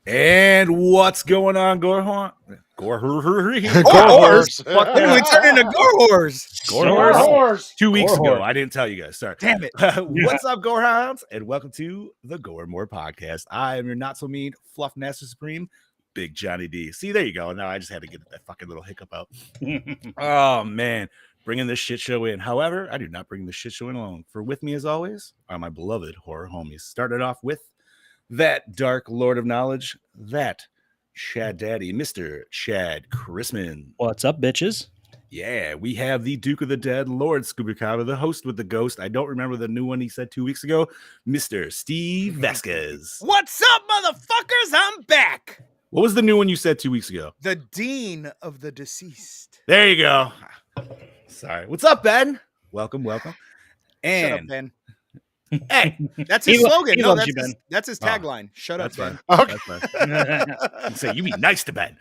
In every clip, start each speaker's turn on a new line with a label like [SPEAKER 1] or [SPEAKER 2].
[SPEAKER 1] And what's going on, Gore? Gore
[SPEAKER 2] horse.
[SPEAKER 1] Fuck
[SPEAKER 2] What did we turn into Gore horse?
[SPEAKER 1] Gore horse. 2 weeks
[SPEAKER 2] Gore
[SPEAKER 1] ago.
[SPEAKER 2] horse.
[SPEAKER 1] I didn't tell you guys. Sorry.
[SPEAKER 2] Damn it.
[SPEAKER 1] What's up, Gore Hounds? And welcome to the Gore More Podcast. I am your not so mean Fluff Master Supreme, Big Johnny D. See, there you go. Now I just had to get that fucking little hiccup out. Oh, man. Bringing this shit show in. However, I do not bring this shit show in alone. For with me, as always, are my beloved horror homies. Started off with that dark lord of knowledge, that Chad Daddy, Mr. Chad Chrisman.
[SPEAKER 3] What's up, bitches?
[SPEAKER 1] Yeah, we have the Duke of the Dead, Lord Scooby-Caba, the host with the ghost. I don't remember the new one he said 2 weeks ago, Mr. Steve Vasquez.
[SPEAKER 2] What's up, motherfuckers? I'm back.
[SPEAKER 1] What was the new one you said 2 weeks ago?
[SPEAKER 2] The Dean of the Deceased.
[SPEAKER 1] There you go. Sorry. What's up, Ben? Welcome. And
[SPEAKER 2] Shut up, Ben.
[SPEAKER 1] Hey,
[SPEAKER 2] that's his slogan. No, that's his
[SPEAKER 1] Oh,
[SPEAKER 2] tagline. Shut up, Ben.
[SPEAKER 1] Okay. You say you be nice to Ben.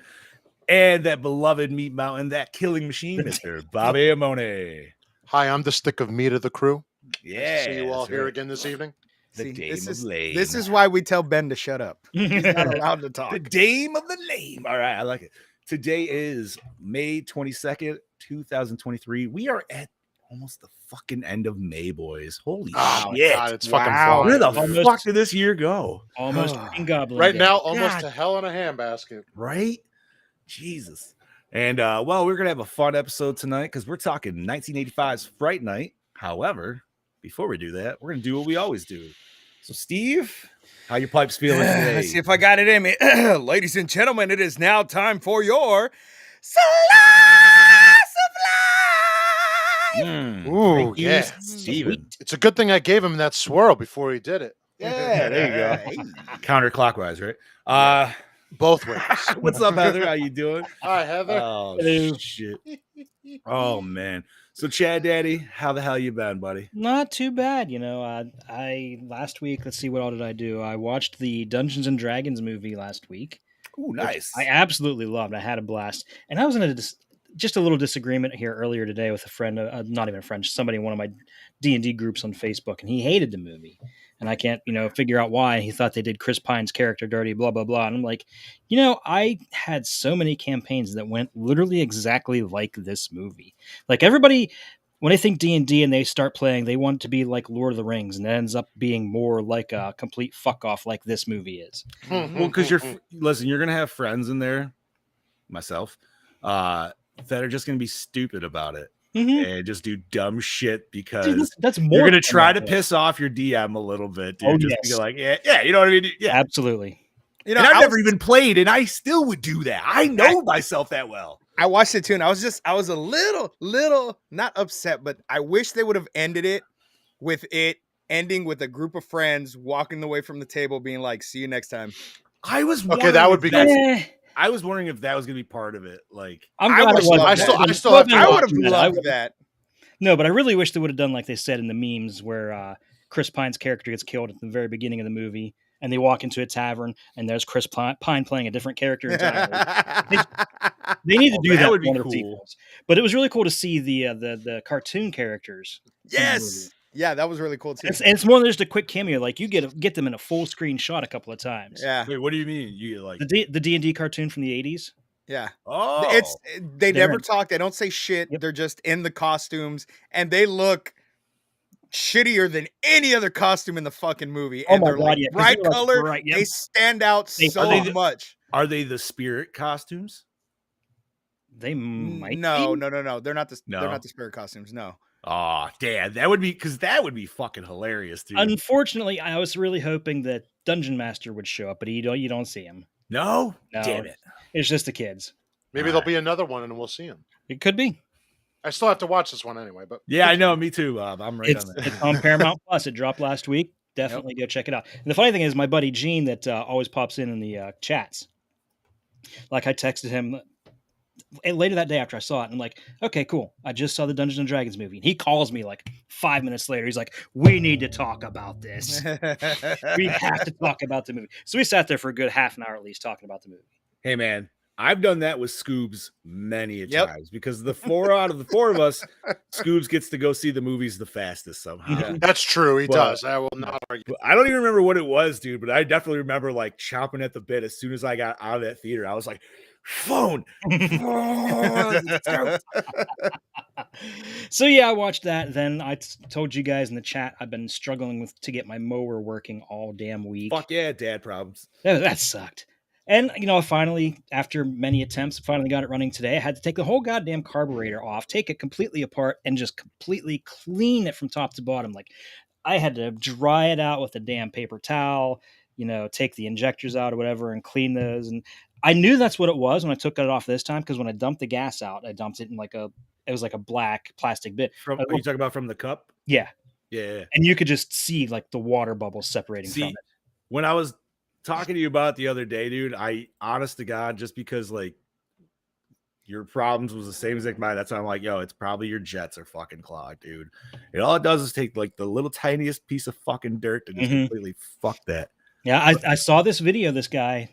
[SPEAKER 1] And that beloved meat mountain, that killing machine, Mr. Bobby Amone.
[SPEAKER 4] Hi, I'm the stick of meat of the crew.
[SPEAKER 1] Yeah.
[SPEAKER 4] Nice to see you all here again this evening.
[SPEAKER 1] The Dame of Lame.
[SPEAKER 2] This is why we tell Ben to shut up. He's not allowed to talk.
[SPEAKER 1] The Dame of the Lame. All right, I like it. Today is May 22nd, 2023. We are at almost the fucking end of May, boys. Holy shit.
[SPEAKER 4] God, it's fucking
[SPEAKER 2] Wow.
[SPEAKER 4] flying.
[SPEAKER 1] Where the
[SPEAKER 3] Almost-
[SPEAKER 1] fuck did this year go?
[SPEAKER 3] Almost goblin.
[SPEAKER 4] Right
[SPEAKER 3] Day.
[SPEAKER 4] now, almost
[SPEAKER 1] God.
[SPEAKER 4] to hell in a handbasket.
[SPEAKER 1] Right? Jesus. And well, we're gonna have a fun episode tonight because we're talking 1985's Fright Night. However, before we do that, we're gonna do what we always do. So, Steve, how your pipes feeling today?
[SPEAKER 2] Let's see if I got it in me. Ladies and gentlemen, it is now time for your Slice of Life.
[SPEAKER 4] Ooh,
[SPEAKER 1] Thank you,
[SPEAKER 4] yeah.
[SPEAKER 1] Steven.
[SPEAKER 4] It's a good thing I gave him that swirl before he did it.
[SPEAKER 1] Yeah, there you go. Counterclockwise, right?
[SPEAKER 4] Both ways.
[SPEAKER 1] What's up, Heather? How you doing?
[SPEAKER 4] Hi, Heather.
[SPEAKER 1] Oh
[SPEAKER 3] Hello.
[SPEAKER 1] shit. Oh man. So Chad Daddy, how the hell you been, buddy?
[SPEAKER 3] Not too bad, you know. I last week, let's see, what all did I do? I watched the Dungeons and Dragons movie last week.
[SPEAKER 1] Ooh, nice.
[SPEAKER 3] I absolutely loved. I had a blast, and I was in just a little disagreement here earlier today with a friend, not even a friend, somebody in one of my D&D groups on Facebook, and he hated the movie. And I can't, figure out why. He thought they did Chris Pine's character dirty, blah, blah, blah. And I'm like, I had so many campaigns that went literally exactly like this movie. Like everybody, when they think D&D and they start playing, they want it to be like Lord of the Rings, and it ends up being more like a complete fuck off like this movie is.
[SPEAKER 1] Well, because you're gonna have friends in there, myself, that are just gonna be stupid about it. And just do dumb shit because
[SPEAKER 3] Dude, that's more.
[SPEAKER 1] you're gonna try to piss off your DM a little bit, dude.
[SPEAKER 3] Oh,
[SPEAKER 1] just
[SPEAKER 3] yes.
[SPEAKER 1] be like, yeah, you know what I mean? Yeah,
[SPEAKER 3] Absolutely.
[SPEAKER 1] and I've never even played, and I still would do that. I know myself that well.
[SPEAKER 2] I watched it too, and I was a little not upset, but I wish they would have ended it with it ending with a group of friends walking away from the table, being like, "See you next time."
[SPEAKER 1] I was
[SPEAKER 4] Okay, that would be good.
[SPEAKER 1] I was wondering if that was gonna be part of it. Like,
[SPEAKER 3] I'm
[SPEAKER 2] I
[SPEAKER 3] glad
[SPEAKER 2] would
[SPEAKER 3] it wasn't.
[SPEAKER 4] I still have to
[SPEAKER 2] I would
[SPEAKER 4] watch
[SPEAKER 2] have
[SPEAKER 4] it.
[SPEAKER 2] loved that.
[SPEAKER 3] No, but I really wish they would have done like they said in the memes where Chris Pine's character gets killed at the very beginning of the movie, and they walk into a tavern, and there's Chris Pine playing a different character entirely. They need to do
[SPEAKER 1] that
[SPEAKER 3] that
[SPEAKER 1] would be
[SPEAKER 3] in one of
[SPEAKER 1] cool.
[SPEAKER 3] the sequels. But it was really cool to see the cartoon characters. in the
[SPEAKER 2] Yes.
[SPEAKER 3] movie.
[SPEAKER 2] Yeah, that was really cool too.
[SPEAKER 3] And it's more than just a quick cameo. Like you get them in a full screen shot a couple of times.
[SPEAKER 2] Yeah,
[SPEAKER 1] wait, what do you mean? You like?
[SPEAKER 3] The D&D cartoon from the 80s.
[SPEAKER 2] yeah.
[SPEAKER 1] Oh,
[SPEAKER 2] They
[SPEAKER 3] They're
[SPEAKER 2] never
[SPEAKER 3] in-
[SPEAKER 2] talk. They don't say shit.
[SPEAKER 3] Yep.
[SPEAKER 2] They're just in the costumes, and they look shittier than any other costume in the fucking movie.
[SPEAKER 3] Oh
[SPEAKER 2] And
[SPEAKER 3] my
[SPEAKER 2] they're
[SPEAKER 3] God,
[SPEAKER 2] like
[SPEAKER 3] yeah, 'cause
[SPEAKER 2] bright
[SPEAKER 3] they're, like,
[SPEAKER 2] color.
[SPEAKER 3] bright, yep.
[SPEAKER 2] They stand out
[SPEAKER 3] Are
[SPEAKER 2] so
[SPEAKER 1] they the-
[SPEAKER 2] much.
[SPEAKER 1] are they the spirit costumes?
[SPEAKER 3] They might
[SPEAKER 2] No.
[SPEAKER 3] be.
[SPEAKER 2] They're not the.
[SPEAKER 1] No.
[SPEAKER 2] They're not the spirit costumes. No.
[SPEAKER 1] Oh, damn, that would be fucking hilarious, dude.
[SPEAKER 3] Unfortunately, I was really hoping that Dungeon Master would show up, but you don't see him.
[SPEAKER 1] No,
[SPEAKER 3] No.
[SPEAKER 1] damn it.
[SPEAKER 3] It's just the kids.
[SPEAKER 4] Maybe there'll be another one and we'll see him.
[SPEAKER 3] It could be.
[SPEAKER 4] I still have to watch this one anyway. But
[SPEAKER 1] Yeah, I know. Me too. I'm right on that.
[SPEAKER 3] It's on Paramount Plus. It dropped last week. Definitely go check it out. And the funny thing is, my buddy Gene that always pops in the chats. Like I texted him later that day after I saw it, and I'm like, okay, cool. I just saw the Dungeons and Dragons movie. And he calls me like 5 minutes later. He's like, we need to talk about this. We have to talk about the movie. So we sat there for a good half an hour at least talking about the movie.
[SPEAKER 1] Hey, man, I've done that with Scoobs many a times because the 4 out of the 4 of us, Scoobs gets to go see the movies the fastest somehow.
[SPEAKER 2] Yeah.
[SPEAKER 4] that's true. He does. I will not argue.
[SPEAKER 1] But I don't even remember what it was, dude, but I definitely remember like chomping at the bit as soon as I got out of that theater. I was like, phone.
[SPEAKER 3] So yeah, I watched that. Then I told you guys in the chat I've been struggling to get my mower working all damn week.
[SPEAKER 1] Fuck yeah, dad problems.
[SPEAKER 3] That sucked. And finally, after many attempts, finally got it running today. I had to take the whole goddamn carburetor off, take it completely apart, and just completely clean it from top to bottom. Like I had to dry it out with a damn paper towel, take the injectors out or whatever and clean those. And I knew that's what it was when I took it off this time, because when I dumped the gas out, I dumped it in it was like a black plastic bit.
[SPEAKER 1] Are you talking about from the cup?
[SPEAKER 3] Yeah.
[SPEAKER 1] Yeah.
[SPEAKER 3] And you could just see like the water bubbles separating from it.
[SPEAKER 1] When I was talking to you about it the other day, dude, I honest to God, just because like your problems was the same as like mine, that's why I'm like, yo, it's probably your jets are fucking clogged, dude. And all it does is take like the little tiniest piece of fucking dirt to just completely fuck that.
[SPEAKER 3] Yeah, I saw this video, this guy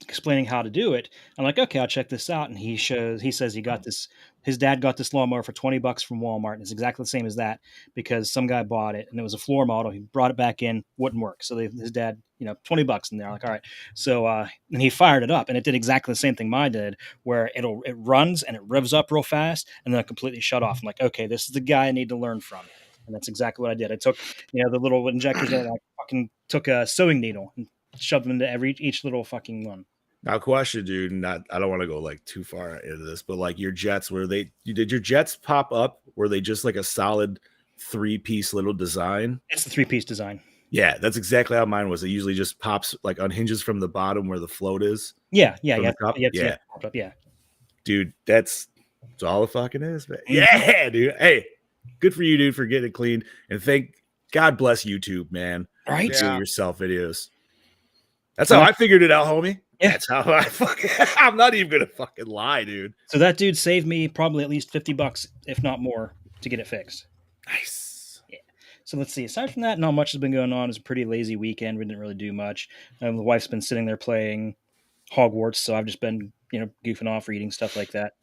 [SPEAKER 3] explaining how to do it. I'm like, okay, I'll check this out. And he says he got this, his dad got this lawnmower for $20 from Walmart. And it's exactly the same as that because some guy bought it and it was a floor model. He brought it back in, wouldn't work. So his dad, $20 in there. Like, all right. So, and he fired it up and it did exactly the same thing mine did, where it runs and it revs up real fast and then it completely shut off. I'm like, okay, this is the guy I need to learn from. And that's exactly what I did. I took, the little injectors and I fucking took a sewing needle and shoved them into each little fucking one.
[SPEAKER 1] Now, question, dude. I don't want to go like too far into this, but like your jets, did your jets pop up? Were they just like a solid 3-piece little design?
[SPEAKER 3] It's the 3-piece design.
[SPEAKER 1] Yeah, that's exactly how mine was. It usually just pops like unhinges from the bottom where the float is.
[SPEAKER 3] Yeah.
[SPEAKER 1] Dude, that's all it fucking is, man. Yeah, dude. Hey, good for you, dude, for getting it clean. And God bless YouTube, man.
[SPEAKER 3] Right?
[SPEAKER 1] Do it yourself videos. That's how I figured it out, homie.
[SPEAKER 3] Yeah.
[SPEAKER 1] That's how I'm not even gonna fucking lie, dude.
[SPEAKER 3] So that dude saved me probably at least $50, if not more, to get it fixed.
[SPEAKER 1] Nice.
[SPEAKER 3] Yeah. So let's see. Aside from that, not much has been going on. It's a pretty lazy weekend. We didn't really do much. The wife's been sitting there playing Hogwarts, so I've just been, goofing off, reading stuff like that.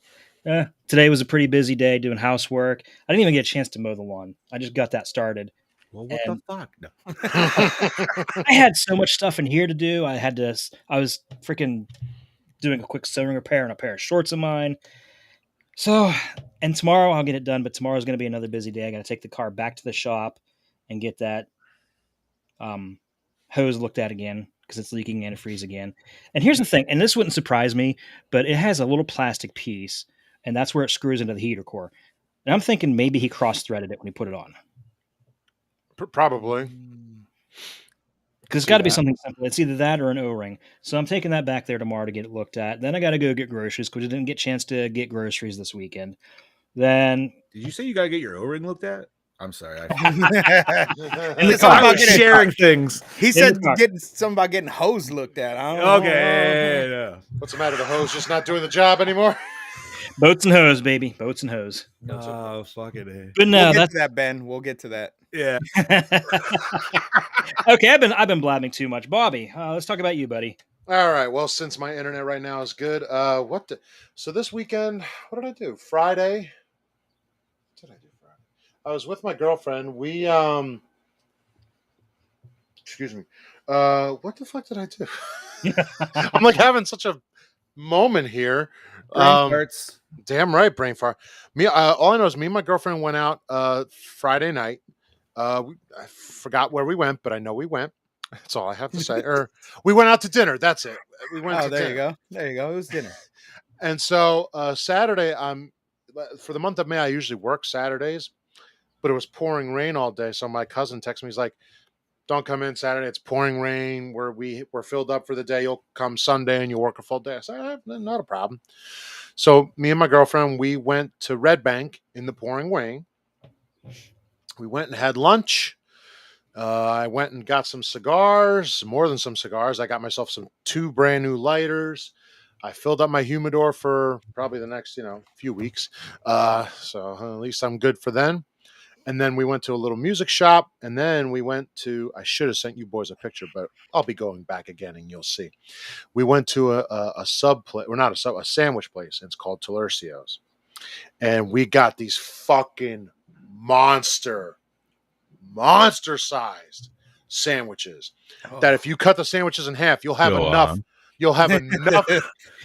[SPEAKER 3] Today was a pretty busy day doing housework. I didn't even get a chance to mow the lawn. I just got that started.
[SPEAKER 1] Well, what the fuck? No.
[SPEAKER 3] I had so much stuff in here to do. I was freaking doing a quick sewing repair on a pair of shorts of mine. So, and tomorrow I'll get it done, but tomorrow's going to be another busy day. I got to take the car back to the shop and get that hose looked at again because it's leaking antifreeze again. And here's the thing, and this wouldn't surprise me, but it has a little plastic piece, and that's where it screws into the heater core. And I'm thinking maybe he cross-threaded it when he put it on.
[SPEAKER 4] Probably.
[SPEAKER 3] Because it's got to be something simple. It's either that or an O-ring. So I'm taking that back there tomorrow to get it looked at. Then I got to go get groceries because I didn't get a chance to get groceries this weekend. Then...
[SPEAKER 1] Did you say you got to get your O-ring looked at? I'm sorry.
[SPEAKER 2] I was
[SPEAKER 1] sharing things.
[SPEAKER 2] He said something about getting hose looked at. I don't know.
[SPEAKER 1] Okay. Yeah.
[SPEAKER 4] What's the matter? The hose just not doing the job anymore?
[SPEAKER 3] Boats and hose, baby. Boats and hose.
[SPEAKER 1] Oh, fucking A.
[SPEAKER 3] But no,
[SPEAKER 2] we'll get to that, Ben. We'll get to that.
[SPEAKER 1] Yeah.
[SPEAKER 3] Okay, I've been blabbing too much. Bobby, let's talk about you, buddy.
[SPEAKER 4] All right. Well, since my internet right now is good, so this weekend, what did I do? Friday. What did I do Friday? I was with my girlfriend. We excuse me. What the fuck did I do? I'm like having such a moment here.
[SPEAKER 1] Brain farts.
[SPEAKER 4] Damn right, brain fart. All I know is me and my girlfriend went out Friday night. I forgot where we went, but I know we went. That's all I have to say. Or we went out to dinner. That's it. We went.
[SPEAKER 2] Oh, there you go. There you go. It was dinner.
[SPEAKER 4] And so Saturday, for the month of May, I usually work Saturdays, but it was pouring rain all day. So my cousin texted me. He's like, "Don't come in Saturday. It's pouring rain. We're filled up for the day. You'll come Sunday and you'll work a full day." I said, "Not a problem." So me and my girlfriend, we went to Red Bank in the pouring rain. We went and had lunch. I went and got some cigars, more than some cigars. I got myself two brand new lighters. I filled up my humidor for probably the next, few weeks. So at least I'm good for then. And then we went to a little music shop, and then we went to. I should have sent you boys a picture, but I'll be going back again, and you'll see. We went to a sub place, or not a sub, a sandwich place. And it's called Talercio's, and we got these fucking monster-sized sandwiches.
[SPEAKER 2] Oh.
[SPEAKER 4] That if you cut the sandwiches in half, you'll have
[SPEAKER 1] Go
[SPEAKER 4] enough.
[SPEAKER 1] on.
[SPEAKER 4] You'll have enough.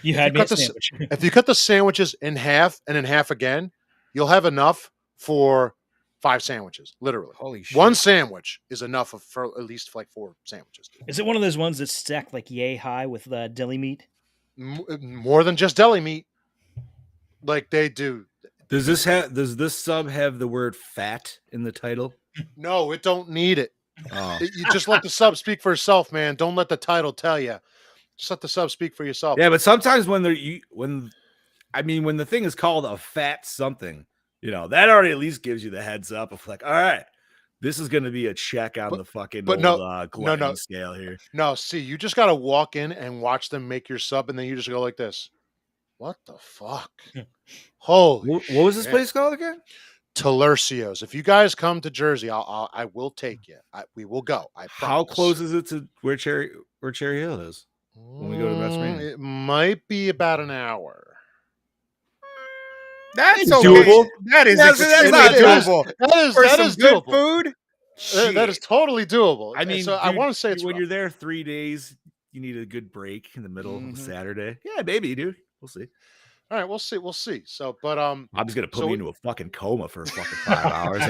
[SPEAKER 3] You had me a sandwich.
[SPEAKER 4] If you cut the sandwiches in half and in half again, you'll have enough for 5 sandwiches, literally.
[SPEAKER 2] Holy shit.
[SPEAKER 4] One sandwich is enough for at least like 4 sandwiches.
[SPEAKER 3] Is it one of those ones that's stacked like yay high with deli meat?
[SPEAKER 4] More than just deli meat, like they do.
[SPEAKER 1] Does this sub have the word fat in the title?
[SPEAKER 4] No, it don't need it.
[SPEAKER 1] Oh.
[SPEAKER 4] You just let the sub speak for itself, man. Don't let the title tell you. Just let the sub speak for yourself.
[SPEAKER 1] Yeah, but sometimes when the thing is called a fat something, that already at least gives you the heads up of like, all right, this is going to be a check on the fucking gluttony scale here.
[SPEAKER 4] No, see, you just got to walk in and watch them make your sub, and then you just go like this. What the fuck? Holy
[SPEAKER 1] What was this place called again?
[SPEAKER 4] Talercio's. If you guys come to Jersey, I will take you. We will go. I promise.
[SPEAKER 1] How close is it to where Cherry Hill is? When we go to Westminster?
[SPEAKER 4] It might be about an hour.
[SPEAKER 2] That's
[SPEAKER 1] doable.
[SPEAKER 2] That is
[SPEAKER 1] That's not
[SPEAKER 2] doable.
[SPEAKER 4] That is
[SPEAKER 2] good
[SPEAKER 4] doable.
[SPEAKER 2] food.
[SPEAKER 4] That is totally doable.
[SPEAKER 1] I mean,
[SPEAKER 4] so I want to say it's
[SPEAKER 1] when
[SPEAKER 4] rough.
[SPEAKER 1] you're there 3 days, you need a good break in the middle of Saturday. Yeah, maybe, dude. We'll see.
[SPEAKER 4] All right, we'll see. So, but
[SPEAKER 1] I'm just gonna put me into a fucking coma for fucking 5 hours.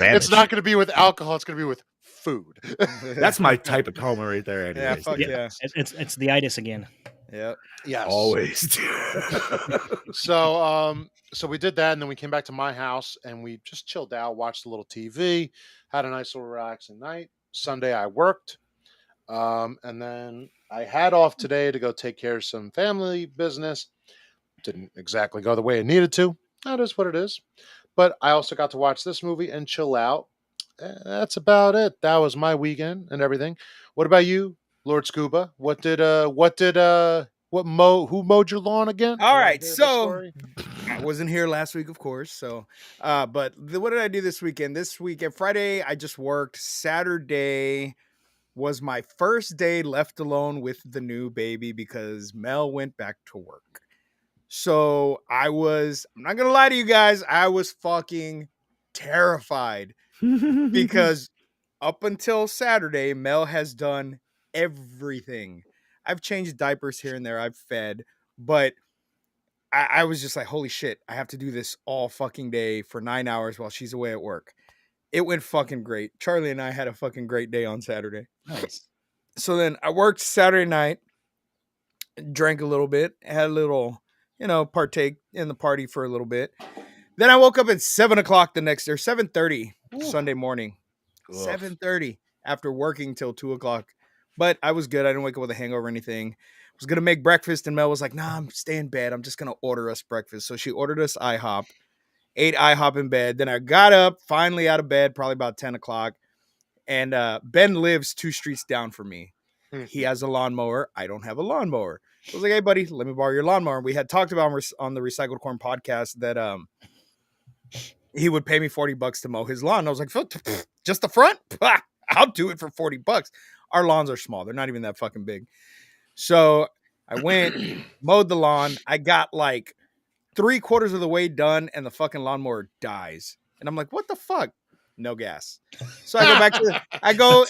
[SPEAKER 4] It's not going to be with alcohol. It's going to be with food.
[SPEAKER 1] That's my type of coma right there. Anyways.
[SPEAKER 2] Yeah, fuck yeah.
[SPEAKER 3] It's the itis again.
[SPEAKER 2] Yeah.
[SPEAKER 4] Yes.
[SPEAKER 1] Always.
[SPEAKER 4] So we did that, and then we came back to my house, and we just chilled out, watched a little TV, had a nice little relaxing night. Sunday I worked, and then I had off today to go take care of some family business. Didn't exactly go the way it needed to. That is what it is. But I also got to watch this movie and chill out. That's about it. That was my weekend and everything. What about you, Lord Scuba? Who mowed your lawn again?
[SPEAKER 2] All right, so I wasn't here last week, of course. So, but what did I do this weekend? This weekend, Friday, I just worked. Saturday was my first day left alone with the new baby because Mel went back to work. So I'm not going to lie to you guys, I was fucking terrified because up until Saturday, Mel has done everything. I've changed diapers here and there. I've fed, but I was just like, holy shit, I have to do this all fucking day for 9 hours while she's away at work. It went fucking great. Charlie and I had a fucking great day on Saturday.
[SPEAKER 3] Nice.
[SPEAKER 2] So then I worked Saturday night, drank a little bit, had a little, partake in the party for a little bit. Then I woke up at 7:30 Sunday morning. 7:30 after working till 2:00. But I was good. I didn't wake up with a hangover or anything. I was going to make breakfast, and Mel was like, nah, I'm staying in bed. I'm just going to order us breakfast. So she ordered us IHOP, ate IHOP in bed. Then I got up, finally out of bed, probably about 10:00. And Ben lives 2 streets down from me. He has a lawnmower. I don't have a lawnmower. I was like, hey, buddy, let me borrow your lawnmower. We had talked about on the Recycled Corn podcast that he would pay me $40 to mow his lawn. I was like, just the front? I'll do it for $40. Our lawns are small. They're not even that fucking big. So I went, mowed the lawn. I got like 3/4 of the way done, and the fucking lawnmower dies. And I'm like, what the fuck? No gas. So I go back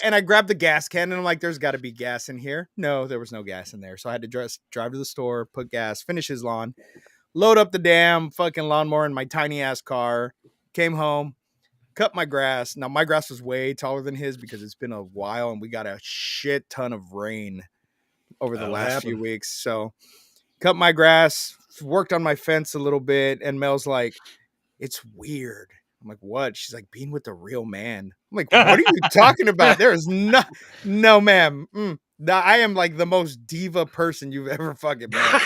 [SPEAKER 2] and I grab the gas can, and I'm like, there's got to be gas in here. No, there was no gas in there. So I had to drive to the store, put gas, finish his lawn, load up the damn fucking lawnmower in my tiny ass car, came home, cut my grass. Now my grass was way taller than his because it's been a while and we got a shit ton of rain over the last few weeks. So cut my grass, worked on my fence a little bit, and Mel's like, it's weird. I'm like, what? She's like, being with a real man. I'm like, what are you talking about? There is no, ma'am. I am like the most diva person you've ever fucking met.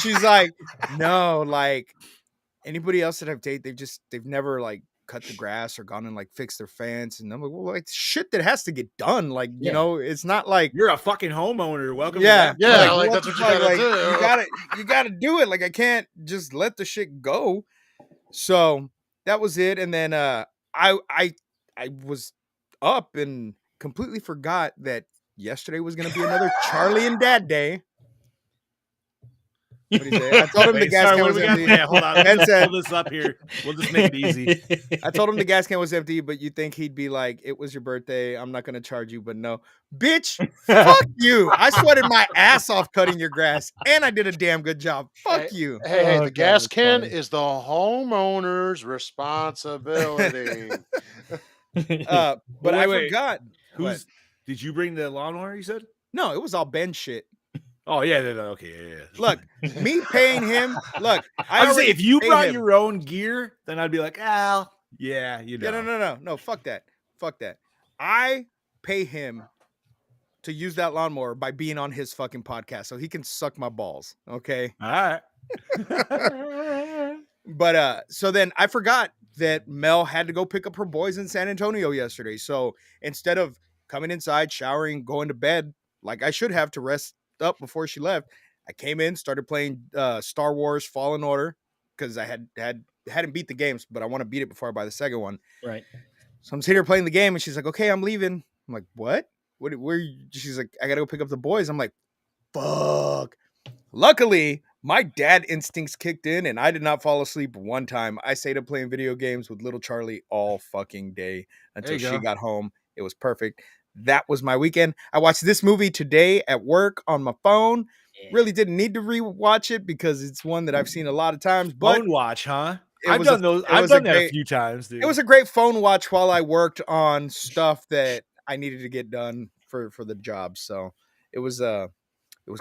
[SPEAKER 2] She's like, no, like anybody else that I've dated, they've never like cut the grass or gone and like fixed their fence. And I'm like, well, like shit that has to get done. Like, you know, it's not like
[SPEAKER 1] You're a fucking homeowner. Welcome
[SPEAKER 2] yeah,
[SPEAKER 1] to that.
[SPEAKER 4] Yeah,
[SPEAKER 2] like,
[SPEAKER 4] like,
[SPEAKER 2] what
[SPEAKER 4] that's
[SPEAKER 2] the
[SPEAKER 4] what you
[SPEAKER 2] fuck?
[SPEAKER 4] gotta
[SPEAKER 2] Like,
[SPEAKER 4] do.
[SPEAKER 2] you gotta do it. Like, I can't just let the shit go. So that was it. And then I was up and completely forgot that yesterday was gonna be another Charlie and Dad Day. What do you say? I told him the
[SPEAKER 1] Wait,
[SPEAKER 2] gas
[SPEAKER 1] sorry,
[SPEAKER 2] can
[SPEAKER 1] what do
[SPEAKER 2] was
[SPEAKER 1] we got?
[SPEAKER 2] empty.
[SPEAKER 1] Yeah, hold on. Let me
[SPEAKER 2] And
[SPEAKER 1] just
[SPEAKER 2] said,
[SPEAKER 1] pull this up here. We'll just make it easy.
[SPEAKER 2] I told him the gas can was empty, but you think he'd be like, it was your birthday. I'm not going to charge you, but no. Bitch, fuck you. I sweated my ass off cutting your grass, and I did a damn good job. Fuck you.
[SPEAKER 4] Hey,
[SPEAKER 3] Oh,
[SPEAKER 4] the
[SPEAKER 3] God,
[SPEAKER 4] gas
[SPEAKER 3] that's
[SPEAKER 4] can
[SPEAKER 3] funny.
[SPEAKER 4] is the homeowner's responsibility.
[SPEAKER 2] But I
[SPEAKER 1] wait.
[SPEAKER 2] forgot. What?
[SPEAKER 1] Did you bring the lawnmower, you said?
[SPEAKER 2] No, it was all Ben shit.
[SPEAKER 1] Oh, yeah. Okay. Yeah.
[SPEAKER 2] Look, me paying him. Look,
[SPEAKER 1] I was
[SPEAKER 2] already
[SPEAKER 1] saying, if you
[SPEAKER 2] paid
[SPEAKER 1] brought
[SPEAKER 2] him.
[SPEAKER 1] your own gear, then I'd be like, yeah, you know.
[SPEAKER 2] Yeah, no. Fuck that. I pay him to use that lawnmower by being on his fucking podcast, so he can suck my balls. Okay.
[SPEAKER 1] All right.
[SPEAKER 2] But so then I forgot that Mel had to go pick up her boys in San Antonio yesterday. So instead of coming inside, showering, going to bed like I should have to rest up before she left, I came in, started playing Star Wars Fallen Order because I hadn't beat the games, but I want to beat it before I buy the second one.
[SPEAKER 3] Right.
[SPEAKER 2] So I'm sitting here playing the game, and she's like, "Okay, I'm leaving." I'm like, "What? Where?" She's like, "I gotta go pick up the boys." I'm like, "Fuck." Luckily, my dad instincts kicked in, and I did not fall asleep one time. I stayed up playing video games with little Charlie all fucking day until she got home. It was perfect. That was my weekend. I watched this movie today at work on my phone.
[SPEAKER 3] Yeah.
[SPEAKER 2] Really didn't need to rewatch it because it's one that I've seen a lot of times. But
[SPEAKER 1] Phone watch, huh?
[SPEAKER 2] it
[SPEAKER 1] I've
[SPEAKER 2] was a-
[SPEAKER 1] done those.
[SPEAKER 2] it
[SPEAKER 1] I've
[SPEAKER 2] was a
[SPEAKER 1] done that a
[SPEAKER 2] great-
[SPEAKER 1] few times, dude.
[SPEAKER 2] it was a great phone watch while I worked on stuff that I needed to get done for the job. So it was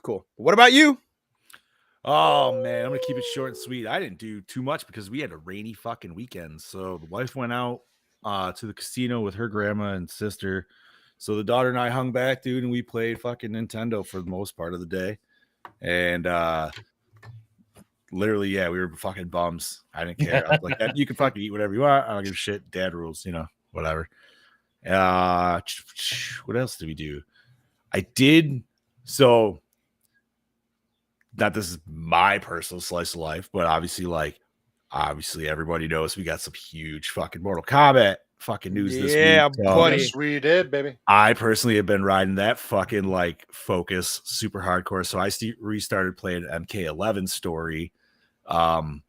[SPEAKER 2] cool. What about you?
[SPEAKER 1] Oh man, I'm gonna keep it short and sweet. I didn't do too much because we had a rainy fucking weekend. So the wife went out to the casino with her grandma and sister. So the daughter and I hung back, dude, and we played fucking Nintendo for the most part of the day. And literally, yeah, we were fucking bums. I didn't care. I was like, you can fucking eat whatever you want. I don't give a shit. Dad rules, whatever. What else did we do? I did so. Not this is my personal slice of life, but obviously everybody knows we got some huge fucking Mortal Kombat fucking news this week.
[SPEAKER 2] Yeah, buddy.
[SPEAKER 4] Yes, we did, baby.
[SPEAKER 1] I personally have been riding that fucking like focus super hardcore. So I restarted playing MK11 story. On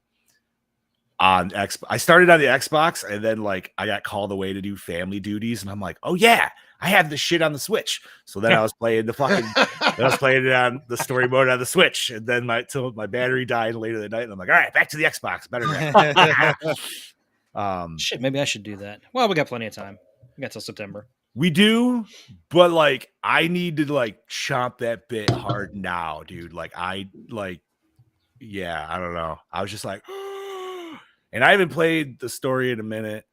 [SPEAKER 1] I started on the Xbox and then like I got called away to do family duties and I'm like, oh yeah, I have this shit on the Switch. So then I was playing it on the story mode on the Switch, and then till my battery died later that night, and I'm like, all right, back to the Xbox. Better than
[SPEAKER 3] Shit, maybe I should do that. Well, we got plenty of time. We got till September.
[SPEAKER 1] we do, but like I need to like chomp that bit hard now, dude. Yeah, I don't know. I was just like, and I haven't played the story in a minute,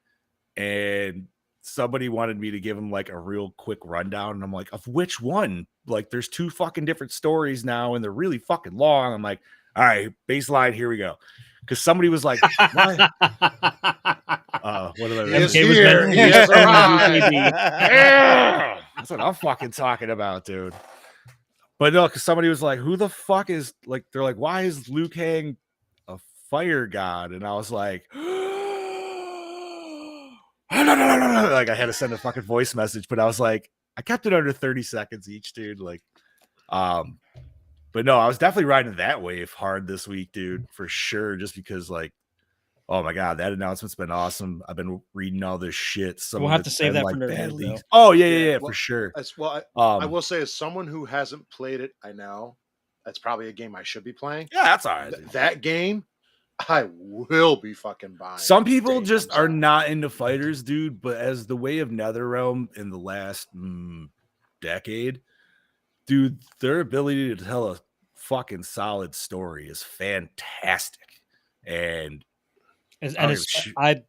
[SPEAKER 1] and somebody wanted me to give him like a real quick rundown, and I'm like, of which one? Like, there's 2 fucking different stories now, and they're really fucking long. I'm like, all right, baseline, here we go. Because somebody was like, what? What am I?
[SPEAKER 4] He is
[SPEAKER 3] MK was
[SPEAKER 4] here.
[SPEAKER 3] meant-
[SPEAKER 4] He has arrived.
[SPEAKER 1] Yeah, that's what I'm fucking talking about, dude. But no, because somebody was like, who the fuck is like, they're like, why is Liu Kang a fire god? And I was like, like I had to send a fucking voice message, but I was like, I kept it under 30 seconds each, dude. Like, but no, I was definitely riding that wave hard this week, dude, for sure. Just because, like, oh my god, that announcement's been awesome. I've been reading all this shit.
[SPEAKER 3] We'll have to save that for
[SPEAKER 1] bad
[SPEAKER 3] Nerd,
[SPEAKER 1] leaks.
[SPEAKER 3] though.
[SPEAKER 1] Oh yeah,
[SPEAKER 4] well,
[SPEAKER 1] for sure.
[SPEAKER 4] As well,
[SPEAKER 1] Um,
[SPEAKER 4] I will say, as someone who hasn't played it, I know that's probably a game I should be playing.
[SPEAKER 1] yeah, that's all right. dude.
[SPEAKER 4] That game, I will be fucking buying.
[SPEAKER 1] Some people
[SPEAKER 4] Day
[SPEAKER 1] just
[SPEAKER 4] comes
[SPEAKER 1] are
[SPEAKER 4] out.
[SPEAKER 1] not into fighters, dude. But as the way of NetherRealm in the last decade, dude, their ability to tell a fucking solid story is fantastic. And
[SPEAKER 3] And
[SPEAKER 1] I don't
[SPEAKER 3] it's,
[SPEAKER 1] give a shit.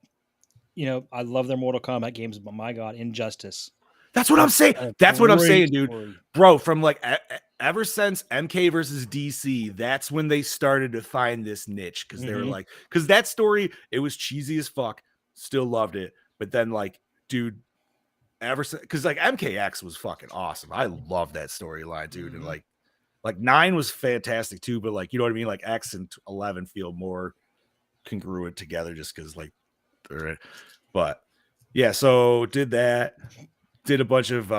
[SPEAKER 3] I love their Mortal Kombat games, but my God, Injustice.
[SPEAKER 1] That's what I'm saying.
[SPEAKER 3] A
[SPEAKER 1] That's what I'm
[SPEAKER 3] great
[SPEAKER 1] saying, dude.
[SPEAKER 3] story.
[SPEAKER 1] Bro, from like ever since MK versus DC, that's when they started to find this niche because they were like, because that story, it was cheesy as fuck. Still loved it. But then, like, dude, ever since, because like MKX was fucking awesome. I love that storyline, dude. And like 9 was fantastic too. But like, you know what I mean? Like X and 11 feel more congruent together just because like, but yeah, so did that. Did a bunch of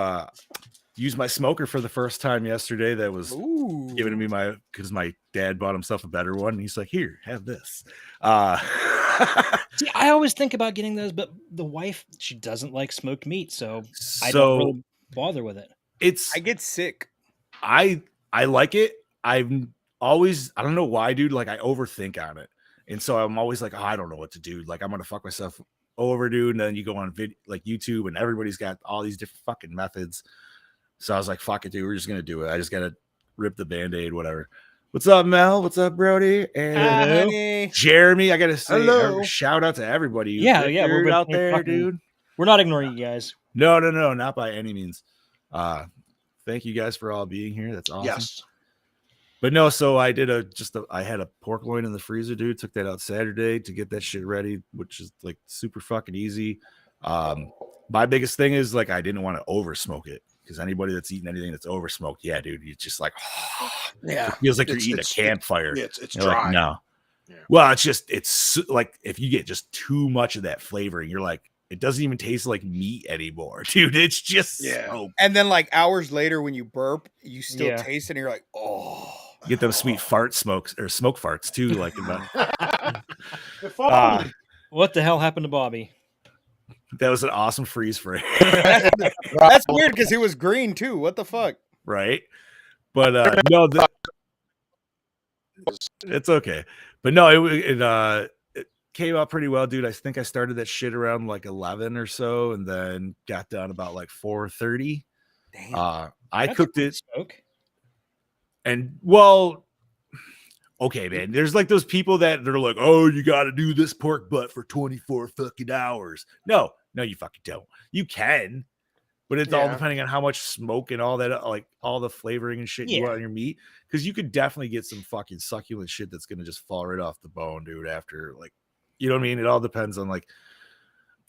[SPEAKER 1] used my smoker for the first time yesterday. That was giving to me because my dad bought himself a better one. And he's like, here, have this.
[SPEAKER 3] See, I always think about getting those, but the wife, she doesn't like smoked meat, so I don't really bother with it.
[SPEAKER 2] I get sick.
[SPEAKER 1] I like it. I've always, I don't know why, dude. Like I overthink on it. And so I'm always like, oh, I don't know what to do. Like I'm going to fuck myself over, dude. And then you go on like YouTube and everybody's got all these different fucking methods. So I was like, fuck it, dude. We're just going to do it. I just got to rip the Band-Aid, whatever. What's up, Mel? What's up, Brody? And Jeremy. I got to say, shout out to everybody.
[SPEAKER 3] Yeah.
[SPEAKER 1] We're out there, dude.
[SPEAKER 3] We're not ignoring you guys.
[SPEAKER 1] No, not by any means. Thank you guys for all being here. That's awesome. Yes. But no, so I did I had a pork loin in the freezer, dude. Took that out Saturday to get that shit ready, which is like super fucking easy. My biggest thing is like I didn't want to over smoke it because anybody that's eating anything that's over smoked, yeah, dude, it's just like it feels like you're eating a campfire.
[SPEAKER 4] It's dry.
[SPEAKER 1] Like, no. Yeah. Well, it's like if you get just too much of that flavoring, you're like, it doesn't even taste like meat anymore, dude. It's just smoke.
[SPEAKER 2] And then like hours later when you burp, you still taste it and you're like, oh.
[SPEAKER 1] You get those sweet fart smokes or smoke farts too. Like
[SPEAKER 3] what the hell happened to Bobby?
[SPEAKER 1] That was an awesome freeze frame.
[SPEAKER 2] That's weird because he was green too. What the fuck?
[SPEAKER 1] Right. But no, it's okay. But no, it came out pretty well, dude. I think I started that shit around like 11 or so, and then got done about like 4:30.
[SPEAKER 2] Damn.
[SPEAKER 1] I cooked it. Smoke. And well, okay, man. There's like those people that they're like, oh, you got to do this pork butt for 24 fucking hours. No, you fucking don't. You can, but it's all depending on how much smoke and all that, like all the flavoring and shit you want on your meat. Because you could definitely get some fucking succulent shit that's gonna just fall right off the bone, dude. After like, you know what I mean? It all depends on like,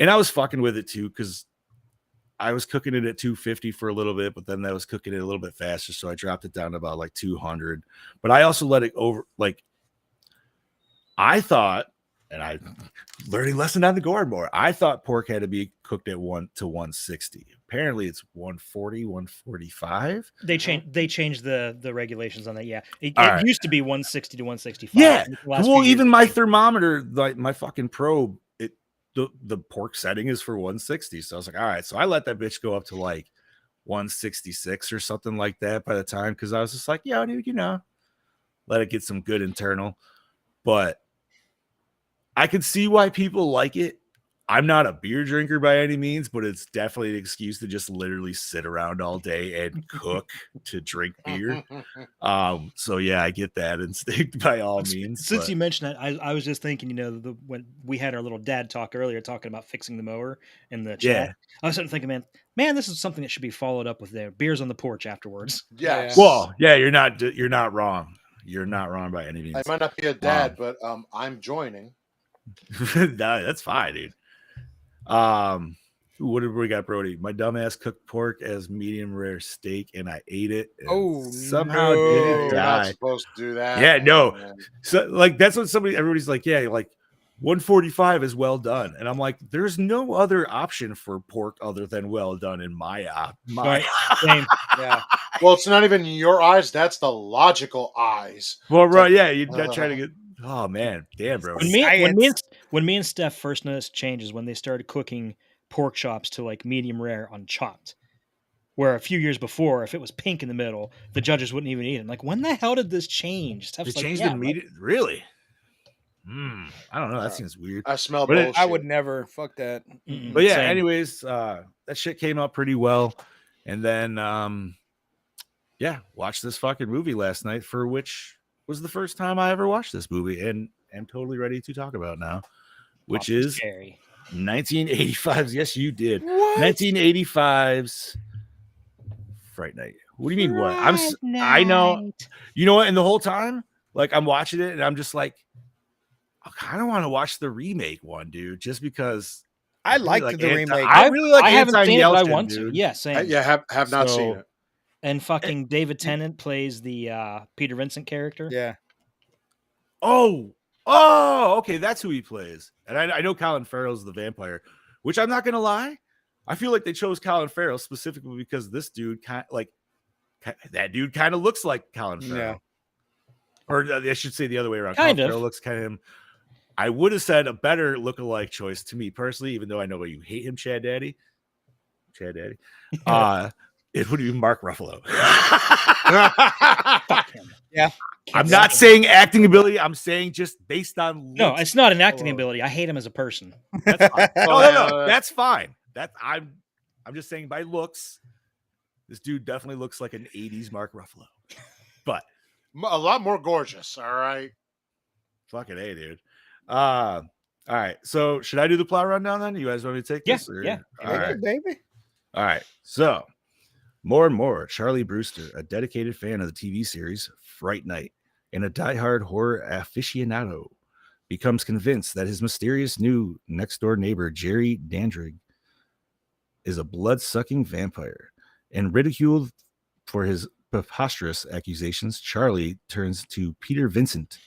[SPEAKER 1] and I was fucking with it too because I was cooking it at 250 for a little bit, but then I was cooking it a little bit faster. So I dropped it down to about like 200, but I also let it over. Like I thought, and I learning lesson on the Gore more. I thought pork had to be cooked at 1 to 160. Apparently it's 140, 145.
[SPEAKER 3] They changed the regulations on that. Yeah. It used to be 160 to 165.
[SPEAKER 1] Yeah. Well, even my thermometer, like my fucking probe, the pork setting is for 160. So I was like, all right. So I let that bitch go up to like 166 or something like that by the time, because I was just like, yeah, dude, let it get some good internal. But I could see why people like it. I'm not a beer drinker by any means, but it's definitely an excuse to just literally sit around all day and cook to drink beer. So yeah, I get that instinct by all means.
[SPEAKER 3] Since you mentioned that, I was just thinking, when we had our little dad talk earlier, talking about fixing the mower in the chat, I was starting to think, man, this is something that should be followed up with there. Beers on the porch afterwards.
[SPEAKER 4] Yes.
[SPEAKER 1] Well, yeah, you're not wrong. You're not wrong by any means.
[SPEAKER 4] I might not be a dad, but I'm joining.
[SPEAKER 1] No, that's fine, dude. What did we got, Brody? My dumbass cooked pork as medium rare steak, and I ate it. Somehow didn't die.
[SPEAKER 4] You're not supposed to do that.
[SPEAKER 1] Yeah, no. So like that's what everybody's like, yeah, like 145 is well done, and I'm like, there's no other option for pork other than well done in my
[SPEAKER 3] same.
[SPEAKER 2] Yeah.
[SPEAKER 4] Well, it's not even your eyes. That's the logical eyes.
[SPEAKER 1] Well, right, yeah, you're not trying to get. Oh man, damn, bro.
[SPEAKER 3] When me and Steph first noticed changes when they started cooking pork chops to like medium rare on Chopped, where a few years before, if it was pink in the middle, the judges wouldn't even eat it. I'm like, when the hell did this change?
[SPEAKER 1] Steph's it changed immediately. Really? I don't know. That seems weird.
[SPEAKER 4] I smell bullshit.
[SPEAKER 2] I would never. Fuck that.
[SPEAKER 1] But yeah, anyways, that shit came out pretty well, and then watched this fucking movie last night, for which was the first time I ever watched this movie, and am totally ready to talk about now, which is
[SPEAKER 3] scary.
[SPEAKER 1] 1985's. Yes, you did.
[SPEAKER 2] What?
[SPEAKER 1] 1985's Fright Night. What do you mean? What?
[SPEAKER 3] Fright
[SPEAKER 1] I know.
[SPEAKER 3] Night.
[SPEAKER 1] You know what? And the whole time, like I'm watching it, and I'm just like, I kind of want to watch the remake one, dude, just because.
[SPEAKER 2] I liked the remake.
[SPEAKER 1] I really like.
[SPEAKER 3] I haven't
[SPEAKER 1] Anton
[SPEAKER 3] seen it, but I
[SPEAKER 1] Yelchin,
[SPEAKER 3] want
[SPEAKER 1] dude.
[SPEAKER 3] to. Yeah, same.
[SPEAKER 4] have not seen
[SPEAKER 1] So-
[SPEAKER 4] it.
[SPEAKER 3] And fucking David Tennant plays the Peter Vincent character.
[SPEAKER 2] Yeah.
[SPEAKER 1] Oh, okay, that's who he plays. And I know Colin Farrell's the vampire, which I'm not gonna lie, I feel like they chose Colin Farrell specifically because this dude kind of looks like Colin Farrell. Or I should say the other way around.
[SPEAKER 3] Kind
[SPEAKER 1] Colin
[SPEAKER 3] of.
[SPEAKER 1] Farrell looks kind of him. I would have said a better lookalike choice to me personally, even though I know you hate him, Chad Daddy. It would be Mark Ruffalo.
[SPEAKER 3] Fuck him.
[SPEAKER 2] Yeah.
[SPEAKER 1] I'm not saying acting ability. I'm saying just based on
[SPEAKER 3] No,
[SPEAKER 1] looks.
[SPEAKER 3] it's not an acting ability. I hate him as a person.
[SPEAKER 1] That's fine.
[SPEAKER 4] Oh,
[SPEAKER 1] No. That's fine. I'm just saying by looks, this dude definitely looks like an 80s Mark Ruffalo. But
[SPEAKER 4] A lot more gorgeous. All right.
[SPEAKER 1] fucking A, dude. All right. So should I do the plot rundown then? You guys want me to take
[SPEAKER 3] Yeah,
[SPEAKER 1] this?
[SPEAKER 3] yeah.
[SPEAKER 1] All right.
[SPEAKER 2] Baby.
[SPEAKER 1] All right. So more and more, Charlie Brewster, a dedicated fan of the TV series Fright Night and a diehard horror aficionado, becomes convinced that his mysterious new next-door neighbor, Jerry Dandridge, is a blood-sucking vampire. And ridiculed for his preposterous accusations, Charlie turns to Peter Vincent,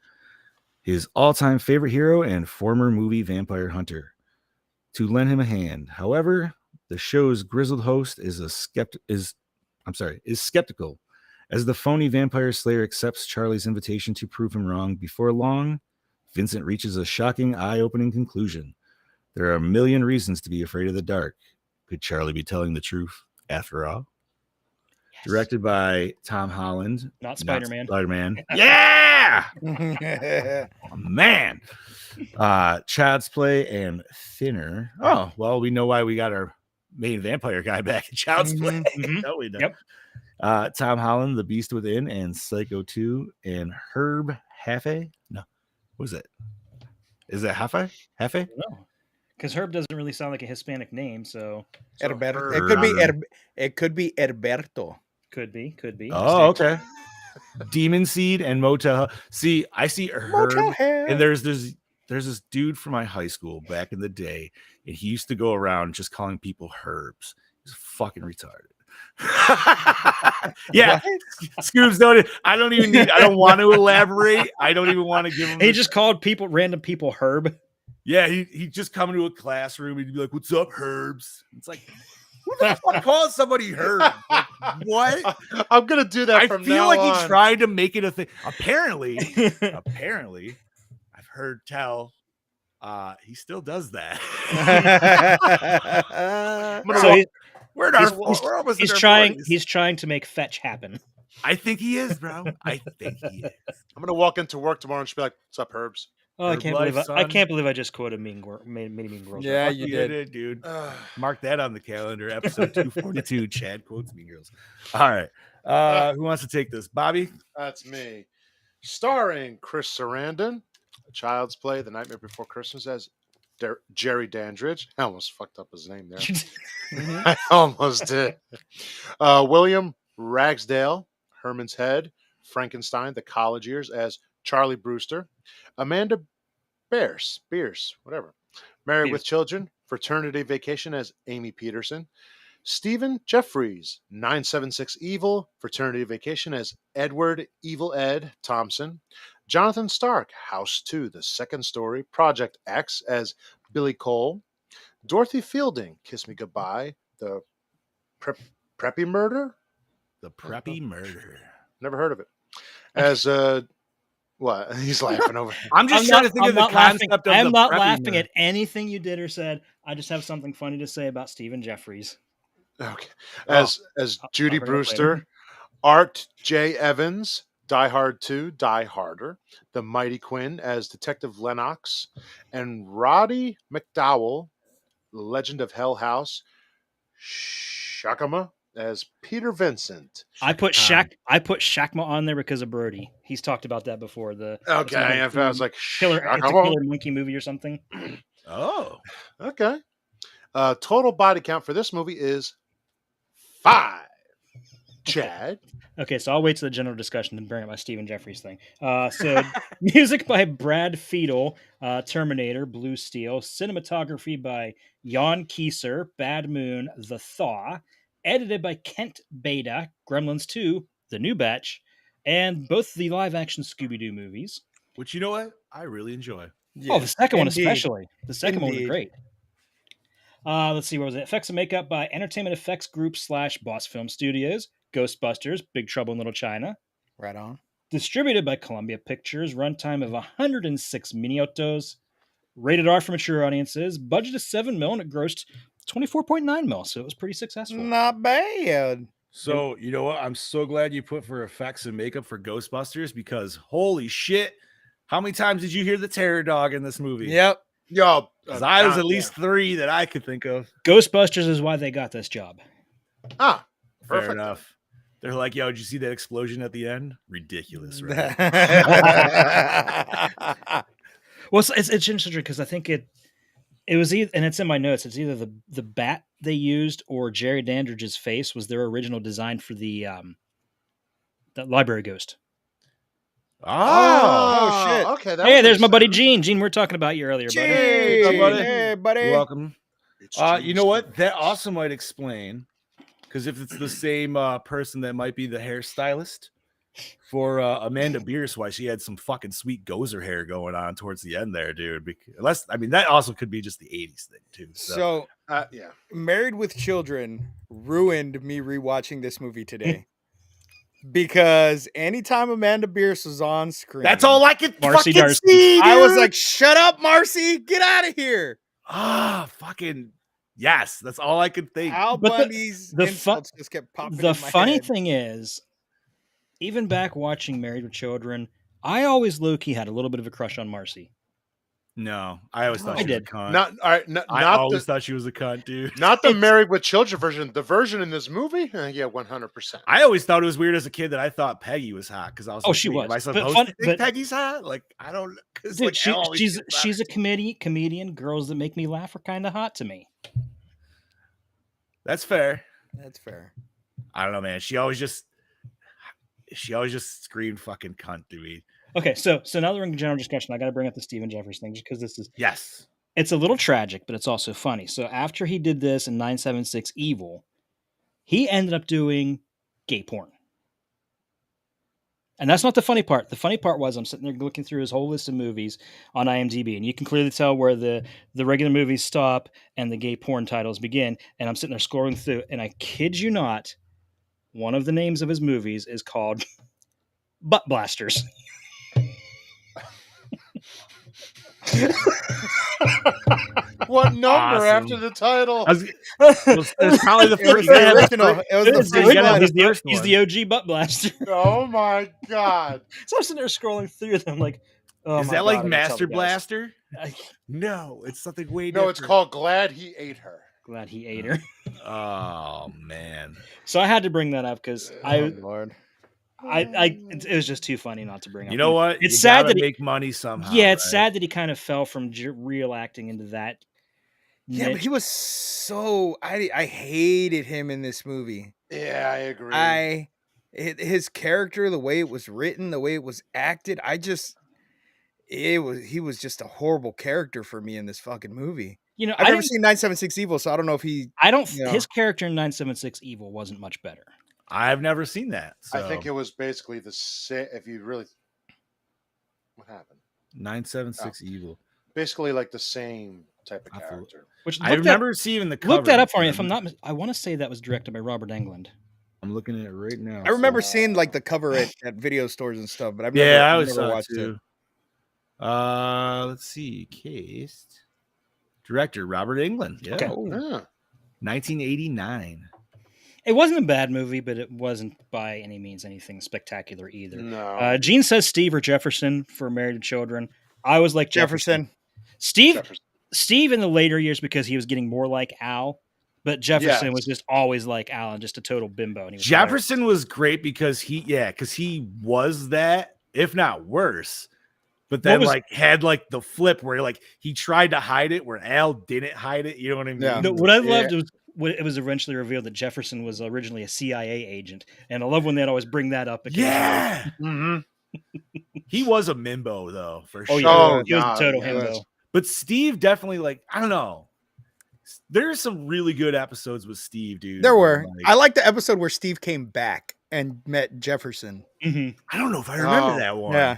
[SPEAKER 1] his all-time favorite hero and former movie vampire hunter, to lend him a hand. However, the show's grizzled host is skeptical, as the phony vampire slayer accepts Charlie's invitation to prove him wrong. Before long, Vincent reaches a shocking, eye-opening conclusion. There are a million reasons to be afraid of the dark. Could Charlie be telling the truth after all?
[SPEAKER 3] Yes.
[SPEAKER 1] Directed by Tom Holland.
[SPEAKER 3] Not Spider-Man.
[SPEAKER 1] Spider-Man. Yeah! Oh, man. Child's Play and Thinner. Oh, well, we know why we got our main vampire guy back in Child's Play.
[SPEAKER 3] Mhm.
[SPEAKER 1] No, we don't.
[SPEAKER 3] Yep.
[SPEAKER 1] Tom Holland, The Beast Within, and Psycho 2, and Herb Hafe. No, what is it? Is it Hafe? Hafe?
[SPEAKER 3] No, because Herb doesn't really sound like a Hispanic name, so
[SPEAKER 2] Herberto.
[SPEAKER 1] Herb.
[SPEAKER 2] It could be Herberto.
[SPEAKER 3] could be.
[SPEAKER 1] Oh, okay. Demon Seed and Motel. See, I see Herb,
[SPEAKER 2] Motel Hell.
[SPEAKER 1] and there's this dude from my high school back in the day, and he used to go around just calling people Herbs. He's fucking retarded. Yeah, Scoobs, I don't want to elaborate. I don't even want to give him.
[SPEAKER 3] He just called random people Herb.
[SPEAKER 1] Yeah, he just come into a classroom and he'd be like, "What's up, Herbs?" It's like, who the fuck calls somebody Herb? Like, what?
[SPEAKER 4] I'm gonna do that.
[SPEAKER 1] I
[SPEAKER 4] from
[SPEAKER 1] feel
[SPEAKER 4] now
[SPEAKER 1] like
[SPEAKER 4] on.
[SPEAKER 1] he tried to make it a thing. Apparently, I've heard tell. He still does that.
[SPEAKER 3] So
[SPEAKER 1] We're almost
[SPEAKER 3] he's
[SPEAKER 1] in our
[SPEAKER 3] trying.
[SPEAKER 1] 40s.
[SPEAKER 3] He's trying to make fetch happen.
[SPEAKER 1] I think he is, bro. I think he is.
[SPEAKER 4] I'm gonna walk into work tomorrow and just be like, "What's up, Herbs?"
[SPEAKER 3] Oh, I
[SPEAKER 1] Herb
[SPEAKER 3] can't
[SPEAKER 1] life,
[SPEAKER 3] believe I
[SPEAKER 1] son.
[SPEAKER 3] can't believe I just quoted Mean Girls.
[SPEAKER 2] Yeah,
[SPEAKER 1] Fuck
[SPEAKER 2] you
[SPEAKER 1] yeah,
[SPEAKER 2] did.
[SPEAKER 1] dude.
[SPEAKER 4] Ugh.
[SPEAKER 1] Mark that on the calendar. Episode 242. Chad quotes Mean Girls. All right. Who wants to take this? Bobby?
[SPEAKER 4] That's me. Starring Chris Sarandon, Child's Play, The Nightmare Before Christmas as Jerry Dandridge. I almost fucked up his name there. I almost did. William Ragsdale, Herman's Head, Frankenstein, The College Years as Charlie Brewster. Amanda Bierce, whatever. Married
[SPEAKER 3] Peters.
[SPEAKER 4] with Children, Fraternity Vacation as Amy Peterson. Stephen Jeffries, 976 Evil, Fraternity Vacation as Edward Evil Ed Thompson. Jonathan Stark, House 2, The Second Story, Project X as Billy Cole. Dorothy Fielding, Kiss Me Goodbye, The Preppy Murder?
[SPEAKER 1] The Preppy Murder.
[SPEAKER 4] Never heard of it. As, what? He's laughing over here.
[SPEAKER 1] I'm just trying to think of the concept of
[SPEAKER 3] I'm
[SPEAKER 1] the
[SPEAKER 3] not
[SPEAKER 1] Preppy
[SPEAKER 3] laughing
[SPEAKER 1] Murder.
[SPEAKER 3] at anything you did or said. I just have something funny to say about Stephen Jeffries.
[SPEAKER 4] Okay. As Judy
[SPEAKER 3] I'll bring it up
[SPEAKER 4] Brewster,
[SPEAKER 3] later.
[SPEAKER 4] Art J. Evans, Die Hard 2, Die Harder, The Mighty Quinn as Detective Lennox, and Roddy McDowell, Legend of Hell House, Shakama as Peter Vincent.
[SPEAKER 3] I put Shakma on there because of Brody. He's talked about that before.
[SPEAKER 4] Okay, I was like,
[SPEAKER 3] it's a
[SPEAKER 4] Shakama?
[SPEAKER 3] killer monkey movie or something.
[SPEAKER 1] Oh,
[SPEAKER 4] Okay. Total body count for this movie is 5. Chad.
[SPEAKER 3] Okay, so I'll wait to the general discussion and bring up my Stephen Jeffries thing. So music by Brad Fiedel, Terminator, Blue Steel. Cinematography by Jan Kieser, Bad Moon, The Thaw. Edited by Kent Beda, Gremlins 2, The New Batch, and both the live-action Scooby-Doo movies.
[SPEAKER 1] which you know what? I really enjoy.
[SPEAKER 3] Oh, the second one
[SPEAKER 2] indeed.
[SPEAKER 3] especially. The second one was
[SPEAKER 2] Indeed.
[SPEAKER 3] great. Let's see, what was it? Effects and makeup by Entertainment Effects Group / Boss Film Studios. Ghostbusters, Big Trouble in Little China.
[SPEAKER 2] Right on.
[SPEAKER 3] Distributed by Columbia Pictures. Runtime of 106 minutos. Rated R for mature audiences. Budget of $7 million. It grossed 24.9 million, so it was pretty successful.
[SPEAKER 2] Not bad.
[SPEAKER 1] So you know what? I'm so glad you put for effects and makeup for Ghostbusters because holy shit, how many times did you hear the terror dog in this movie?
[SPEAKER 2] Yep.
[SPEAKER 4] Yo.
[SPEAKER 1] 'Cause I was at least 3 that I could think of.
[SPEAKER 3] Ghostbusters is why they got this job.
[SPEAKER 4] Ah,
[SPEAKER 1] Fair
[SPEAKER 4] perfect.
[SPEAKER 1] enough. They're like, yo, did you see that explosion at the end? Ridiculous, right?
[SPEAKER 3] Well, it's interesting because I think it was either, and it's in my notes. It's either the bat they used or Jerry Dandridge's face was their original design for the library ghost.
[SPEAKER 1] Oh,
[SPEAKER 2] shit.
[SPEAKER 4] Okay. That
[SPEAKER 3] Hey,
[SPEAKER 4] would
[SPEAKER 3] there's
[SPEAKER 4] make
[SPEAKER 3] my buddy
[SPEAKER 4] sense.
[SPEAKER 3] Gene. Gene, we were talking about you earlier, buddy.
[SPEAKER 2] Hey,
[SPEAKER 1] What's up, buddy?
[SPEAKER 2] hey, buddy.
[SPEAKER 1] welcome.
[SPEAKER 4] It's
[SPEAKER 1] You know what?
[SPEAKER 4] Tuesday.
[SPEAKER 1] That also might explain because if it's the same person that might be the hairstylist for Amanda Bierce, why she had some fucking sweet gozer hair going on towards the end there, dude. Unless, I mean, that also could be just the 80s thing, too.
[SPEAKER 2] So,
[SPEAKER 4] Yeah.
[SPEAKER 2] Married with Children ruined me rewatching this movie today. Because anytime Amanda Bierce was on screen,
[SPEAKER 1] that's all I could
[SPEAKER 3] Marcy
[SPEAKER 1] fucking
[SPEAKER 3] Darcy.
[SPEAKER 1] see, dude.
[SPEAKER 2] I was like, shut up, Marcy, get out of here.
[SPEAKER 1] fucking yes, that's all I could think.
[SPEAKER 2] Al
[SPEAKER 3] But
[SPEAKER 2] Bundy's
[SPEAKER 3] the fu-
[SPEAKER 2] insults just kept popping
[SPEAKER 3] The
[SPEAKER 2] in my
[SPEAKER 3] funny
[SPEAKER 2] head.
[SPEAKER 3] thing is, even back watching Married with Children, I always low-key had a little bit of a crush on Marcy.
[SPEAKER 1] No, I always thought
[SPEAKER 3] I
[SPEAKER 1] she was a
[SPEAKER 3] did.
[SPEAKER 1] cunt.
[SPEAKER 4] Not all right.
[SPEAKER 1] I
[SPEAKER 4] Not
[SPEAKER 1] always
[SPEAKER 4] the
[SPEAKER 1] thought she was a cunt, dude.
[SPEAKER 4] not the
[SPEAKER 3] It's-
[SPEAKER 4] Married with Children version. The version in this movie. Yeah, 100%.
[SPEAKER 1] I always thought it was weird as a kid that I thought Peggy was hot because I was
[SPEAKER 3] Oh,
[SPEAKER 1] like,
[SPEAKER 3] she
[SPEAKER 1] wait, am
[SPEAKER 3] was.
[SPEAKER 1] I
[SPEAKER 3] But
[SPEAKER 1] supposed
[SPEAKER 3] fun-
[SPEAKER 1] to
[SPEAKER 3] but-
[SPEAKER 1] think Peggy's hot? Like, I don't. Cause
[SPEAKER 3] Dude,
[SPEAKER 1] like,
[SPEAKER 3] she's
[SPEAKER 1] she's
[SPEAKER 3] a comedian. Girls that make me laugh are kind of hot to me.
[SPEAKER 1] That's fair.
[SPEAKER 2] That's fair.
[SPEAKER 1] I don't know, man. She always just screamed fucking cunt to me.
[SPEAKER 3] Okay, so now that we're in general discussion, I got to bring up the Stephen Jeffers thing just because
[SPEAKER 1] Yes.
[SPEAKER 3] it's a little tragic, but it's also funny. So after he did this in 976 Evil, he ended up doing gay porn. And that's not the funny part. The funny part was I'm sitting there looking through his whole list of movies on IMDb, and you can clearly tell where the regular movies stop and the gay porn titles begin. And I'm sitting there scrolling through, and I kid you not, one of the names of his movies is called Butt Blasters.
[SPEAKER 4] What number
[SPEAKER 1] Awesome.
[SPEAKER 4] after the title?
[SPEAKER 1] It's probably the
[SPEAKER 2] It was
[SPEAKER 1] first.
[SPEAKER 2] the
[SPEAKER 1] Yeah,
[SPEAKER 2] original. It was the
[SPEAKER 3] He's
[SPEAKER 2] first
[SPEAKER 1] yeah,
[SPEAKER 2] one.
[SPEAKER 3] he's the OG Butt Blaster.
[SPEAKER 4] Oh my god!
[SPEAKER 3] So I'm sitting there scrolling through them like, oh
[SPEAKER 1] Is
[SPEAKER 3] my
[SPEAKER 1] that
[SPEAKER 3] God,
[SPEAKER 1] like
[SPEAKER 3] I gotta tell
[SPEAKER 1] Master
[SPEAKER 3] the guys.
[SPEAKER 1] Blaster?
[SPEAKER 3] I-
[SPEAKER 1] No, it's something way
[SPEAKER 4] No,
[SPEAKER 1] different.
[SPEAKER 4] it's called Glad He Ate Her.
[SPEAKER 3] Glad he ate her.
[SPEAKER 1] Oh man.
[SPEAKER 3] So I had to bring that up because
[SPEAKER 2] Oh, Lord.
[SPEAKER 3] it was just too funny not to bring up.
[SPEAKER 1] You know what?
[SPEAKER 3] It's
[SPEAKER 1] You
[SPEAKER 3] sad
[SPEAKER 1] gotta
[SPEAKER 3] that he-
[SPEAKER 1] make money somehow.
[SPEAKER 3] Yeah, it's
[SPEAKER 1] right?
[SPEAKER 3] sad that he kind of fell from real acting into that.
[SPEAKER 2] Yeah, but
[SPEAKER 3] niche.
[SPEAKER 2] he was so I hated him in this movie.
[SPEAKER 4] Yeah, I agree.
[SPEAKER 2] His character, the way it was written, the way it was acted, he was just a horrible character for me in this fucking movie.
[SPEAKER 3] You know,
[SPEAKER 2] I've
[SPEAKER 3] I
[SPEAKER 2] never
[SPEAKER 3] didn't.
[SPEAKER 2] seen 976 Evil, so I don't know if he
[SPEAKER 3] I don't.
[SPEAKER 2] Yeah.
[SPEAKER 3] His character in 976 Evil wasn't much better.
[SPEAKER 1] I've never seen that. So.
[SPEAKER 4] I think it was basically the same. If you really, what happened?
[SPEAKER 1] 976 Evil.
[SPEAKER 4] Basically, like the same type of
[SPEAKER 1] I thought-
[SPEAKER 4] character.
[SPEAKER 3] Which
[SPEAKER 1] I
[SPEAKER 3] look
[SPEAKER 1] remember seeing the cover.
[SPEAKER 3] look that up for me. If I'm not, I want to say that was directed by Robert Englund.
[SPEAKER 1] I'm looking at it right now.
[SPEAKER 2] I remember
[SPEAKER 4] so-
[SPEAKER 2] seeing like the cover at video stores and stuff, but I've
[SPEAKER 1] Yeah,
[SPEAKER 2] never,
[SPEAKER 1] I
[SPEAKER 2] I've
[SPEAKER 1] always
[SPEAKER 2] never
[SPEAKER 1] saw it
[SPEAKER 2] watched
[SPEAKER 1] too. Let's see. Cased. Director Robert Englund. Yeah.
[SPEAKER 3] Okay.
[SPEAKER 2] Oh.
[SPEAKER 4] Yeah.
[SPEAKER 1] 1989.
[SPEAKER 3] It wasn't a bad movie, but it wasn't by any means anything spectacular either.
[SPEAKER 4] No.
[SPEAKER 3] Gene says Steve or Jefferson for Married with Children. I was like
[SPEAKER 2] Jefferson.
[SPEAKER 3] Steve in the later years because he was getting more like Al, but Jefferson
[SPEAKER 4] Yes.
[SPEAKER 3] was just always like Al and just a total bimbo. And he was hilarious.
[SPEAKER 1] Jefferson was great because he was that, if not worse. but then
[SPEAKER 3] was-
[SPEAKER 1] like had like the flip where like he tried to hide it, where Al didn't hide it. You know what I mean?
[SPEAKER 2] Yeah.
[SPEAKER 3] No, what I loved was when it was eventually revealed that Jefferson was originally a CIA agent, and I love when they'd always bring that up. Occasionally.
[SPEAKER 1] Yeah,
[SPEAKER 4] Mhm.
[SPEAKER 1] he was a mimbo though, for
[SPEAKER 3] Oh
[SPEAKER 1] sure.
[SPEAKER 3] yeah,
[SPEAKER 4] Oh,
[SPEAKER 3] he was
[SPEAKER 4] yeah,
[SPEAKER 3] a total
[SPEAKER 4] yeah.
[SPEAKER 3] himbo.
[SPEAKER 1] But Steve definitely like I don't know. There's some really good episodes with Steve, dude.
[SPEAKER 2] There
[SPEAKER 1] where,
[SPEAKER 2] were.
[SPEAKER 1] like,
[SPEAKER 2] I like the episode where Steve came back and met Jefferson.
[SPEAKER 3] Mhm.
[SPEAKER 1] I don't know if I remember
[SPEAKER 4] Oh,
[SPEAKER 1] that one.
[SPEAKER 2] Yeah.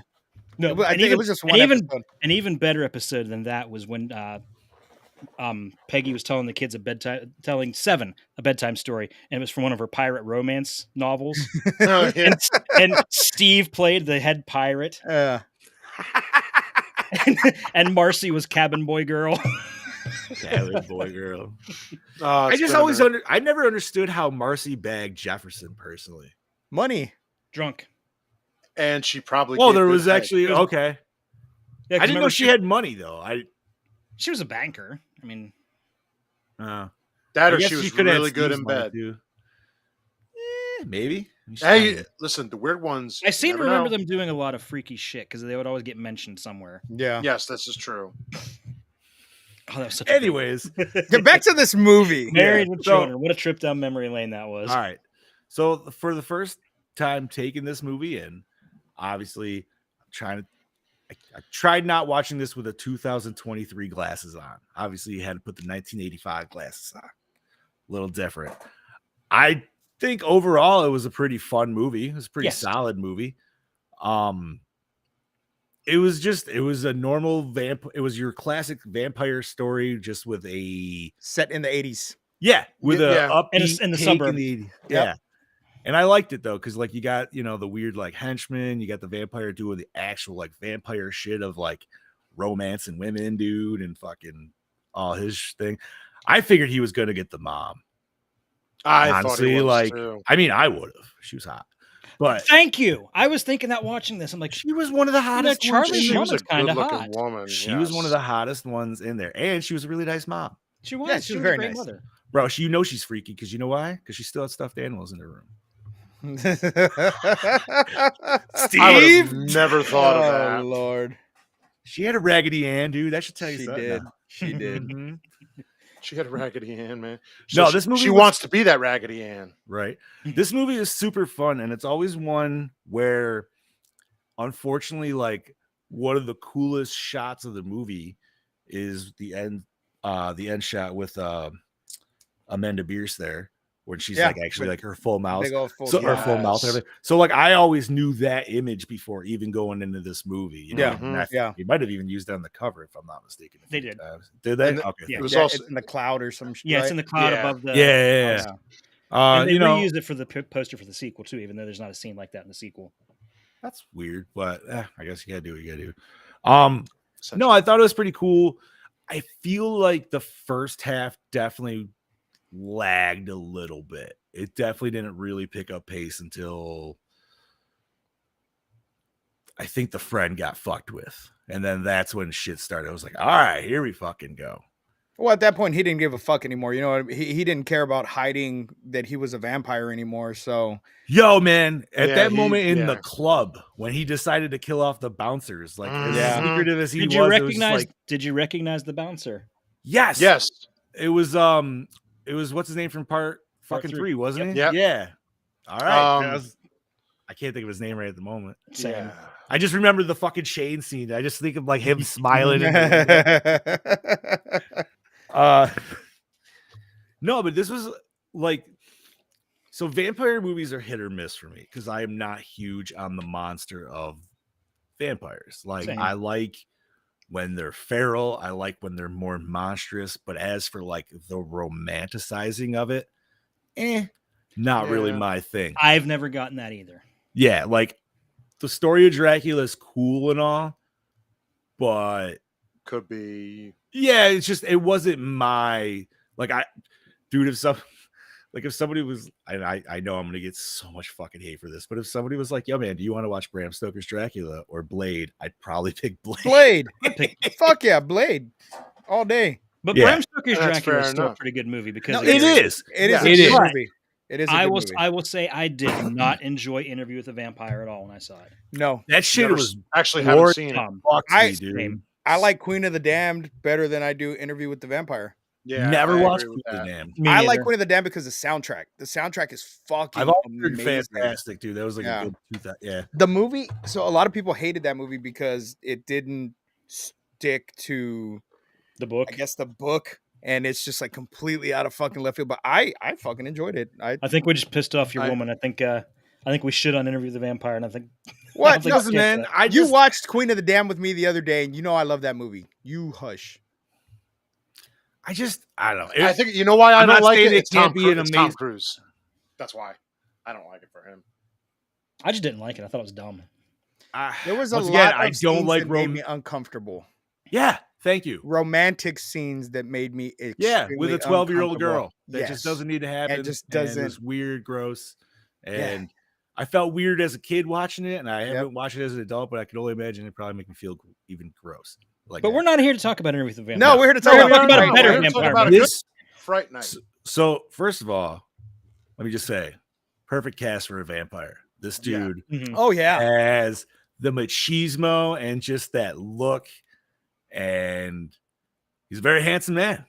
[SPEAKER 3] No,
[SPEAKER 2] I
[SPEAKER 3] and
[SPEAKER 2] think
[SPEAKER 3] even
[SPEAKER 2] it was just one
[SPEAKER 3] and even
[SPEAKER 2] episode.
[SPEAKER 3] an even better episode than that was when Peggy was telling the kids telling Seven a bedtime story, and it was from one of her pirate romance novels.
[SPEAKER 4] Oh, yeah.
[SPEAKER 3] and Steve played the head pirate, and Marcy was cabin boy girl.
[SPEAKER 1] Cabin boy girl.
[SPEAKER 4] Oh,
[SPEAKER 1] I
[SPEAKER 4] it's
[SPEAKER 1] just
[SPEAKER 4] been a
[SPEAKER 1] always
[SPEAKER 4] minute.
[SPEAKER 1] I never understood how Marcy bagged Jefferson personally.
[SPEAKER 2] Money.
[SPEAKER 3] Drunk.
[SPEAKER 4] And she probably.
[SPEAKER 1] Well,
[SPEAKER 4] gave
[SPEAKER 1] there
[SPEAKER 4] good
[SPEAKER 1] was
[SPEAKER 4] head.
[SPEAKER 1] actually okay.
[SPEAKER 3] Yeah, 'cause
[SPEAKER 1] I didn't know
[SPEAKER 3] remember
[SPEAKER 1] she had money though.
[SPEAKER 3] she was a banker. I mean,
[SPEAKER 1] Uh,
[SPEAKER 4] that,
[SPEAKER 1] I
[SPEAKER 4] or
[SPEAKER 1] guess
[SPEAKER 4] she was
[SPEAKER 1] could have
[SPEAKER 4] really good
[SPEAKER 1] Steve's
[SPEAKER 4] in
[SPEAKER 1] money,
[SPEAKER 4] bed.
[SPEAKER 1] too. Maybe.
[SPEAKER 4] Hey, listen, the weird ones.
[SPEAKER 3] I
[SPEAKER 4] you
[SPEAKER 3] seem to
[SPEAKER 4] never
[SPEAKER 3] remember
[SPEAKER 4] know.
[SPEAKER 3] them doing a lot of freaky shit because they would always get mentioned somewhere.
[SPEAKER 2] Yeah.
[SPEAKER 4] Yes, this is true.
[SPEAKER 3] Oh, that was such a good-
[SPEAKER 1] Anyways,
[SPEAKER 2] Get back to this movie.
[SPEAKER 3] Married with
[SPEAKER 1] so-
[SPEAKER 3] Children. What a trip down memory lane that was.
[SPEAKER 1] all right. So for the first time taking this movie in, obviously, I tried not watching this with a 2023 glasses on. Obviously, you had to put the 1985 glasses on. A little different. I think overall it was a pretty fun movie. It was a pretty
[SPEAKER 3] Yes.
[SPEAKER 1] solid movie. It was a normal it was your classic vampire story, just with a
[SPEAKER 2] Set in the 80s.
[SPEAKER 1] with
[SPEAKER 4] Yeah.
[SPEAKER 1] a
[SPEAKER 3] In
[SPEAKER 1] upbeat
[SPEAKER 3] the
[SPEAKER 1] take
[SPEAKER 3] suburb.
[SPEAKER 1] yeah.
[SPEAKER 2] Yep.
[SPEAKER 1] And I liked it though, because like you got the weird like henchman, you got the vampire doing the actual like vampire shit of like romance and women, dude, and fucking all his thing. I figured he was gonna get the mom.
[SPEAKER 4] I
[SPEAKER 1] Honestly,
[SPEAKER 4] thought he was
[SPEAKER 1] like
[SPEAKER 4] too.
[SPEAKER 1] I mean, I would have. She was hot, but
[SPEAKER 3] Thank you. I was thinking that watching this. I'm like,
[SPEAKER 1] she was one of the hottest.
[SPEAKER 3] Charlie
[SPEAKER 1] ones in
[SPEAKER 4] She
[SPEAKER 1] there.
[SPEAKER 4] was a
[SPEAKER 3] Mama's kinda
[SPEAKER 4] good-looking
[SPEAKER 3] hot.
[SPEAKER 4] woman.
[SPEAKER 1] She was one of the hottest ones in there, and she was a really nice mom.
[SPEAKER 3] she was.
[SPEAKER 2] Yeah,
[SPEAKER 3] she
[SPEAKER 2] she was
[SPEAKER 3] was
[SPEAKER 2] very
[SPEAKER 3] a great
[SPEAKER 2] nice.
[SPEAKER 3] mother.
[SPEAKER 1] Bro, she's freaky because you know why? Because she still had stuffed animals in her room.
[SPEAKER 4] I would
[SPEAKER 1] Steve,
[SPEAKER 4] have never thought of
[SPEAKER 2] Oh,
[SPEAKER 4] that.
[SPEAKER 2] Lord.
[SPEAKER 1] she had a Raggedy Ann, dude. That should tell you
[SPEAKER 2] She
[SPEAKER 1] something.
[SPEAKER 2] did. She did.
[SPEAKER 1] Mhm.
[SPEAKER 4] She had a Raggedy Ann, man.
[SPEAKER 1] No,
[SPEAKER 4] she,
[SPEAKER 1] this movie
[SPEAKER 4] She
[SPEAKER 1] was-
[SPEAKER 4] wants to be that Raggedy Ann.
[SPEAKER 1] Right. This movie is super fun, and it's always one where, unfortunately, like one of the coolest shots of the movie is the end shot with Amanda Bierce there, when she's
[SPEAKER 2] Yeah,
[SPEAKER 1] like actually
[SPEAKER 2] with
[SPEAKER 1] like her full mouth.
[SPEAKER 2] Big old full
[SPEAKER 1] So her full mouth. and
[SPEAKER 4] Yes.
[SPEAKER 1] everything. So like I always knew that image before even going into this movie. You know?
[SPEAKER 2] Yeah,
[SPEAKER 1] And I think
[SPEAKER 2] yeah.
[SPEAKER 1] he might have even used that on the cover if I'm not mistaken. a
[SPEAKER 3] They
[SPEAKER 1] few
[SPEAKER 3] did.
[SPEAKER 1] times. Did they?
[SPEAKER 4] And the-
[SPEAKER 1] Okay.
[SPEAKER 3] yeah.
[SPEAKER 4] It was
[SPEAKER 2] Yeah,
[SPEAKER 4] also
[SPEAKER 2] it's in the cloud or some shit.
[SPEAKER 3] Yeah, it's in the cloud
[SPEAKER 4] Yeah.
[SPEAKER 3] above the.
[SPEAKER 1] Yeah.
[SPEAKER 3] And they
[SPEAKER 1] You know,
[SPEAKER 3] reused it for the poster for the sequel too, even though there's not a scene like that in the sequel.
[SPEAKER 1] that's weird, but I guess you gotta do what you gotta do. No, I thought it was pretty cool. I feel like the first half definitely lagged a little bit. It definitely didn't really pick up pace until I think the friend got fucked with. And then that's when shit started. I was like, all right, here we fucking go.
[SPEAKER 2] Well, at that point, he didn't give a fuck anymore. You know, he didn't care about hiding that he was a vampire anymore. So,
[SPEAKER 1] Yo, man, at
[SPEAKER 4] Yeah,
[SPEAKER 1] that
[SPEAKER 4] he-
[SPEAKER 1] moment in the
[SPEAKER 4] yeah.
[SPEAKER 1] club when he decided to kill off the bouncers, like as
[SPEAKER 2] Yeah.
[SPEAKER 1] secretive as he
[SPEAKER 3] Did
[SPEAKER 1] was,
[SPEAKER 3] you
[SPEAKER 1] it was just
[SPEAKER 3] recognize?
[SPEAKER 1] like,
[SPEAKER 3] Did you recognize the bouncer?
[SPEAKER 1] yes,
[SPEAKER 4] Yes.
[SPEAKER 1] It was what's his name from part fucking
[SPEAKER 3] three.
[SPEAKER 1] three, wasn't he?
[SPEAKER 4] Yep.
[SPEAKER 1] Yeah. All right.
[SPEAKER 4] Um,
[SPEAKER 1] I can't think of his name right at the moment.
[SPEAKER 3] Same.
[SPEAKER 4] Yeah.
[SPEAKER 1] I just remember the fucking Shane scene. I just think of like him smiling. No, but this was like, so vampire movies are hit or miss for me because I am not huge on the monster of vampires. Like
[SPEAKER 3] Same.
[SPEAKER 1] I like when they're feral. I like when they're more monstrous. But as for like the romanticizing of it, not really
[SPEAKER 4] Yeah.
[SPEAKER 1] my thing.
[SPEAKER 3] I've never gotten that either.
[SPEAKER 1] Yeah, like the story of Dracula is cool and all, but
[SPEAKER 4] Could be.
[SPEAKER 1] yeah, it's just it wasn't my like if somebody was I know I'm gonna get so much fucking hate for this, but if somebody was like, yo man, do you want to watch Bram Stoker's Dracula or Blade? I'd probably pick Blade.
[SPEAKER 2] Blade. Fuck yeah, Blade. All day.
[SPEAKER 3] But
[SPEAKER 1] Yeah.
[SPEAKER 3] Bram Stoker's
[SPEAKER 4] That's
[SPEAKER 3] Dracula is
[SPEAKER 4] fair
[SPEAKER 3] still a
[SPEAKER 4] enough.
[SPEAKER 3] pretty good movie because
[SPEAKER 2] No,
[SPEAKER 3] again,
[SPEAKER 1] It is.
[SPEAKER 2] It is
[SPEAKER 4] Yeah.
[SPEAKER 2] a
[SPEAKER 1] It
[SPEAKER 2] good
[SPEAKER 1] is.
[SPEAKER 2] movie. It is a good movie.
[SPEAKER 3] I will say I did not enjoy Interview with the Vampire at all when I saw it.
[SPEAKER 2] No,
[SPEAKER 1] That shit
[SPEAKER 4] Never
[SPEAKER 1] was
[SPEAKER 4] actually haven't
[SPEAKER 1] boring.
[SPEAKER 4] seen it.
[SPEAKER 1] Fuck
[SPEAKER 2] I-
[SPEAKER 1] me, dude.
[SPEAKER 3] Same.
[SPEAKER 2] I like Queen of the Damned better than I do Interview with the Vampire.
[SPEAKER 4] Yeah,
[SPEAKER 1] Never
[SPEAKER 4] I
[SPEAKER 1] watched
[SPEAKER 4] agree with
[SPEAKER 1] Queen of
[SPEAKER 4] that.
[SPEAKER 1] the Damned.
[SPEAKER 3] Me
[SPEAKER 2] I like
[SPEAKER 3] neither.
[SPEAKER 2] Queen of the Damned because the soundtrack. The soundtrack is fucking
[SPEAKER 1] I've always heard
[SPEAKER 2] amazing.
[SPEAKER 1] fantastic, dude. That was like
[SPEAKER 2] Yeah.
[SPEAKER 1] a good 2000. Yeah.
[SPEAKER 2] The movie. So a lot of people hated that movie because it didn't stick to,
[SPEAKER 3] The book.
[SPEAKER 2] I guess, the book, and it's just like completely out of fucking left field. But I fucking enjoyed it.
[SPEAKER 3] I think we just pissed off your
[SPEAKER 4] I-
[SPEAKER 3] woman. I think we should on Interview with the Vampire, and I think
[SPEAKER 2] What?
[SPEAKER 3] don't think
[SPEAKER 2] No,
[SPEAKER 3] it's
[SPEAKER 1] Listen, man, I
[SPEAKER 2] you
[SPEAKER 1] just
[SPEAKER 2] watched Queen of the Damned with me the other day, and you know I love that movie. You hush.
[SPEAKER 1] I don't know.
[SPEAKER 4] I think you know why I
[SPEAKER 1] I'm
[SPEAKER 4] don't
[SPEAKER 1] not
[SPEAKER 4] like
[SPEAKER 1] saying
[SPEAKER 4] it.
[SPEAKER 1] it
[SPEAKER 4] It's Tom,
[SPEAKER 1] can't be an
[SPEAKER 4] it's Tom
[SPEAKER 1] amazing-
[SPEAKER 4] Cruise. That's why I don't like it for him.
[SPEAKER 3] I just didn't like it. I thought it was dumb.
[SPEAKER 2] There was a
[SPEAKER 1] once
[SPEAKER 2] lot
[SPEAKER 1] again,
[SPEAKER 2] of
[SPEAKER 1] I don't
[SPEAKER 2] scenes
[SPEAKER 1] like
[SPEAKER 2] that made me uncomfortable.
[SPEAKER 1] Yeah, thank you.
[SPEAKER 2] Romantic scenes that made me
[SPEAKER 1] Yeah, with a
[SPEAKER 2] extremely
[SPEAKER 1] 12-year-old
[SPEAKER 2] uncomfortable.
[SPEAKER 1] girl that
[SPEAKER 2] Yes.
[SPEAKER 1] just doesn't need to happen.
[SPEAKER 2] just
[SPEAKER 1] and
[SPEAKER 2] doesn't-
[SPEAKER 1] It's weird, gross, and I felt weird as a kid watching it, and I haven't watched it as an adult, but I can only imagine it probably make me feel even gross. Like,
[SPEAKER 3] But we're not here to talk about Interview with the Vampire.
[SPEAKER 2] No, we're here to talk
[SPEAKER 3] We're
[SPEAKER 2] about
[SPEAKER 3] talking about a
[SPEAKER 2] Fright.
[SPEAKER 3] better
[SPEAKER 4] We're talking
[SPEAKER 3] vampire
[SPEAKER 4] about a
[SPEAKER 3] movie.
[SPEAKER 1] this.
[SPEAKER 4] Fright Night.
[SPEAKER 1] So first of all, let me just say, perfect cast for a vampire. This
[SPEAKER 4] Yeah.
[SPEAKER 1] dude
[SPEAKER 3] Mhm.
[SPEAKER 2] Oh yeah.
[SPEAKER 1] has the machismo and just that look, and he's a very handsome man.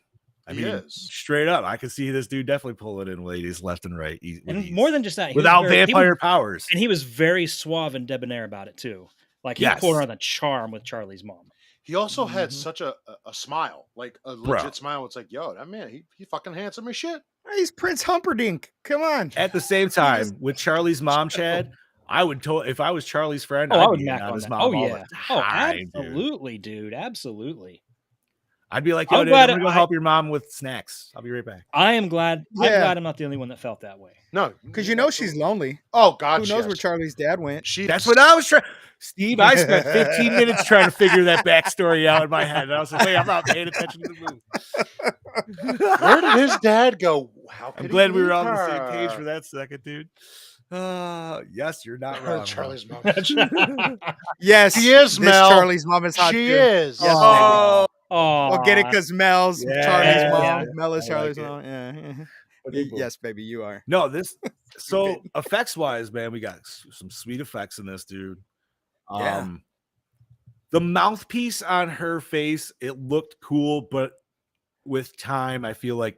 [SPEAKER 1] I
[SPEAKER 4] He
[SPEAKER 1] mean,
[SPEAKER 4] is.
[SPEAKER 1] straight up, I can see this dude definitely pulling in ladies left and right.
[SPEAKER 3] And more than just that, he was
[SPEAKER 1] without
[SPEAKER 3] very- he was-
[SPEAKER 1] vampire powers.
[SPEAKER 3] and he was very suave and debonair about it too. Like he
[SPEAKER 1] Yes.
[SPEAKER 3] pulled on the charm with Charlie's mom.
[SPEAKER 4] He also had
[SPEAKER 2] Mhm.
[SPEAKER 4] such a smile, like a
[SPEAKER 1] Bro.
[SPEAKER 4] legit smile. It's like, yo, that man, he fucking handsome as shit.
[SPEAKER 2] He's Prince Humperdinck. Come on.
[SPEAKER 1] At the same time,
[SPEAKER 2] just-
[SPEAKER 1] with Charlie's mom, Chad, I would if I was Charlie's friend,
[SPEAKER 3] Oh,
[SPEAKER 1] I'd
[SPEAKER 3] I would
[SPEAKER 1] be
[SPEAKER 3] mac
[SPEAKER 1] on
[SPEAKER 3] on
[SPEAKER 1] his
[SPEAKER 3] that.
[SPEAKER 1] mom
[SPEAKER 3] Oh
[SPEAKER 1] all
[SPEAKER 3] yeah.
[SPEAKER 1] the
[SPEAKER 3] Oh,
[SPEAKER 1] time, dude.
[SPEAKER 3] absolutely, dude. Absolutely.
[SPEAKER 1] I'd be like, yo,
[SPEAKER 3] I'm
[SPEAKER 1] dude, I'm
[SPEAKER 3] glad
[SPEAKER 1] gonna go
[SPEAKER 3] I-
[SPEAKER 1] help your mom with snacks. I'll be right back.
[SPEAKER 3] I am glad. I'm
[SPEAKER 2] Yeah.
[SPEAKER 3] glad I'm not the only one that felt that way.
[SPEAKER 4] No,
[SPEAKER 2] Because you know she's lonely.
[SPEAKER 4] Oh God,
[SPEAKER 2] Who knows
[SPEAKER 4] yes.
[SPEAKER 2] where Charlie's dad went?
[SPEAKER 4] She.
[SPEAKER 1] That's what I was trying. Steve, I spent 15 minutes trying to figure that backstory out in my head. And I was like, wait, I'm not paying attention to the movie.
[SPEAKER 4] Where did his dad go? How could
[SPEAKER 1] I'm glad
[SPEAKER 4] he
[SPEAKER 1] we were
[SPEAKER 4] leave
[SPEAKER 1] on the same page
[SPEAKER 4] her?
[SPEAKER 1] for that second, dude. Yes, you're not wrong.
[SPEAKER 4] Charlie's mom.
[SPEAKER 2] Yes.
[SPEAKER 4] She is,
[SPEAKER 2] this
[SPEAKER 4] Mel.
[SPEAKER 2] Charlie's mom is hot.
[SPEAKER 4] She
[SPEAKER 2] too.
[SPEAKER 4] is.
[SPEAKER 2] Yes,
[SPEAKER 1] Oh,
[SPEAKER 3] Oh,
[SPEAKER 2] Well, get it because Mel's
[SPEAKER 1] Yeah,
[SPEAKER 2] Charlie's mom.
[SPEAKER 3] yeah.
[SPEAKER 2] Mel is
[SPEAKER 1] I like
[SPEAKER 2] Charlie's
[SPEAKER 1] it.
[SPEAKER 2] mom. Yeah.
[SPEAKER 1] okay, cool.
[SPEAKER 2] Yes, baby, you are.
[SPEAKER 1] No, this so effects wise, man, we got some sweet effects in this, dude.
[SPEAKER 2] Yeah.
[SPEAKER 1] The mouthpiece on her face, it looked cool, but with time, I feel like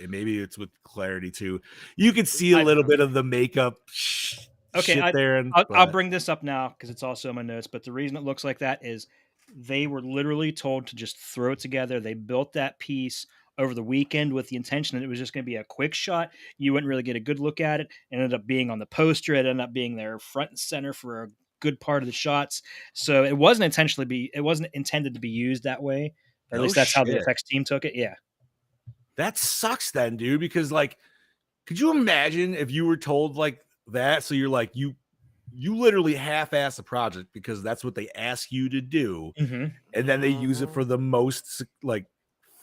[SPEAKER 1] maybe it's with clarity too. You could see a little bit of the makeup
[SPEAKER 3] Okay,
[SPEAKER 1] shit there. And
[SPEAKER 3] I'll bring this up now because it's also in my notes. But the reason it looks like that is they were literally told to just throw it together. They built that piece over the weekend with the intention that it was just going to be a quick shot. You wouldn't really get a good look at it. It ended up being on the poster. It ended up being there front and center for a good part of the shots. So it wasn't intended to be used that way. Or at
[SPEAKER 1] No
[SPEAKER 3] least that's how the
[SPEAKER 1] shit.
[SPEAKER 3] effects team took it. Yeah.
[SPEAKER 1] that sucks then, dude, because like, could you imagine if you were told like that? So you're like, you literally half-ass a project because that's what they ask you to do.
[SPEAKER 3] Mm-hmm.
[SPEAKER 1] And then they use it for the most like,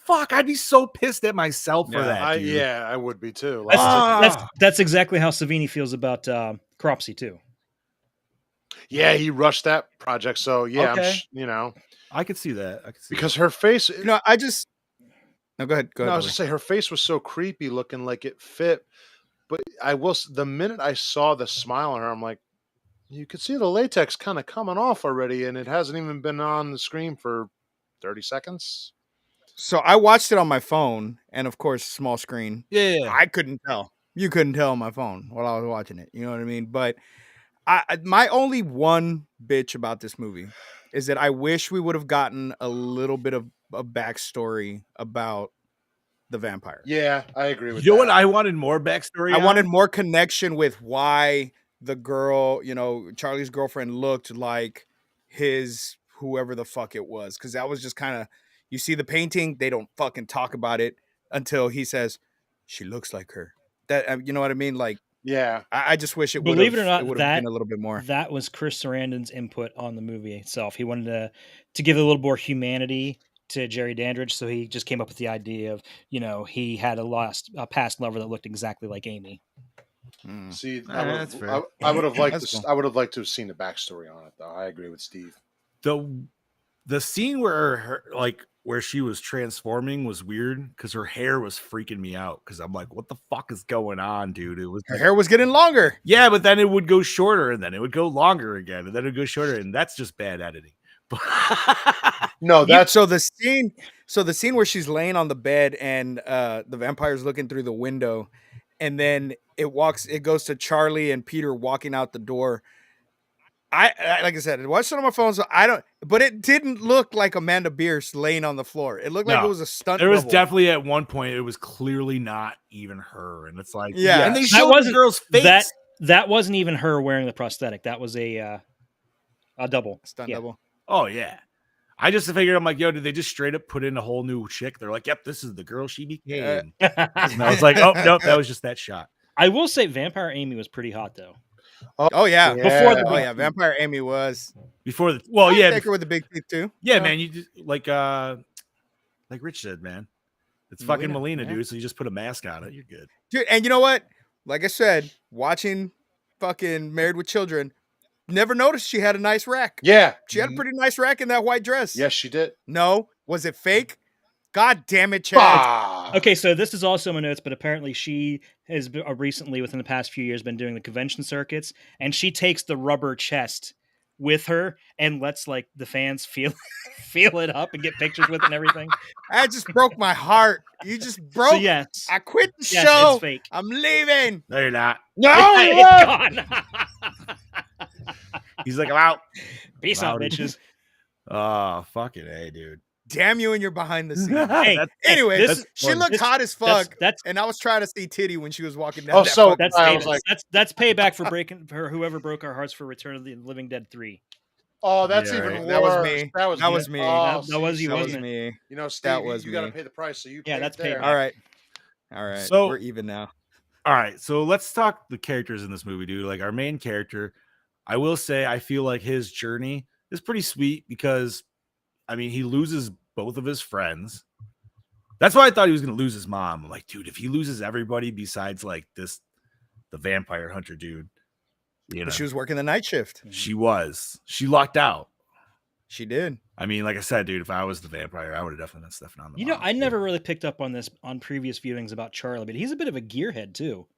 [SPEAKER 1] fuck, I'd be so pissed at myself for that. Dude.
[SPEAKER 4] I would be too. Like,
[SPEAKER 3] That's exactly how Savini feels about Cropsy too.
[SPEAKER 4] yeah, he rushed that project. So yeah,
[SPEAKER 1] Okay.
[SPEAKER 4] I'm
[SPEAKER 1] I could see that. I could see
[SPEAKER 4] because her face.
[SPEAKER 2] No, I just. No, go ahead. Go
[SPEAKER 4] No, I
[SPEAKER 2] ahead.
[SPEAKER 4] was gonna say her face was so creepy looking, like it fit. But the minute I saw the smile on her, I'm like, you could see the latex kind of coming off already, and it hasn't even been on the screen for 30 seconds.
[SPEAKER 2] So I watched it on my phone, and of course, small screen.
[SPEAKER 1] Yeah.
[SPEAKER 2] I couldn't tell. You couldn't tell on my phone while I was watching it. You know what I mean? But my only one bitch about this movie is that I wish we would have gotten a little bit of a backstory about the vampire.
[SPEAKER 4] Yeah, I agree with
[SPEAKER 1] You know
[SPEAKER 4] that.
[SPEAKER 1] what I wanted more backstory?
[SPEAKER 2] I
[SPEAKER 1] on?
[SPEAKER 2] wanted more connection with why the girl, Charlie's girlfriend looked like his whoever the fuck it was. Because that was just kind of, you see the painting, they don't fucking talk about it until he says, she looks like her. That you know what I mean? Like,
[SPEAKER 4] Yeah,
[SPEAKER 2] I just wish it would
[SPEAKER 3] Believe it or not,
[SPEAKER 2] would have
[SPEAKER 3] that-
[SPEAKER 2] been a little bit more.
[SPEAKER 3] That was Chris Sarandon's input on the movie itself. He wanted to give a little more humanity to Jerry Dandridge, so he just came up with the idea of, he had a past lover that looked exactly like Amy.
[SPEAKER 2] Mm.
[SPEAKER 4] see,
[SPEAKER 1] That's fair.
[SPEAKER 4] I would have liked
[SPEAKER 2] That's
[SPEAKER 4] to.
[SPEAKER 2] cool.
[SPEAKER 4] I would have liked to have seen the backstory on it, though. I agree with Steve.
[SPEAKER 1] the scene where her like where she was transforming was weird because her hair was freaking me out. Because I'm like, what the fuck is going on, dude? It was
[SPEAKER 2] Her hair was getting longer.
[SPEAKER 1] yeah, but then it would go shorter, and then it would go longer again, and then it would go shorter, and that's just bad editing.
[SPEAKER 4] No, that's
[SPEAKER 2] So the scene where she's laying on the bed and the vampire's looking through the window, and then it goes to Charlie and Peter walking out the door. I like I said, I watched it on my phone, so but it didn't look like Amanda Bierce laying on the floor. It looked like
[SPEAKER 1] No.
[SPEAKER 2] it was a stunt.
[SPEAKER 1] There was
[SPEAKER 2] double.
[SPEAKER 1] definitely at one point it was clearly not even her, and it's like
[SPEAKER 2] Yeah.
[SPEAKER 1] and they
[SPEAKER 3] That
[SPEAKER 1] showed the
[SPEAKER 3] wasn't-
[SPEAKER 1] girl's face.
[SPEAKER 3] That wasn't even her wearing the prosthetic. That was a double.
[SPEAKER 2] Stunt
[SPEAKER 3] Yeah.
[SPEAKER 2] double.
[SPEAKER 1] Oh yeah, I just figured I'm like, yo, did they just straight up put in a whole new chick? They're like, yep, this is the girl she became. And I was like, oh nope, that was just that shot.
[SPEAKER 3] I will say Vampire Amy was pretty hot though.
[SPEAKER 2] Oh yeah.
[SPEAKER 3] Before the
[SPEAKER 2] Oh
[SPEAKER 3] big
[SPEAKER 2] yeah, Vampire Amy was.
[SPEAKER 1] Before the well,
[SPEAKER 2] I'd
[SPEAKER 1] yeah,
[SPEAKER 2] take her with the big teeth too.
[SPEAKER 1] yeah,
[SPEAKER 2] Yeah.
[SPEAKER 1] man, you just like Rich said, man, it's
[SPEAKER 2] Melina,
[SPEAKER 1] fucking Melina,
[SPEAKER 2] yeah.
[SPEAKER 1] dude. So you just put a mask on it, you're good.
[SPEAKER 2] Dude, and you know what? Like I said, watching fucking Married with Children, never noticed she had a nice rack.
[SPEAKER 4] yeah.
[SPEAKER 2] She had a pretty nice rack in that white dress.
[SPEAKER 4] Yes, she did.
[SPEAKER 2] No, was it fake? God damn it, Chad.
[SPEAKER 4] Bah.
[SPEAKER 3] Okay, so this is also in my notes, but apparently she has recently, within the past few years, been doing the convention circuits, and she takes the rubber chest with her and lets like the fans feel it up and get pictures with it and everything.
[SPEAKER 2] That just broke my heart. You just broke.
[SPEAKER 3] So yes,
[SPEAKER 2] I quit the
[SPEAKER 3] yes,
[SPEAKER 2] show.
[SPEAKER 3] it's fake.
[SPEAKER 2] I'm leaving.
[SPEAKER 1] No, you're not.
[SPEAKER 4] No,
[SPEAKER 3] It's gone.
[SPEAKER 1] He's like, I'm out.
[SPEAKER 3] Peace out,
[SPEAKER 1] Wow, dude.
[SPEAKER 3] bitches.
[SPEAKER 1] Oh, fucking A, dude.
[SPEAKER 2] Damn you and you're behind the scenes.
[SPEAKER 3] Hey,
[SPEAKER 1] That's-
[SPEAKER 2] Anyway,
[SPEAKER 3] this-
[SPEAKER 2] she looked
[SPEAKER 3] this-
[SPEAKER 2] hot as
[SPEAKER 3] That's
[SPEAKER 2] fuck,
[SPEAKER 3] that's
[SPEAKER 2] and I was trying to see titty when she was walking down.
[SPEAKER 4] Oh,
[SPEAKER 2] that
[SPEAKER 4] so
[SPEAKER 2] fucking-
[SPEAKER 3] that's
[SPEAKER 4] I was
[SPEAKER 3] payback.
[SPEAKER 4] like-
[SPEAKER 3] That's payback for whoever broke our hearts for Return of the Living Dead 3.
[SPEAKER 4] Oh, that's
[SPEAKER 1] Yeah,
[SPEAKER 4] even
[SPEAKER 1] right.
[SPEAKER 4] worse.
[SPEAKER 2] That was me.
[SPEAKER 4] That was
[SPEAKER 2] That
[SPEAKER 4] me.
[SPEAKER 2] was me.
[SPEAKER 4] Oh,
[SPEAKER 3] That was you,
[SPEAKER 2] that was
[SPEAKER 3] wasn't it?
[SPEAKER 2] me.
[SPEAKER 4] You know, Steve,
[SPEAKER 2] That was
[SPEAKER 4] you got to
[SPEAKER 2] me.
[SPEAKER 4] pay the price, so you
[SPEAKER 3] Yeah,
[SPEAKER 4] paid
[SPEAKER 3] that's
[SPEAKER 4] there.
[SPEAKER 3] payback.
[SPEAKER 2] All right.
[SPEAKER 1] So-
[SPEAKER 2] we're even now.
[SPEAKER 1] All right, so let's talk the characters in this movie, dude. Like our main character, I will say I feel like his journey is pretty sweet because, I mean, he loses both of his friends. That's why I thought he was going to lose his mom. I'm like, dude, if he loses everybody besides like the vampire hunter dude, you know,
[SPEAKER 2] She was working the night shift.
[SPEAKER 1] she lucked out.
[SPEAKER 2] She did.
[SPEAKER 1] I mean, like I said, dude, if I was the vampire, I would have definitely been sniffing on the
[SPEAKER 3] You know,
[SPEAKER 1] mom.
[SPEAKER 3] I never really picked up on this on previous viewings about Charlie, but he's a bit of a gearhead too.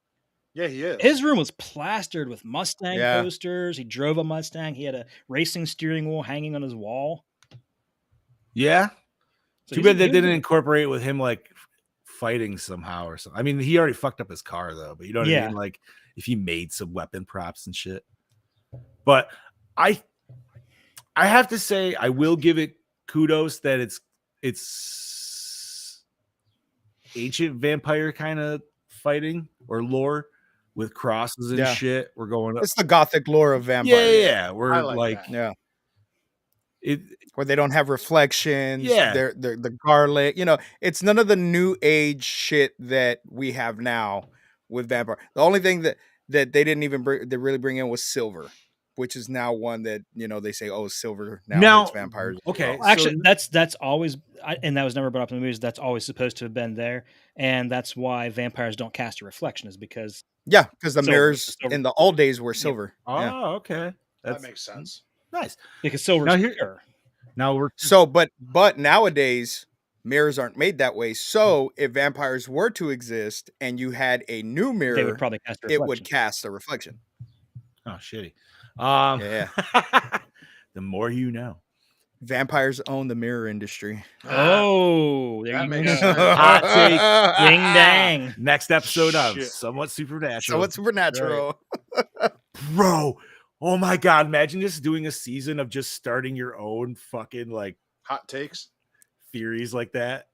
[SPEAKER 4] Yeah, he is.
[SPEAKER 3] His room was plastered with Mustang
[SPEAKER 2] Yeah.
[SPEAKER 3] posters. He drove a Mustang. He had a racing steering wheel hanging on his wall.
[SPEAKER 1] Yeah.
[SPEAKER 3] So
[SPEAKER 1] Too
[SPEAKER 3] he's a
[SPEAKER 1] bad they
[SPEAKER 3] gearhead.
[SPEAKER 1] didn't incorporate with him like fighting somehow or something. I mean, he already fucked up his car though, but you know what I
[SPEAKER 3] Yeah.
[SPEAKER 1] mean? Like if he made some weapon props and shit. But I have to say I will give it kudos that it's ancient vampire kind of fighting or lore with crosses and
[SPEAKER 2] Yeah.
[SPEAKER 1] shit. We're going up.
[SPEAKER 2] It's the gothic lore of vampires.
[SPEAKER 1] Yeah. We're
[SPEAKER 4] I
[SPEAKER 1] like,
[SPEAKER 4] like that.
[SPEAKER 2] Yeah.
[SPEAKER 1] it.
[SPEAKER 2] Where they don't have reflections.
[SPEAKER 1] Yeah.
[SPEAKER 2] They're the garlic. You know, it's none of the new age shit that we have now with vampire. The only thing that they didn't even really bring in was silver, which is now one that, you know, they say, oh, silver now
[SPEAKER 1] Now-
[SPEAKER 2] hurts vampires. as
[SPEAKER 1] okay,
[SPEAKER 2] well.
[SPEAKER 3] Actually,
[SPEAKER 1] So-
[SPEAKER 3] that's always, and that was never brought up in the movies. That's always supposed to have been there, and that's why vampires don't cast a reflection, is because
[SPEAKER 2] Yeah, because the
[SPEAKER 3] Silver,
[SPEAKER 2] mirrors
[SPEAKER 3] silver.
[SPEAKER 2] in the old days were silver.
[SPEAKER 1] Oh,
[SPEAKER 2] Yeah.
[SPEAKER 1] okay.
[SPEAKER 4] That makes sense.
[SPEAKER 1] Nice.
[SPEAKER 3] silver's
[SPEAKER 1] Now here-
[SPEAKER 3] pure.
[SPEAKER 1] Now we're
[SPEAKER 2] So, but nowadays mirrors aren't made that way. So, if vampires were to exist and you had a new
[SPEAKER 3] They
[SPEAKER 2] mirror,
[SPEAKER 3] would probably cast a
[SPEAKER 2] it
[SPEAKER 3] reflection.
[SPEAKER 2] would cast a reflection.
[SPEAKER 1] oh shitty.
[SPEAKER 2] Yeah.
[SPEAKER 1] The more you know.
[SPEAKER 2] Vampires own the mirror industry.
[SPEAKER 3] Oh, there
[SPEAKER 4] That
[SPEAKER 3] you
[SPEAKER 4] makes
[SPEAKER 3] go.
[SPEAKER 4] sense.
[SPEAKER 1] Hot take.
[SPEAKER 3] Ding dang.
[SPEAKER 1] Next episode of
[SPEAKER 4] Shit.
[SPEAKER 1] Somewhat Supernatural.
[SPEAKER 2] So it's supernatural.
[SPEAKER 1] Bro. Oh my god. Imagine just doing a season of just starting your own fucking like
[SPEAKER 4] Hot takes.
[SPEAKER 1] theories like that.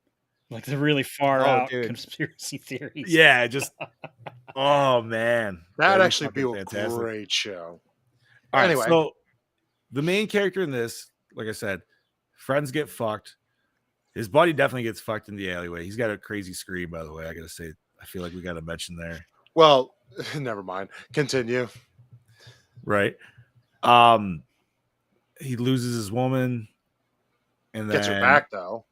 [SPEAKER 3] Like the really far
[SPEAKER 2] Oh,
[SPEAKER 3] out
[SPEAKER 2] dude.
[SPEAKER 3] conspiracy theories.
[SPEAKER 1] Yeah, just oh man.
[SPEAKER 4] That'd
[SPEAKER 1] That'd
[SPEAKER 4] actually be
[SPEAKER 1] fucking
[SPEAKER 4] a
[SPEAKER 1] fantastic.
[SPEAKER 4] great show.
[SPEAKER 1] All right,
[SPEAKER 4] Anyway.
[SPEAKER 1] so the main character in this, like I said, friends get fucked. His buddy definitely gets fucked in the alleyway. He's got a crazy scream, by the way. I gotta say, I feel like we gotta mention there.
[SPEAKER 4] Well, never mind. Continue.
[SPEAKER 1] Right. He loses his woman and then
[SPEAKER 4] Gets her back though.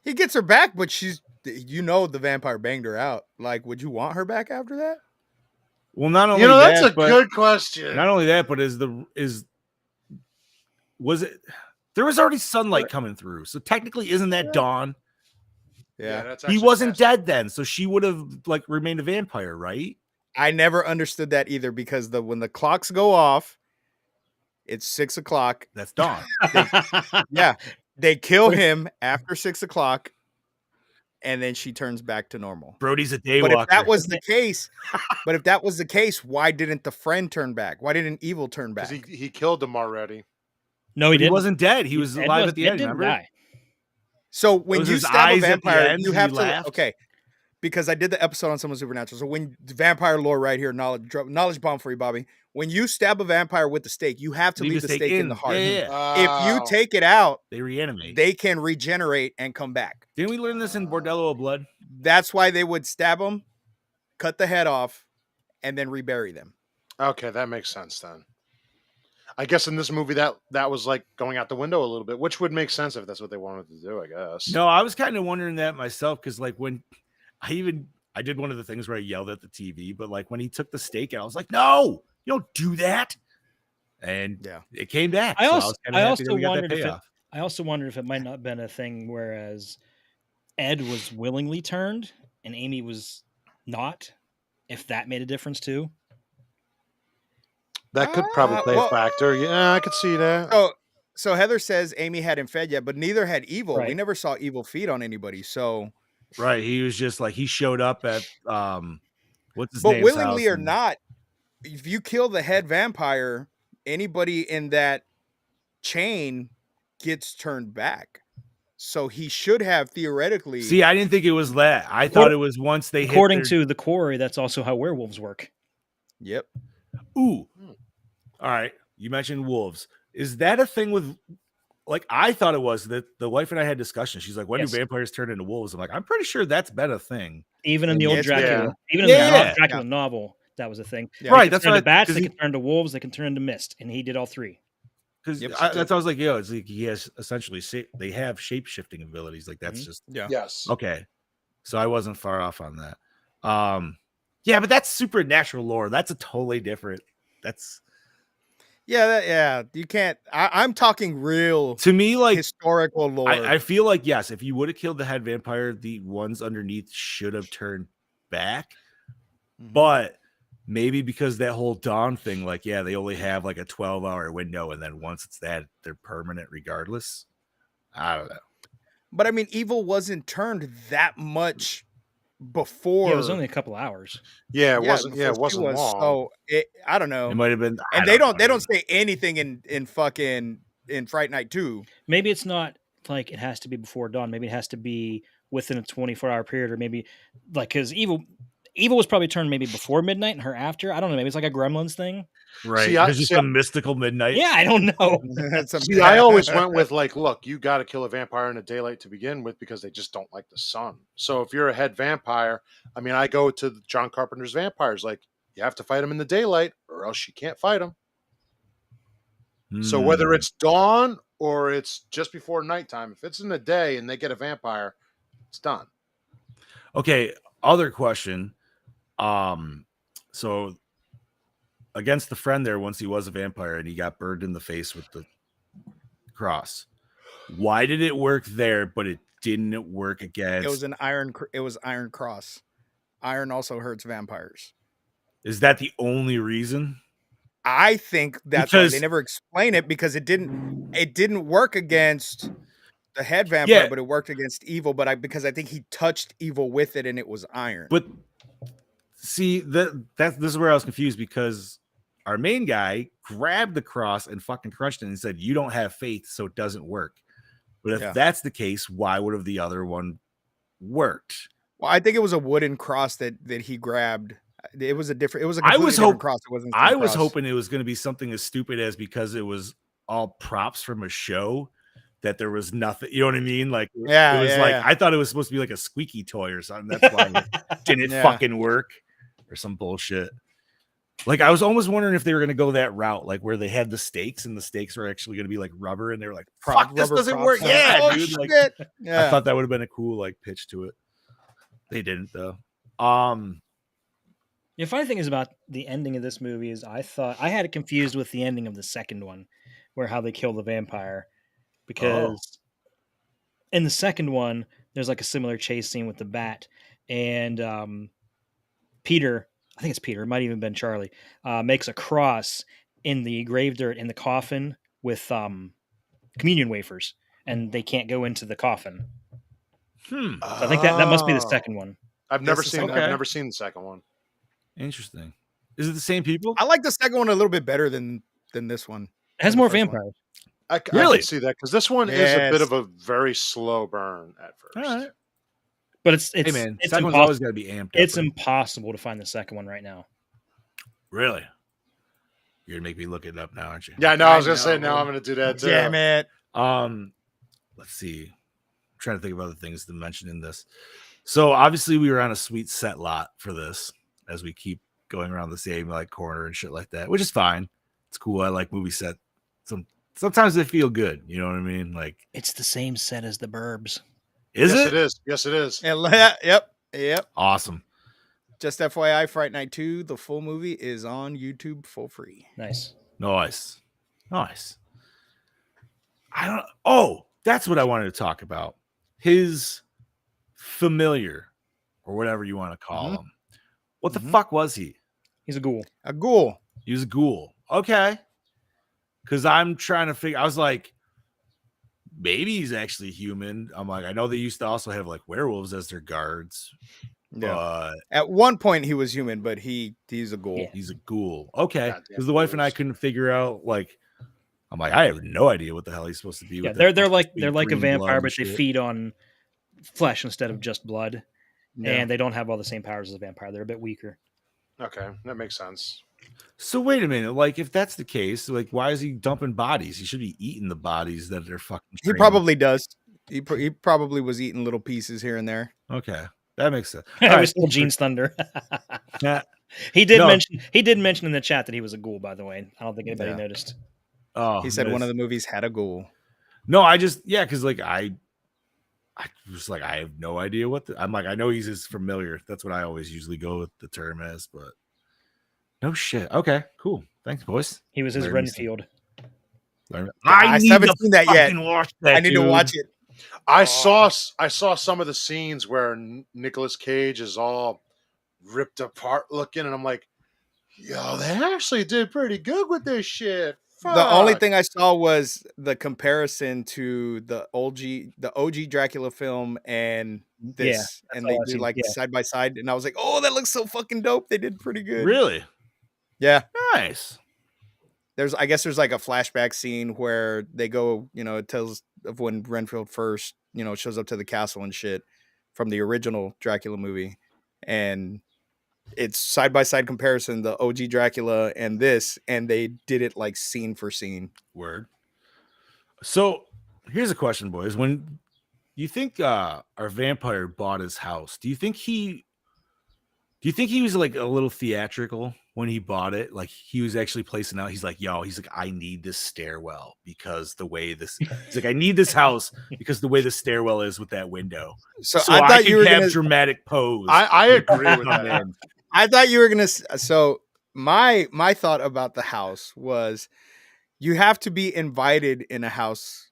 [SPEAKER 2] He gets her back, but she's, you know, the vampire banged her out. Like, would you want her back after that?
[SPEAKER 1] Well, not only
[SPEAKER 4] You know, that's
[SPEAKER 1] that,
[SPEAKER 4] a
[SPEAKER 1] but
[SPEAKER 4] good question.
[SPEAKER 1] not only that, but was it There was already sunlight coming through, so technically, isn't that dawn?
[SPEAKER 2] Yeah.
[SPEAKER 4] that's
[SPEAKER 1] He
[SPEAKER 4] actually
[SPEAKER 1] wasn't
[SPEAKER 4] past-
[SPEAKER 1] dead then, so she would have like remained a vampire, right?
[SPEAKER 2] I never understood that either because when the clocks go off, it's 6 o'clock.
[SPEAKER 1] That's dawn.
[SPEAKER 2] Yeah. They kill him after 6 o'clock, and then she turns back to normal.
[SPEAKER 1] Brody's a
[SPEAKER 2] But
[SPEAKER 1] daywalker.
[SPEAKER 2] if that was the case, why didn't the friend turn back? Why didn't Evil turn back?
[SPEAKER 4] because he killed him already.
[SPEAKER 3] No, he
[SPEAKER 1] He
[SPEAKER 3] didn't.
[SPEAKER 1] wasn't dead. He was
[SPEAKER 3] Ed
[SPEAKER 1] alive
[SPEAKER 3] was-
[SPEAKER 1] at the
[SPEAKER 3] Ed
[SPEAKER 1] end.
[SPEAKER 3] didn't
[SPEAKER 1] Remember?
[SPEAKER 3] die.
[SPEAKER 2] So when
[SPEAKER 1] was
[SPEAKER 2] you
[SPEAKER 1] his
[SPEAKER 2] stab a
[SPEAKER 1] eyes at the
[SPEAKER 2] vampire,
[SPEAKER 1] end,
[SPEAKER 2] you
[SPEAKER 1] he
[SPEAKER 2] have to
[SPEAKER 1] laughed?
[SPEAKER 2] okay. Because I did the episode on someone supernatural. So when vampire lore right here, knowledge bomb for you, Bobby. When you stab a vampire with the stake, you have to leave the stake in the heart.
[SPEAKER 1] Yeah.
[SPEAKER 2] If you take it out,
[SPEAKER 1] They reanimate.
[SPEAKER 2] they can regenerate and come back.
[SPEAKER 1] Didn't we learn this in Bordello of Blood?
[SPEAKER 2] That's why they would stab them, cut the head off, and then rebury them.
[SPEAKER 4] Okay, that makes sense then. I guess in this movie that was like going out the window a little bit, which would make sense if that's what they wanted to do, I guess.
[SPEAKER 1] No, I was kind of wondering that myself because, like, when I did one of the things where I yelled at the TV, but like when he took the stake out, I was like, "No, you don't do that." And
[SPEAKER 2] Yeah.
[SPEAKER 1] it came back.
[SPEAKER 3] I
[SPEAKER 1] so
[SPEAKER 3] also,
[SPEAKER 1] was kinda
[SPEAKER 3] I
[SPEAKER 1] happy
[SPEAKER 3] also
[SPEAKER 1] that we got that
[SPEAKER 3] wondered if it,
[SPEAKER 1] payoff.
[SPEAKER 3] I also wondered if it might not have been a thing whereas Ed was willingly turned and Amy was not. If that made a difference too.
[SPEAKER 4] That could probably play
[SPEAKER 2] well-
[SPEAKER 4] a factor. Yeah, I could see that.
[SPEAKER 2] So Heather says Amy hadn't fed yet, but neither had Evil. We
[SPEAKER 3] Right.
[SPEAKER 2] never saw Evil feed on anybody. So,
[SPEAKER 1] Right. He was just like he showed up at what's his
[SPEAKER 2] but
[SPEAKER 1] name's
[SPEAKER 2] willingly
[SPEAKER 1] house
[SPEAKER 2] or
[SPEAKER 1] and-
[SPEAKER 2] not, if you kill the head vampire, anybody in that chain gets turned back. So he should have theoretically.
[SPEAKER 1] See, I didn't think it was that. I thought it was once they
[SPEAKER 3] According
[SPEAKER 1] hit their...
[SPEAKER 3] to the quarry, that's also how werewolves work.
[SPEAKER 2] Yep.
[SPEAKER 1] Ooh. All right. You mentioned wolves. Is that a thing with like I thought it was that the wife and I had discussion. She's like, when
[SPEAKER 3] Yes.
[SPEAKER 1] do vampires turn into wolves? I'm like, I'm pretty sure that's been a thing.
[SPEAKER 3] Even in the old
[SPEAKER 2] Yes,
[SPEAKER 3] Dracula,
[SPEAKER 4] yeah.
[SPEAKER 3] even in the
[SPEAKER 1] Yeah.
[SPEAKER 3] Dracula novel, that was a thing.
[SPEAKER 2] Yeah.
[SPEAKER 1] Right.
[SPEAKER 3] They could
[SPEAKER 1] That's
[SPEAKER 3] turn
[SPEAKER 1] why
[SPEAKER 3] to bats,
[SPEAKER 1] 'cause
[SPEAKER 3] they
[SPEAKER 1] he-
[SPEAKER 3] can turn to wolves, they can turn into mist, and he did all three.
[SPEAKER 1] Because
[SPEAKER 2] Yep.
[SPEAKER 1] that's what I was like, yo, it's like he has essentially they have shape shifting abilities. Like that's
[SPEAKER 3] Mhm.
[SPEAKER 1] just
[SPEAKER 2] Yeah.
[SPEAKER 4] Yes.
[SPEAKER 1] okay. So I wasn't far off on that. Yeah, but that's supernatural lore. That's a totally different. That's
[SPEAKER 2] Yeah. You can't. I'm talking real
[SPEAKER 1] to me like
[SPEAKER 2] historical lore.
[SPEAKER 1] I feel like yes, if you would have killed the head vampire, the ones underneath should have turned back.
[SPEAKER 2] Mhm.
[SPEAKER 1] But maybe because that whole dawn thing, like, yeah, they only have like a 12-hour window, and then once it's that, they're permanent regardless. I don't know.
[SPEAKER 2] But I mean, Evil wasn't turned that much before.
[SPEAKER 3] Yeah, it was only a couple hours.
[SPEAKER 4] Yeah, it wasn't. Yeah, it
[SPEAKER 2] before she
[SPEAKER 4] wasn't long.
[SPEAKER 2] So I don't know.
[SPEAKER 1] It might have been, I
[SPEAKER 2] And they
[SPEAKER 1] know.
[SPEAKER 2] don't say anything in fucking in Fright Night 2.
[SPEAKER 3] Maybe it's not like it has to be before dawn. Maybe it has to be within a 24-hour period, or maybe like because Evil was probably turned maybe before midnight and her after. I don't know. Maybe it's like a Gremlins thing.
[SPEAKER 1] Right.
[SPEAKER 4] See,
[SPEAKER 1] There's just a mystical midnight.
[SPEAKER 3] Yeah, I don't know.
[SPEAKER 4] See, I always went with like, look, you got to kill a vampire in the daylight to begin with because they just don't like the sun. So if you're a head vampire, I mean, I go to John Carpenter's vampires, like you have to fight them in the daylight or else you can't fight them. So whether it's dawn or it's just before nighttime, if it's in the day and they get a vampire, it's done.
[SPEAKER 1] Okay, other question. So against the friend there, once he was a vampire and he got burned in the face with the cross, why did it work there but it didn't work against?
[SPEAKER 2] It was an iron. It was Iron Cross. Iron also hurts vampires.
[SPEAKER 1] Is that the only reason?
[SPEAKER 2] I think that's why
[SPEAKER 1] Because-
[SPEAKER 2] they never explain it because it didn't work against the head vampire,
[SPEAKER 1] Yeah.
[SPEAKER 2] but it worked against Evil. But because I think he touched Evil with it and it was iron.
[SPEAKER 1] But see, this is where I was confused because our main guy grabbed the cross and fucking crushed it and said, "You don't have faith, so it doesn't work." But if
[SPEAKER 2] Yeah.
[SPEAKER 1] that's the case, why would have the other one worked?
[SPEAKER 2] Well, I think it was a wooden cross that he grabbed. It was a different. It was a
[SPEAKER 1] I
[SPEAKER 2] completely
[SPEAKER 1] was
[SPEAKER 2] different
[SPEAKER 1] hope-
[SPEAKER 2] cross. It wasn't. the
[SPEAKER 1] I
[SPEAKER 2] same
[SPEAKER 1] was
[SPEAKER 2] cross.
[SPEAKER 1] hoping it was going to be something as stupid as because it was all props from a show that there was nothing. You know what I mean? Like,
[SPEAKER 2] Yeah,
[SPEAKER 1] it was
[SPEAKER 2] yeah,
[SPEAKER 1] like
[SPEAKER 2] yeah.
[SPEAKER 1] I thought it was supposed to be like a squeaky toy or something. That's why it didn't
[SPEAKER 2] Yeah.
[SPEAKER 1] fucking work or some bullshit. Like I was almost wondering if they were going to go that route, like where they had the stakes and the stakes were actually going to be like rubber, and they were like, "Fuck, this
[SPEAKER 2] Rubber
[SPEAKER 1] doesn't
[SPEAKER 2] props.
[SPEAKER 1] work." Yeah,
[SPEAKER 2] Oh,
[SPEAKER 1] dude. Like,
[SPEAKER 2] shit.
[SPEAKER 1] I
[SPEAKER 2] Yeah.
[SPEAKER 1] thought that would have been a cool like pitch to it. They didn't though.
[SPEAKER 3] The funny thing is about the ending of this movie is I thought I had it confused with the ending of the second one, where how they kill the vampire. because in the second one, there's like a similar chase scene with the bat, and Peter, I think it's Peter, it might even been Charlie, makes a cross in the grave dirt in the coffin with communion wafers, and they can't go into the coffin.
[SPEAKER 1] Hmm.
[SPEAKER 3] So I think that must be the second one.
[SPEAKER 4] I've never
[SPEAKER 2] That's the
[SPEAKER 4] seen.
[SPEAKER 2] second
[SPEAKER 1] one.
[SPEAKER 4] I've never seen the second one.
[SPEAKER 1] Interesting. Is it the same people?
[SPEAKER 2] I like the second one a little bit better than this one.
[SPEAKER 3] It has
[SPEAKER 2] than the
[SPEAKER 3] more
[SPEAKER 2] first one.
[SPEAKER 3] vampires.
[SPEAKER 4] I
[SPEAKER 1] Really?
[SPEAKER 4] can see that because this one is a bit
[SPEAKER 2] Yes.
[SPEAKER 4] of a very slow burn at first.
[SPEAKER 1] All right.
[SPEAKER 3] But it's
[SPEAKER 1] Hey man,
[SPEAKER 3] it's
[SPEAKER 1] second one's
[SPEAKER 3] impossible.
[SPEAKER 1] always got to be amped up.
[SPEAKER 3] It's
[SPEAKER 1] right?
[SPEAKER 3] impossible to find the second one right now.
[SPEAKER 1] Really? You're gonna make me look it up now, aren't you?
[SPEAKER 4] Yeah, no, I was
[SPEAKER 2] I
[SPEAKER 4] gonna say
[SPEAKER 2] know.
[SPEAKER 4] now I'm gonna do that too.
[SPEAKER 2] Damn it.
[SPEAKER 1] Let's see. I'm trying to think of other things to mention in this. So obviously we were on a sweet set lot for this, as we keep going around the same like corner and shit like that, which is fine. It's cool. I like movie set. Sometimes they feel good. You know what I mean? Like,
[SPEAKER 3] It's the same set as the Burbs.
[SPEAKER 1] is
[SPEAKER 4] Yes,
[SPEAKER 1] it?
[SPEAKER 4] it is. Yes, it is.
[SPEAKER 2] Yep.
[SPEAKER 1] Awesome.
[SPEAKER 2] Just FYI, Fright Night 2, the full movie is on YouTube for free.
[SPEAKER 3] Nice.
[SPEAKER 1] Nice. Oh, that's what I wanted to talk about. His familiar, or whatever you want to call him. What the fuck was he?
[SPEAKER 3] He's a ghoul.
[SPEAKER 2] A ghoul.
[SPEAKER 1] He was a ghoul. Okay. Because I'm trying to figure, I was like, maybe he's actually human. I'm like, I know they used to also have like werewolves as their guards.
[SPEAKER 2] Yeah.
[SPEAKER 1] But
[SPEAKER 2] At one point, he was human, but he's a ghoul.
[SPEAKER 3] Yeah.
[SPEAKER 1] he's a ghoul. Okay.
[SPEAKER 4] Goddamn
[SPEAKER 1] Because the wife and I
[SPEAKER 4] ghouls.
[SPEAKER 1] couldn't figure out, like, I'm like, I have no idea what the hell he's supposed to be.
[SPEAKER 3] Yeah,
[SPEAKER 1] with
[SPEAKER 3] they're
[SPEAKER 1] that
[SPEAKER 3] like
[SPEAKER 1] fucking
[SPEAKER 3] they're like a
[SPEAKER 1] green blood
[SPEAKER 3] vampire,
[SPEAKER 1] and
[SPEAKER 3] but they
[SPEAKER 1] shit.
[SPEAKER 3] feed on flesh instead of just blood,
[SPEAKER 2] Yeah.
[SPEAKER 3] and they don't have all the same powers as a vampire. They're a bit weaker.
[SPEAKER 4] Okay, that makes sense.
[SPEAKER 1] So wait a minute, like if that's the case, like why is he dumping bodies? He should be eating the bodies that are fucking.
[SPEAKER 2] He
[SPEAKER 1] trained.
[SPEAKER 2] probably does. He probably was eating little pieces here and there.
[SPEAKER 1] Okay, that makes sense.
[SPEAKER 3] It
[SPEAKER 1] All
[SPEAKER 3] was
[SPEAKER 1] right.
[SPEAKER 3] still Gene's thunder.
[SPEAKER 1] Yeah.
[SPEAKER 3] He did
[SPEAKER 1] No.
[SPEAKER 3] mention in the chat that he was a ghoul. By the way, I don't think anybody
[SPEAKER 2] Yeah.
[SPEAKER 3] noticed.
[SPEAKER 1] Oh,
[SPEAKER 2] He said
[SPEAKER 1] nice.
[SPEAKER 2] one of the movies had a ghoul.
[SPEAKER 1] No, I just because like I was like I have no idea what I'm like. I know he's his familiar. That's what I always usually go with the term as, but no shit. Okay, cool. Thanks, boys.
[SPEAKER 3] He was his
[SPEAKER 1] Learning something.
[SPEAKER 3] Renfield.
[SPEAKER 2] I haven't seen that yet.
[SPEAKER 1] Watch that,
[SPEAKER 2] I need to
[SPEAKER 1] dude.
[SPEAKER 2] watch it.
[SPEAKER 4] I saw some of the scenes where Nicolas Cage is all ripped apart looking, and I'm like, yo, they actually did pretty good with this shit.
[SPEAKER 2] The only
[SPEAKER 4] Fuck.
[SPEAKER 2] thing I saw was the comparison to the OG Dracula film and this,
[SPEAKER 3] that's
[SPEAKER 2] and
[SPEAKER 3] all
[SPEAKER 2] they
[SPEAKER 3] I've
[SPEAKER 2] do
[SPEAKER 3] seen,
[SPEAKER 2] like
[SPEAKER 3] yeah.
[SPEAKER 2] side by side, and I was like, oh, that looks so fucking dope. They did pretty good.
[SPEAKER 1] Really
[SPEAKER 2] Yeah.
[SPEAKER 1] nice.
[SPEAKER 2] I guess there's like a flashback scene where they go, it tells of when Renfield first, shows up to the castle and shit from the original Dracula movie. And it's side by side comparison, the OG Dracula and this, and they did it like scene for scene.
[SPEAKER 1] Word. So here's a question, boys. When you think our vampire bought his house, do you think he was like a little theatrical when he bought it? Like he was actually placing out, he's like, I need this stairwell because the way this he's like, I need this house because the way the stairwell is with that window.
[SPEAKER 2] So,
[SPEAKER 1] So
[SPEAKER 2] I
[SPEAKER 1] I
[SPEAKER 2] thought
[SPEAKER 1] can
[SPEAKER 2] you were
[SPEAKER 1] have
[SPEAKER 2] gonna.
[SPEAKER 1] dramatic pose.
[SPEAKER 4] I agree with
[SPEAKER 1] Come
[SPEAKER 4] that.
[SPEAKER 1] in.
[SPEAKER 2] I thought you were gonna. So my thought about the house was, you have to be invited in a house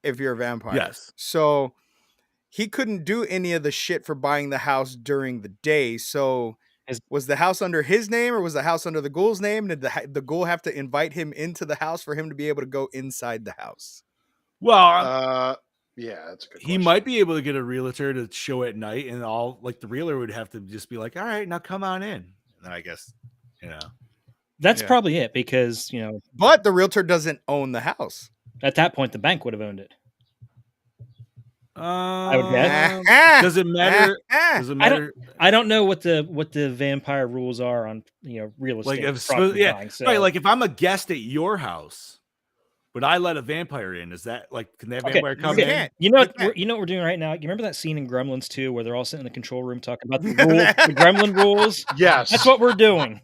[SPEAKER 2] if you're a vampire.
[SPEAKER 1] Yes.
[SPEAKER 2] So he couldn't do any of the shit for buying the house during the day. So was the house under his name or was the house under the ghoul's name? Did the ghoul have to invite him into the house for him to be able to go inside the house?
[SPEAKER 1] Well,
[SPEAKER 4] Yeah, that's a good
[SPEAKER 1] he
[SPEAKER 4] question.
[SPEAKER 1] might be able to get a realtor to show at night, and all like the realtor would have to just be like, all right, now come on in. And then I guess,
[SPEAKER 3] That's
[SPEAKER 2] Yeah.
[SPEAKER 3] probably it because
[SPEAKER 2] But the realtor doesn't own the house.
[SPEAKER 3] at that point the bank would have owned it. would guess.
[SPEAKER 1] Does it matter? Does it
[SPEAKER 3] I don't-
[SPEAKER 1] matter?
[SPEAKER 3] I don't know what the vampire rules are on real estate.
[SPEAKER 1] Like if
[SPEAKER 3] property
[SPEAKER 1] yeah,
[SPEAKER 3] buying, so-
[SPEAKER 1] right. Like if I'm a guest at your house, but I let a vampire in, is that like can that
[SPEAKER 3] Okay,
[SPEAKER 1] vampire come
[SPEAKER 2] you
[SPEAKER 1] in?
[SPEAKER 2] can't.
[SPEAKER 3] You know what
[SPEAKER 2] can't.
[SPEAKER 3] you know what we're doing right now? You remember that scene in Gremlins 2 where they're all sitting in the control room talking about the rules, the Gremlin rules?
[SPEAKER 4] Yes,
[SPEAKER 3] That's what we're doing.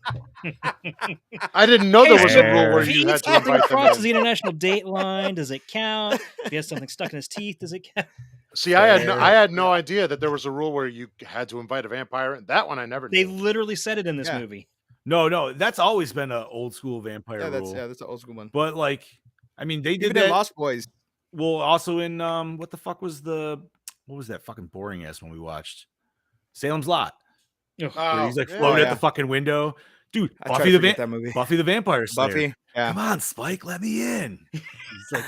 [SPEAKER 4] I didn't know there was a
[SPEAKER 1] Hey,
[SPEAKER 4] rule where
[SPEAKER 3] If he
[SPEAKER 4] you had
[SPEAKER 3] eats
[SPEAKER 4] to
[SPEAKER 3] something
[SPEAKER 4] invite them
[SPEAKER 3] across
[SPEAKER 4] in.
[SPEAKER 3] the international date line, does it count? If he has something stuck in his teeth, does it count?
[SPEAKER 4] See, I had no idea that there was a rule where you had to invite a vampire in. That one I never
[SPEAKER 3] They
[SPEAKER 4] knew.
[SPEAKER 3] literally said it in this
[SPEAKER 2] Yeah.
[SPEAKER 3] movie.
[SPEAKER 1] No, that's always been an old school vampire
[SPEAKER 2] Yeah,
[SPEAKER 1] rule.
[SPEAKER 2] that's an old school one.
[SPEAKER 1] But like, I mean, they did
[SPEAKER 2] Even in
[SPEAKER 1] that.
[SPEAKER 2] Lost Boys,
[SPEAKER 1] Well, also in what the fuck was that fucking boring ass one we watched? Salem's Lot.
[SPEAKER 3] Ugh.
[SPEAKER 1] Where he's like
[SPEAKER 4] yeah.
[SPEAKER 1] floating
[SPEAKER 2] Oh,
[SPEAKER 1] at
[SPEAKER 2] yeah.
[SPEAKER 1] the fucking window. Dude,
[SPEAKER 2] I try
[SPEAKER 1] Buffy
[SPEAKER 2] to
[SPEAKER 1] the
[SPEAKER 2] forget that movie.
[SPEAKER 1] Buffy the Vampire Slayer.
[SPEAKER 2] Buffy. Yeah.
[SPEAKER 1] Come on, Spike, let me in. He's like,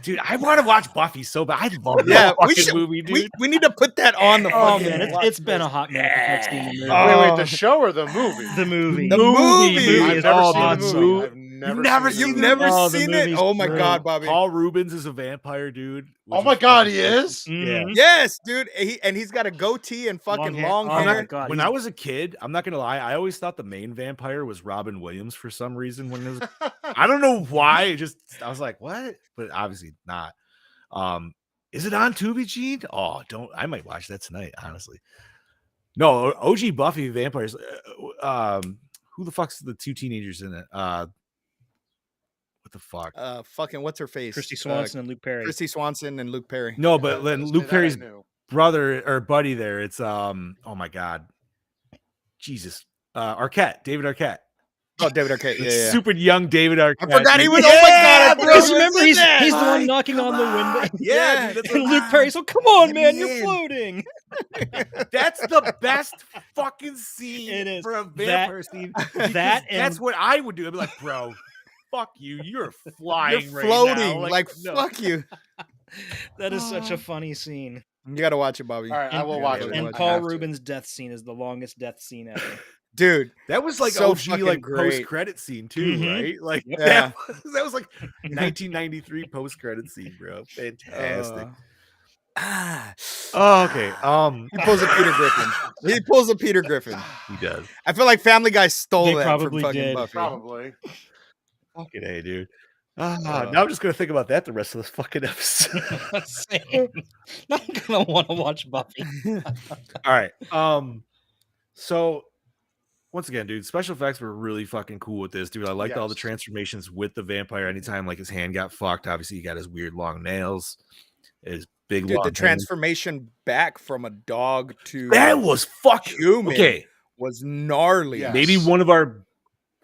[SPEAKER 1] dude, I want to watch Buffy so bad. I love
[SPEAKER 2] Yeah,
[SPEAKER 1] that
[SPEAKER 2] we
[SPEAKER 1] fucking
[SPEAKER 2] should.
[SPEAKER 1] movie, dude.
[SPEAKER 2] We need to put that on the
[SPEAKER 3] Oh
[SPEAKER 2] fucking.
[SPEAKER 3] man, it's been a hot minute since I've seen the movie.
[SPEAKER 2] Oh.
[SPEAKER 4] Wait, the show or the movie?
[SPEAKER 3] The movie.
[SPEAKER 2] The movie.
[SPEAKER 4] I've
[SPEAKER 3] is
[SPEAKER 4] never seen
[SPEAKER 3] awesome.
[SPEAKER 4] the movie. I've never seen
[SPEAKER 2] You've
[SPEAKER 4] the
[SPEAKER 2] never
[SPEAKER 4] movie.
[SPEAKER 3] Oh, the
[SPEAKER 2] seen it?
[SPEAKER 3] movie's
[SPEAKER 2] Oh my
[SPEAKER 3] great.
[SPEAKER 2] god, Bobby.
[SPEAKER 1] Paul Rubens is a vampire, dude.
[SPEAKER 4] Oh my god, he is.
[SPEAKER 3] Mhm.
[SPEAKER 2] Yes, dude. He's got a goatee and fucking long
[SPEAKER 3] Oh
[SPEAKER 2] hair.
[SPEAKER 3] my god.
[SPEAKER 1] When
[SPEAKER 3] he's-
[SPEAKER 1] I was a kid, I'm not gonna lie, I always thought the main vampire was Robin Williams for some reason. When it was, I don't know why. I was like, what? But obviously not. Is it on Tubi, Gene? Oh, I might watch that tonight, honestly. No, OG Buffy vampires. Who the fuck's the two teenagers in it? What the fuck?
[SPEAKER 2] Fucking what's her face?
[SPEAKER 3] Christy Swanson and Luke Perry.
[SPEAKER 2] Christy Swanson and Luke Perry.
[SPEAKER 1] No, but then
[SPEAKER 4] That
[SPEAKER 1] Luke
[SPEAKER 4] I
[SPEAKER 1] Perry's
[SPEAKER 4] knew.
[SPEAKER 1] brother or buddy there. It's oh my god, Jesus, Arquette, David Arquette.
[SPEAKER 2] Oh, David Arquette.
[SPEAKER 1] Like,
[SPEAKER 2] Yeah.
[SPEAKER 1] super young David Arquette.
[SPEAKER 2] I forgot he
[SPEAKER 1] dude.
[SPEAKER 2] was. Oh my god, I
[SPEAKER 1] bro.
[SPEAKER 2] forgot
[SPEAKER 3] Because
[SPEAKER 2] he was
[SPEAKER 3] remember,
[SPEAKER 2] in that.
[SPEAKER 3] he's the one
[SPEAKER 1] Mike,
[SPEAKER 3] knocking on the window.
[SPEAKER 1] Yeah, dude, that's
[SPEAKER 3] And
[SPEAKER 1] what-
[SPEAKER 3] Luke Perry's like, come on,
[SPEAKER 1] Let
[SPEAKER 3] man,
[SPEAKER 1] me
[SPEAKER 3] you're
[SPEAKER 1] in."
[SPEAKER 3] floating.
[SPEAKER 1] That's the best fucking scene
[SPEAKER 3] It is.
[SPEAKER 1] for a vampire scene. because
[SPEAKER 3] that
[SPEAKER 1] that's
[SPEAKER 3] and-
[SPEAKER 1] what I would do. I'd be like, bro, fuck you. You're flying
[SPEAKER 2] You're
[SPEAKER 1] right
[SPEAKER 2] floating.
[SPEAKER 1] now.
[SPEAKER 2] Like
[SPEAKER 1] no.
[SPEAKER 2] fuck you.
[SPEAKER 3] That is such a funny scene.
[SPEAKER 2] You gotta watch it, Bobby.
[SPEAKER 4] All right, I
[SPEAKER 3] And-
[SPEAKER 4] will watch
[SPEAKER 2] Yeah,
[SPEAKER 4] it.
[SPEAKER 2] yeah,
[SPEAKER 3] And
[SPEAKER 2] I
[SPEAKER 3] Paul
[SPEAKER 2] have to.
[SPEAKER 3] Rubens' death scene is the longest death scene ever.
[SPEAKER 2] Dude.
[SPEAKER 1] That was like
[SPEAKER 2] So
[SPEAKER 1] OG
[SPEAKER 2] fucking
[SPEAKER 1] like
[SPEAKER 2] great.
[SPEAKER 1] post credit scene too,
[SPEAKER 3] Mhm.
[SPEAKER 1] right? Like
[SPEAKER 2] Yeah.
[SPEAKER 1] that was like 1993 post credit scene, bro. Fantastic. Oh, okay.
[SPEAKER 2] He pulls a Peter Griffin. He pulls a Peter Griffin.
[SPEAKER 1] He does.
[SPEAKER 2] I feel like Family Guy stole
[SPEAKER 3] They
[SPEAKER 2] that
[SPEAKER 3] probably
[SPEAKER 2] from fucking
[SPEAKER 3] did.
[SPEAKER 2] Buffy.
[SPEAKER 4] Probably.
[SPEAKER 1] Fucking hey, dude. Now I'm just gonna think about that the rest of this fucking episode.
[SPEAKER 3] Same. Not gonna want to watch Buffy.
[SPEAKER 1] All right. So once again, dude, special effects were really fucking cool with this, dude. I liked all the
[SPEAKER 4] Yes.
[SPEAKER 1] transformations with the vampire. Anytime like his hand got fucked, obviously he got his weird long nails, his big
[SPEAKER 2] Dude,
[SPEAKER 1] long
[SPEAKER 2] the
[SPEAKER 1] hands.
[SPEAKER 2] transformation back from a dog to
[SPEAKER 1] That was fucking
[SPEAKER 2] human
[SPEAKER 1] okay.
[SPEAKER 2] was gnarly.
[SPEAKER 4] Yeah.
[SPEAKER 1] Maybe
[SPEAKER 4] Yes.
[SPEAKER 1] one of our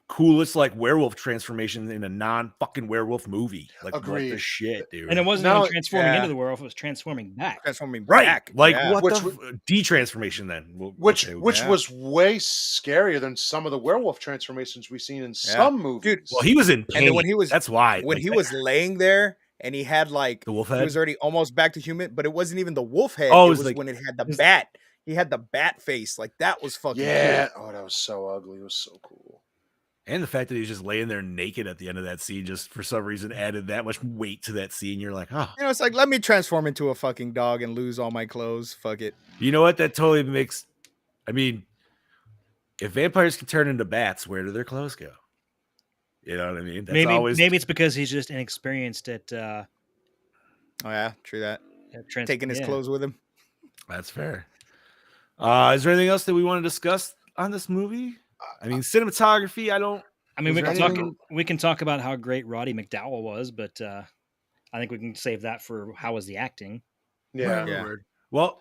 [SPEAKER 1] coolest like werewolf transformations in a non-fucking werewolf movie. Like what the
[SPEAKER 4] Agreed.
[SPEAKER 1] shit, dude.
[SPEAKER 3] And it wasn't
[SPEAKER 4] No,
[SPEAKER 3] even transforming
[SPEAKER 2] yeah.
[SPEAKER 3] into the werewolf; it was transforming back.
[SPEAKER 2] Transforming
[SPEAKER 1] right.
[SPEAKER 2] back.
[SPEAKER 1] Like
[SPEAKER 2] yeah.
[SPEAKER 1] what
[SPEAKER 4] Which
[SPEAKER 1] the de-transformation then?
[SPEAKER 4] Which
[SPEAKER 1] Okay,
[SPEAKER 4] which
[SPEAKER 2] yeah.
[SPEAKER 4] was way scarier than some of the werewolf transformations we've seen in some movies.
[SPEAKER 2] Dude,
[SPEAKER 1] well, he was in pain.
[SPEAKER 2] And then when he was-
[SPEAKER 1] that's why
[SPEAKER 2] when
[SPEAKER 1] like,
[SPEAKER 2] he was laying there and he had like
[SPEAKER 1] the wolf
[SPEAKER 2] he
[SPEAKER 1] head.
[SPEAKER 2] was already almost back to human, but it wasn't even the wolf head.
[SPEAKER 1] Oh, it
[SPEAKER 2] it
[SPEAKER 1] was
[SPEAKER 2] was
[SPEAKER 1] like-
[SPEAKER 2] when it had the bat. He had the bat face. Like that was fucking
[SPEAKER 4] yeah.
[SPEAKER 2] cool.
[SPEAKER 4] Oh, that was so ugly. It was so cool.
[SPEAKER 1] And the fact that he was just laying there naked at the end of that scene, just for some reason, added that much weight to that scene. You're like, oh,
[SPEAKER 2] You know, it's like let me transform into a fucking dog and lose all my clothes. Fuck it.
[SPEAKER 1] you know what? That totally makes. I mean, if vampires can turn into bats, where do their clothes go? You know what I mean? That's
[SPEAKER 3] Maybe it's because he's just inexperienced at
[SPEAKER 2] Oh yeah, true that. Taking his
[SPEAKER 3] yeah.
[SPEAKER 2] clothes with him.
[SPEAKER 1] That's fair. Is there anything else that we want to discuss on this movie? I mean, cinematography. I don't.
[SPEAKER 3] I mean,
[SPEAKER 1] Is
[SPEAKER 3] we
[SPEAKER 1] there
[SPEAKER 3] can talk.
[SPEAKER 1] anything-
[SPEAKER 3] We can talk about how great Roddy McDowell was, but I think we can save that for how was the acting.
[SPEAKER 4] Yeah.
[SPEAKER 2] Yeah.
[SPEAKER 1] Well,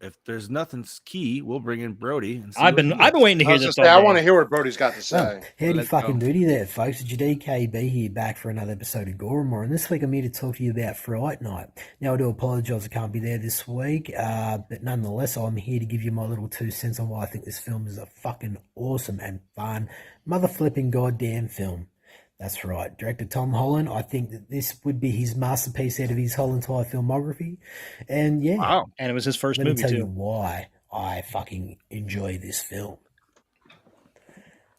[SPEAKER 1] if there's nothing key, we'll bring in Brody. And see
[SPEAKER 3] I've
[SPEAKER 1] what
[SPEAKER 3] been
[SPEAKER 1] he
[SPEAKER 3] waiting to
[SPEAKER 4] I,
[SPEAKER 3] hear
[SPEAKER 4] was
[SPEAKER 3] this.
[SPEAKER 4] gonna say,
[SPEAKER 3] all
[SPEAKER 4] I
[SPEAKER 3] day.
[SPEAKER 4] want to hear what Brody's got to say.
[SPEAKER 5] Howdy
[SPEAKER 2] Let's
[SPEAKER 5] fucking
[SPEAKER 2] go.
[SPEAKER 5] doody there, folks. It's your DKB here back for another episode of Gore, and this week I'm here to talk to you about Fright Night. Now, I do apologise I can't be there this week, but nonetheless, I'm here to give you my little 2 cents on why I think this film is a fucking awesome and fun, mother-flipping goddamn film. That's right. Director Tom Holland, I think that this would be his masterpiece out of his whole entire filmography. And yeah,
[SPEAKER 1] Wow.
[SPEAKER 3] And it was his first
[SPEAKER 5] let me
[SPEAKER 3] movie
[SPEAKER 5] tell you
[SPEAKER 3] too.
[SPEAKER 5] why I fucking enjoy this film.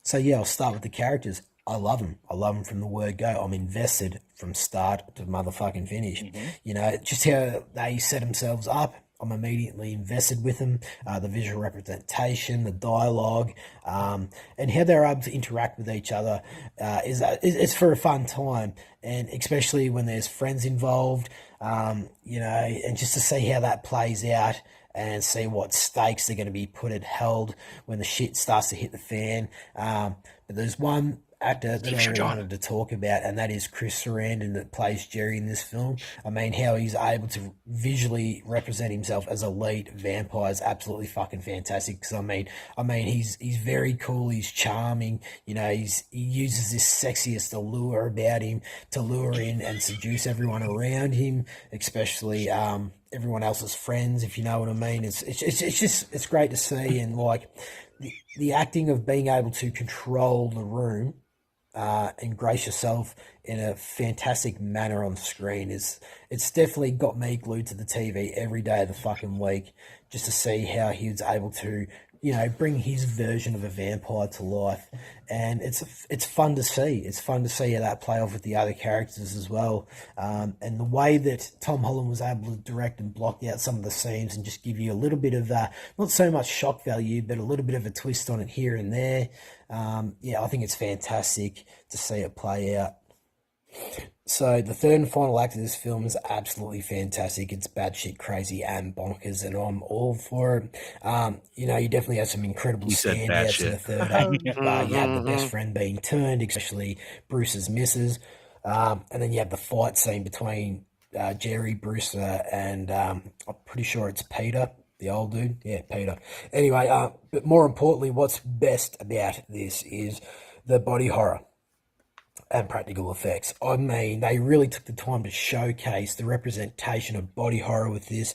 [SPEAKER 5] So yeah, I'll start with the characters. I love them. I love them from the word go. I'm invested from start to motherfucking finish. You know, just how they set themselves up. I'm immediately invested with them. The visual representation, the dialogue, and how they're able to interact with each other it's for a fun time, and especially when there's friends involved. You know, and just to see how that plays out and see what stakes they're going to be held when the shit starts to hit the fan. But there's one actor that I wanted to talk about, and that is Chris Sarandon, that plays Jerry in this film. I mean, how he's able to visually represent himself as a lead vampire is absolutely fucking fantastic. Because I mean, he's very cool. He's charming. You know, he uses this sexiest allure about him to lure in and seduce everyone around him, especially everyone else's friends, if you know what I mean. It's great to see, and like the acting of being able to control the room and grace yourself in a fantastic manner on screen it's definitely got me glued to the TV every day of the fucking week, just to see how he was able to, you know, bring his version of a vampire to life. And it's fun to see. It's fun to see how that play off with the other characters as well. And the way that Tom Holland was able to direct and block out some of the scenes and just give you a little bit of, not so much shock value, but a little bit of a twist on it here and there. Yeah, I think it's fantastic to see it play out. So the third and final act of this film is absolutely fantastic. It's batshit crazy and bonkers, and I'm all for it. You know, you definitely have some incredible standouts in the third act. You have the best friend being turned, especially Bruce's missus. And then you have the fight scene between Jerry, Bruce, and I'm pretty sure it's Peter, the old dude. Yeah, Peter. Anyway, but more importantly, what's best about this is the body horror and practical effects. I mean, they really took the time to showcase the representation of body horror with this,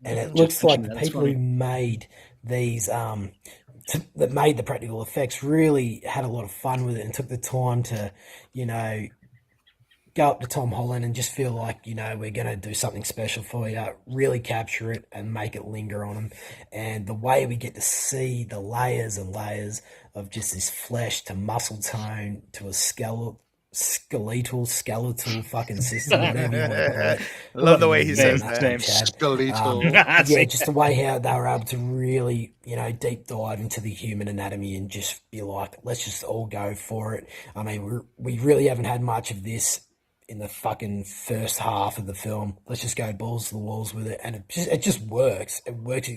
[SPEAKER 5] and it looks like the people who made these, that made the practical effects, really had a lot of fun with it and took the time to, you know, go up to Tom Holland and just feel like, you know, we're going to do something special for you, really capture it and make it linger on him. And the way we get to see the layers and layers of just this flesh to muscle tone to a skeletal fucking system, whatever you want to call it.
[SPEAKER 2] Love the way he says that.
[SPEAKER 4] Skeletal.
[SPEAKER 5] Yeah, just the way how they were able to really, you know, deep dive into the human anatomy and just be like, let's just all go for it. I mean, we really haven't had much of this in the fucking first half of the film. Let's just go balls to the walls with it, and it just works. It works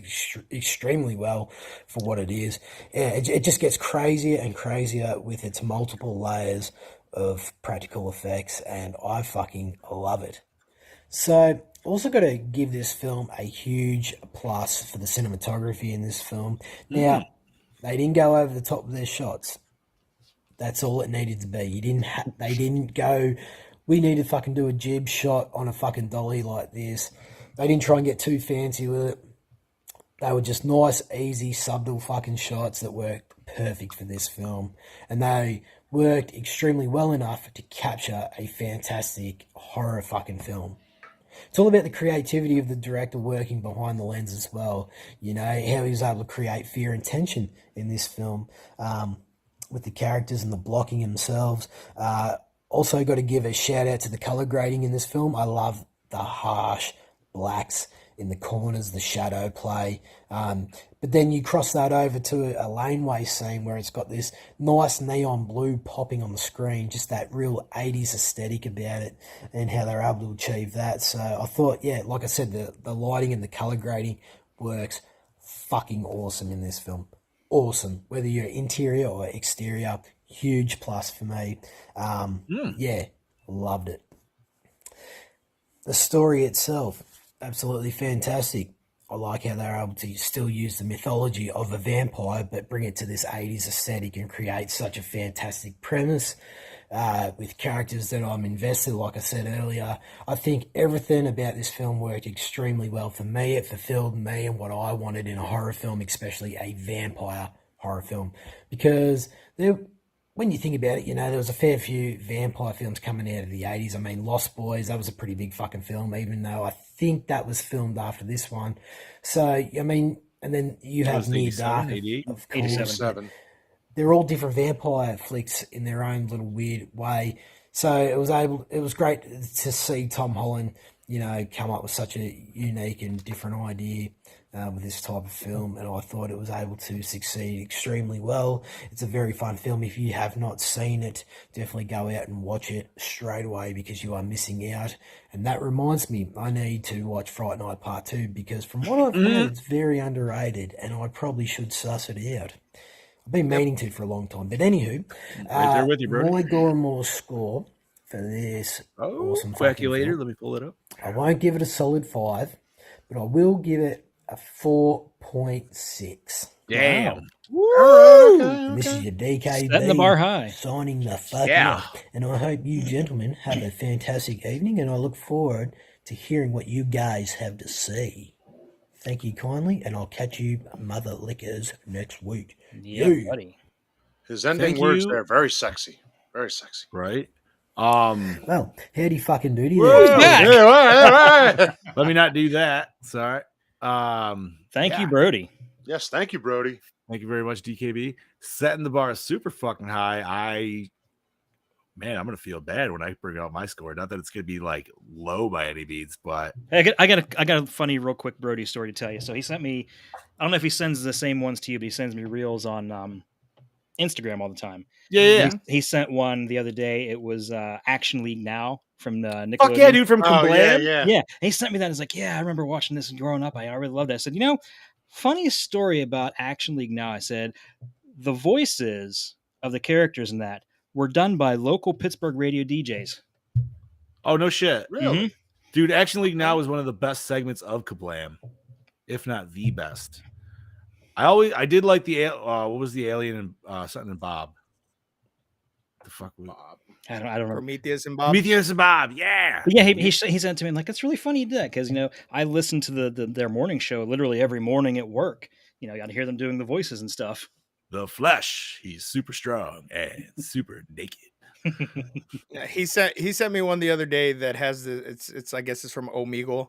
[SPEAKER 5] extremely well for what it is. Yeah, it just gets crazier and crazier with its multiple layers of practical effects, and I fucking love it. So also got to give this film a huge plus for the cinematography in this film. Now, they didn't go over the top of their shots. That's all it needed to be. They didn't go, we need to fucking do a jib shot on a fucking dolly like this. They didn't try and get too fancy with it. They were just nice, easy, subtle fucking shots that worked perfect for this film. And they worked extremely well enough to capture a fantastic horror fucking film. It's all about the creativity of the director working behind the lens as well. You know, how he was able to create fear and tension in this film with the characters and the blocking themselves. Also got to give a shout out to the color grading in this film. I love the harsh blacks in the corners, the shadow play. But then you cross that over to a laneway scene where it's got this nice neon blue popping on the screen, just that real 80s aesthetic about it and how they're able to achieve that. So I thought, yeah, like I said, the lighting and the color grading works fucking awesome in this film. Awesome. Whether you're interior or exterior, huge plus for me. Yeah, loved it. The story itself, absolutely fantastic. I like how they're able to still use the mythology of a vampire, but bring it to this 80s aesthetic and create such a fantastic premise with characters that I'm invested. Like I said earlier, I think everything about this film worked extremely well for me. It fulfilled me and what I wanted in a horror film, especially a vampire horror film, because when you think about it, you know, there was a fair few vampire films coming out of the 80s. I mean, Lost Boys, that was a pretty big fucking film, even though I think that was filmed after this one. So, I mean, and then you have Near Dark, of course.
[SPEAKER 4] 87.
[SPEAKER 5] They're all different vampire flicks in their own little weird way. So it was great to see Tom Holland, you know, come up with such a unique and different idea with this type of film, and I thought it was able to succeed extremely well. It's a very fun film. If you have not seen it, definitely go out and watch it straight away because you are missing out. And that reminds me, I need to watch Fright Night Part 2 because from what I've heard, it's very underrated and I probably should suss it out. I've been meaning to for a long time. But anywho,
[SPEAKER 1] Right there with you, Brody.
[SPEAKER 5] my Gore and More score for this awesome fucking
[SPEAKER 1] calculator.
[SPEAKER 5] film.
[SPEAKER 1] Let me pull it up.
[SPEAKER 5] I won't give it a solid 5, but I will give it a 4.6.
[SPEAKER 1] Damn.
[SPEAKER 4] Woo!
[SPEAKER 5] And this is your DKB
[SPEAKER 3] Setting the bar high.
[SPEAKER 5] signing the fuck
[SPEAKER 1] Yeah.
[SPEAKER 5] out. And I hope you gentlemen have a fantastic evening, and I look forward to hearing what you guys have to say. Thank you kindly, and I'll catch you mother lickers next week.
[SPEAKER 3] Yeah,
[SPEAKER 5] Yeah.
[SPEAKER 3] buddy.
[SPEAKER 4] His ending
[SPEAKER 1] Thank
[SPEAKER 4] words
[SPEAKER 1] you.
[SPEAKER 4] there, very sexy. Very sexy.
[SPEAKER 1] Right.
[SPEAKER 5] Well, howdy fucking doody
[SPEAKER 1] Whoa.
[SPEAKER 5] there.
[SPEAKER 3] back.
[SPEAKER 4] Yeah, all right.
[SPEAKER 1] Let me not do that. Sorry.
[SPEAKER 3] Thank
[SPEAKER 1] yeah.
[SPEAKER 3] you, Brody.
[SPEAKER 4] Yes, thank you, Brody.
[SPEAKER 1] Thank you very much, DKB. Setting the bar super fucking high. I'm gonna feel bad when I bring out my score. Not that it's gonna be like low by any means, but
[SPEAKER 3] I got a funny, real quick Brody story to tell you. So he sent me, I don't know if he sends the same ones to you, but he sends me reels on Instagram all the time.
[SPEAKER 1] yeah.
[SPEAKER 3] He sent one the other day. It was Action League Now from Nickelodeon.
[SPEAKER 1] Fuck yeah, dude, from
[SPEAKER 4] Oh,
[SPEAKER 1] Kablam.
[SPEAKER 4] yeah.
[SPEAKER 3] Yeah, and he sent me that. It's like, yeah, I remember watching this growing up. I really loved it. I said, funniest story about Action League Now. I said, the voices of the characters in that were done by local Pittsburgh radio DJs.
[SPEAKER 1] Oh no shit.
[SPEAKER 4] Really?
[SPEAKER 1] Dude, Action League Now is one of the best segments of Kablam, if not the best. I did like the what was the alien and something and Bob. The fuck was
[SPEAKER 4] Bob.
[SPEAKER 3] I don't remember.
[SPEAKER 2] Prometheus and Bob.
[SPEAKER 1] Prometheus and Bob, yeah.
[SPEAKER 3] But yeah, he sent it to me. I'm like, it's really funny you did that because I listen to their morning show literally every morning at work. You got to hear them doing the voices and stuff.
[SPEAKER 1] The Flesh, he's super strong and super naked.
[SPEAKER 2] Yeah, he sent me one the other day that has it's I guess it's from Omegle,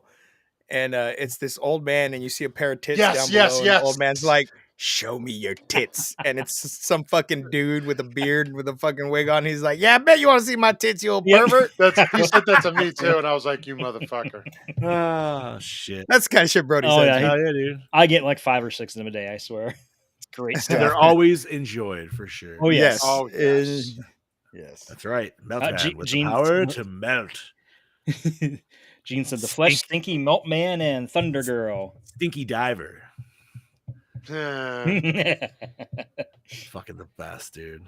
[SPEAKER 2] and it's this old man, and you see a pair of tits
[SPEAKER 4] Yes,
[SPEAKER 2] down
[SPEAKER 4] yes,
[SPEAKER 2] below.
[SPEAKER 4] yes.
[SPEAKER 2] And the old man's like, "Show me your tits," and it's some fucking dude with a beard with a fucking wig on. He's like, "Yeah, I bet you want to see my tits, you old
[SPEAKER 3] Yep.
[SPEAKER 2] pervert."
[SPEAKER 4] He said that to me too, and I was like, "You motherfucker."
[SPEAKER 1] Oh shit.
[SPEAKER 2] That's the kind of shit Brody
[SPEAKER 3] Oh,
[SPEAKER 2] says.
[SPEAKER 3] yeah,
[SPEAKER 2] man.
[SPEAKER 1] Oh yeah, dude.
[SPEAKER 3] I get like 5 or 6 of them a day. I swear, it's great
[SPEAKER 1] And
[SPEAKER 3] stuff.
[SPEAKER 1] they're always enjoyed for sure.
[SPEAKER 3] Oh yes.
[SPEAKER 2] Yes.
[SPEAKER 4] Oh, yes.
[SPEAKER 2] Yes.
[SPEAKER 1] That's right. Meltman with
[SPEAKER 3] Gene-
[SPEAKER 1] the power to melt.
[SPEAKER 3] Gene said the Flesh, Stinky, Melt Man, and Thunder Girl.
[SPEAKER 1] Stinky Diver.
[SPEAKER 4] Eh,
[SPEAKER 1] Fucking the best, dude.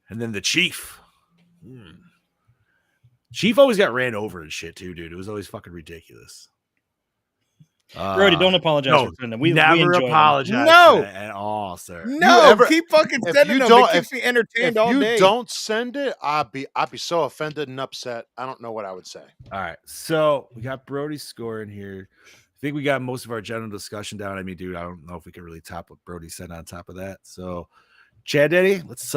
[SPEAKER 1] And then the Chief. Chief always got ran over and shit too, dude. It was always fucking ridiculous.
[SPEAKER 3] Brody, don't apologize
[SPEAKER 1] no,
[SPEAKER 3] for sending them. We
[SPEAKER 1] never
[SPEAKER 3] enjoy them.
[SPEAKER 1] apologize
[SPEAKER 2] No.
[SPEAKER 1] for that at all, sir.
[SPEAKER 2] No,
[SPEAKER 4] ever-
[SPEAKER 2] keep fucking
[SPEAKER 4] if
[SPEAKER 2] sending
[SPEAKER 4] you
[SPEAKER 2] them.
[SPEAKER 4] don't-
[SPEAKER 2] It keeps me entertained
[SPEAKER 4] if
[SPEAKER 2] all
[SPEAKER 4] you
[SPEAKER 2] day.
[SPEAKER 4] don't send it, I'd be so offended and upset. I don't know what I would say.
[SPEAKER 1] All right, so we got Brody's score in here. I think we got most of our general discussion down. I mean, dude, I don't know if we can really top what Brody said on top of that. So, Chad Daddy, let's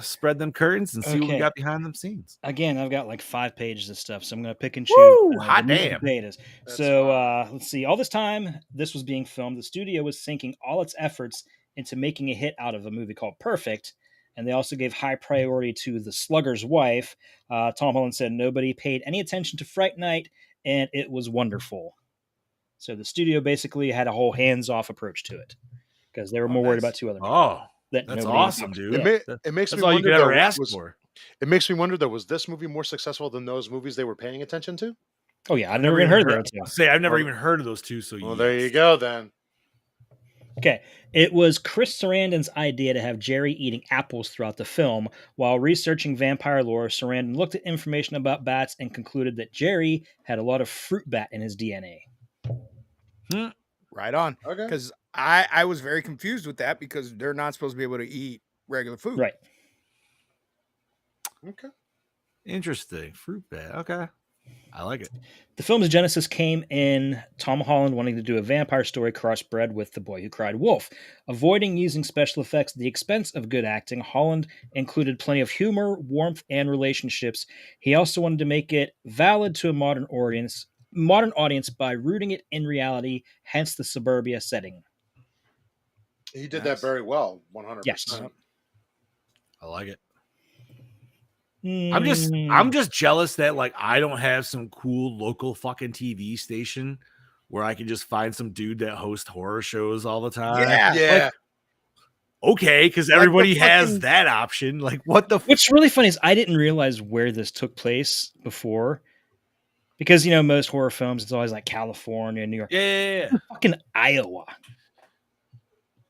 [SPEAKER 1] spread them curtains and see what we
[SPEAKER 3] Okay.
[SPEAKER 1] got behind them scenes.
[SPEAKER 3] Again, I've got like 5 pages of stuff, so I'm going to pick and choose.
[SPEAKER 1] Woo, hot
[SPEAKER 3] the meat and
[SPEAKER 1] damn.
[SPEAKER 3] potatoes.
[SPEAKER 4] That's
[SPEAKER 3] So let's see. All this time this was being filmed, the studio was sinking all its efforts into making a hit out of a movie called Perfect, and they also gave high priority to The Slugger's Wife. Tom Holland said nobody paid any attention to Fright Night, and it was wonderful. So the studio basically had a whole hands-off approach to it because they were more worried
[SPEAKER 1] nice.
[SPEAKER 3] about 2 other movies.
[SPEAKER 1] Oh,
[SPEAKER 3] that
[SPEAKER 1] that's
[SPEAKER 3] nobody-
[SPEAKER 1] awesome, dude.
[SPEAKER 4] It makes
[SPEAKER 1] That's
[SPEAKER 4] me
[SPEAKER 1] all you
[SPEAKER 4] wonder.
[SPEAKER 1] could ever
[SPEAKER 4] though,
[SPEAKER 1] ask
[SPEAKER 4] was-
[SPEAKER 1] for.
[SPEAKER 4] It makes me wonder though, was this movie more successful than those movies they were paying attention to?
[SPEAKER 3] Oh yeah, I've never even heard of that too.
[SPEAKER 1] Say, I've never even heard of those two. So
[SPEAKER 4] Well, there you go then.
[SPEAKER 3] Okay, it was Chris Sarandon's idea to have Jerry eating apples throughout the film. While researching vampire lore, Sarandon looked at information about bats and concluded that Jerry had a lot of fruit bat in his DNA.
[SPEAKER 2] Right on.
[SPEAKER 4] Okay.
[SPEAKER 2] Because I was very confused with that because they're not supposed to be able to eat regular food.
[SPEAKER 3] Right.
[SPEAKER 4] Okay.
[SPEAKER 1] Interesting. Fruit bat. Okay. I like it.
[SPEAKER 3] The film's genesis came in Tom Holland wanting to do a vampire story crossbred with The Boy Who Cried Wolf. Avoiding using special effects at the expense of good acting, Holland included plenty of humor, warmth, and relationships. He also wanted to make it valid to a modern audience by rooting it in reality, hence the suburbia setting.
[SPEAKER 4] He did
[SPEAKER 1] Nice.
[SPEAKER 4] that very well, 100%.
[SPEAKER 3] Yes.
[SPEAKER 1] I like it. I'm just jealous that like I don't have some cool local fucking TV station where I can just find some dude that hosts horror shows all the time.
[SPEAKER 2] Yeah.
[SPEAKER 4] Yeah.
[SPEAKER 1] Okay, because
[SPEAKER 2] Like the
[SPEAKER 1] everybody has
[SPEAKER 2] fucking-
[SPEAKER 1] that option. Like, what the?
[SPEAKER 3] What's really funny is I didn't realize where this took place before. Because, most horror films, it's always like California, New York.
[SPEAKER 1] Yeah.
[SPEAKER 3] Fucking Iowa.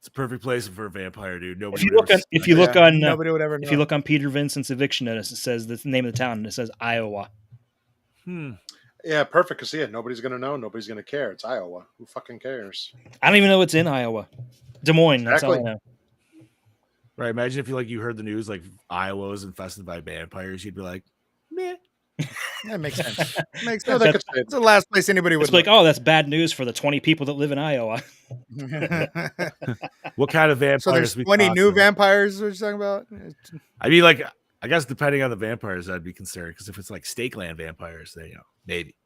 [SPEAKER 1] It's perfect place for a vampire, dude. Nobody.
[SPEAKER 3] If you look on
[SPEAKER 2] nobody would ever know.
[SPEAKER 3] if you look on Peter Vincent's eviction notice, it says the name of the town and it says Iowa.
[SPEAKER 4] Yeah, perfect. Because nobody's gonna know. Nobody's gonna care. It's Iowa. Who fucking cares?
[SPEAKER 3] I don't even know what's in Iowa. Des Moines. That's all I know.
[SPEAKER 1] Right. Imagine if you heard the news like Iowa is infested by vampires, you'd be like, meh.
[SPEAKER 2] That makes sense. Makes
[SPEAKER 4] No,
[SPEAKER 2] sense.
[SPEAKER 4] they could say
[SPEAKER 2] It's the last place anybody would
[SPEAKER 3] It's like, oh, that's bad news for the 20 people that live in Iowa.
[SPEAKER 1] What kind of vampires?
[SPEAKER 2] So there's 20 new vampires we're talking about?
[SPEAKER 1] I mean, like, I guess depending on the vampires, I'd be concerned because if it's like Stakeland vampires, then maybe.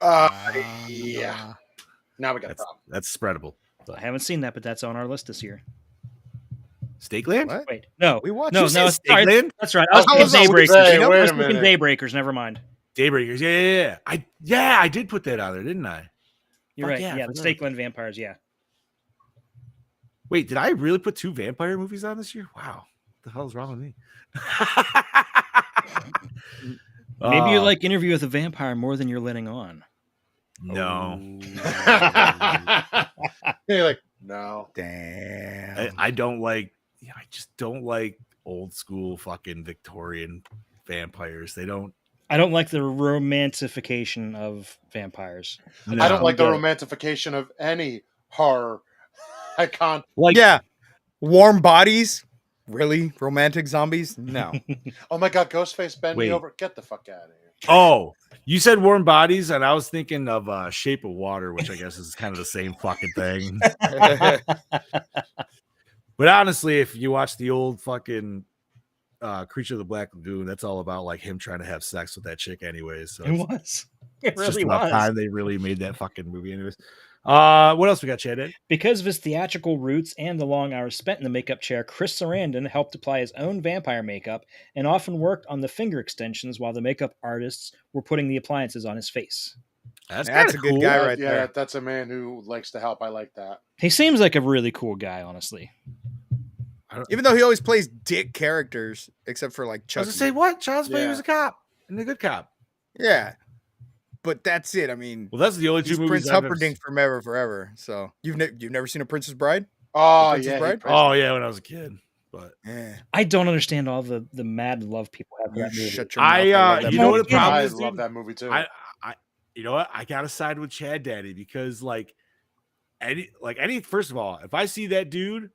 [SPEAKER 4] Yeah. Now we got
[SPEAKER 1] that's spreadable.
[SPEAKER 3] I haven't seen that, but that's on our list this year.
[SPEAKER 1] Stakeland?
[SPEAKER 2] What?
[SPEAKER 3] Wait, no,
[SPEAKER 2] We watched.
[SPEAKER 3] no,
[SPEAKER 2] You
[SPEAKER 3] no,
[SPEAKER 2] said
[SPEAKER 3] sorry,
[SPEAKER 1] Stakeland?
[SPEAKER 3] that's right. I was
[SPEAKER 4] I
[SPEAKER 3] thinking
[SPEAKER 4] was gonna
[SPEAKER 3] Daybreakers.
[SPEAKER 4] say,
[SPEAKER 3] I
[SPEAKER 4] wait
[SPEAKER 3] was
[SPEAKER 4] a
[SPEAKER 3] thinking
[SPEAKER 4] minute.
[SPEAKER 3] Daybreakers. Never mind.
[SPEAKER 1] Daybreakers. Yeah. I did put that on there, didn't I?
[SPEAKER 3] You're
[SPEAKER 1] Fuck
[SPEAKER 3] right.
[SPEAKER 1] yeah, I
[SPEAKER 3] Yeah, the
[SPEAKER 1] forgot.
[SPEAKER 3] Stakeland vampires. Yeah.
[SPEAKER 1] Wait, did I really put 2 vampire movies on this year? Wow. What the hell is wrong with me?
[SPEAKER 3] Maybe you like Interview with a Vampire more than you're letting on.
[SPEAKER 1] No.
[SPEAKER 4] You're like, no.
[SPEAKER 2] Damn.
[SPEAKER 1] I don't like. I just don't like old school fucking Victorian vampires. They don't.
[SPEAKER 3] I don't like the romantification of vampires.
[SPEAKER 4] I don't like the
[SPEAKER 3] get it.
[SPEAKER 4] romantification of any horror icon.
[SPEAKER 1] Like,
[SPEAKER 2] Yeah. Warm bodies? Really? Romantic zombies? No.
[SPEAKER 4] Oh my god, Ghostface, bend
[SPEAKER 1] Wait.
[SPEAKER 4] me over. Get the fuck out of here.
[SPEAKER 1] Oh, you said Warm Bodies, and I was thinking of Shape of Water, which I guess is kind of the same fucking thing. But honestly, if you watch the old fucking Creature of the Black Lagoon, that's all about like him trying to have sex with that chick, anyways. So
[SPEAKER 3] It was. It
[SPEAKER 1] it's just
[SPEAKER 3] really
[SPEAKER 1] about
[SPEAKER 3] was.
[SPEAKER 1] time they really made that fucking movie, anyways. What else we got, Chad? Ed?
[SPEAKER 3] Because of his theatrical roots and the long hours spent in the makeup chair, Chris Sarandon helped apply his own vampire makeup and often worked on the finger extensions while the makeup artists were putting the appliances on his face.
[SPEAKER 2] That's
[SPEAKER 1] kinda
[SPEAKER 2] a good guy right
[SPEAKER 4] yeah,
[SPEAKER 2] there.
[SPEAKER 4] that's a man who likes to help. I like that.
[SPEAKER 3] He seems like a really cool guy, honestly.
[SPEAKER 2] Even though he always plays dick characters, except for like
[SPEAKER 1] I
[SPEAKER 2] Chucky.
[SPEAKER 1] was gonna say what? Child's Play
[SPEAKER 4] Yeah.
[SPEAKER 1] was a cop and a good cop.
[SPEAKER 2] Yeah. But that's it. I mean,
[SPEAKER 1] Well, that's the only
[SPEAKER 2] he's
[SPEAKER 1] 2 movies
[SPEAKER 2] Prince
[SPEAKER 1] I've ever
[SPEAKER 2] Humperdinck from Ever Forever. So you've never seen A Princess Bride?
[SPEAKER 4] Oh
[SPEAKER 2] Princess
[SPEAKER 4] yeah,
[SPEAKER 2] Bride?
[SPEAKER 1] Oh yeah, when I was a kid. But
[SPEAKER 2] Yeah.
[SPEAKER 3] I don't understand all the mad love people have for
[SPEAKER 2] You
[SPEAKER 3] that movie.
[SPEAKER 2] shut your mouth.
[SPEAKER 1] I,
[SPEAKER 2] love that
[SPEAKER 1] you know what
[SPEAKER 2] movie.
[SPEAKER 1] the problem
[SPEAKER 4] I
[SPEAKER 1] is,
[SPEAKER 4] love
[SPEAKER 1] dude?
[SPEAKER 4] that movie too.
[SPEAKER 1] I you know what? I gotta side with Chad Daddy because like any first of all, if I see that dude,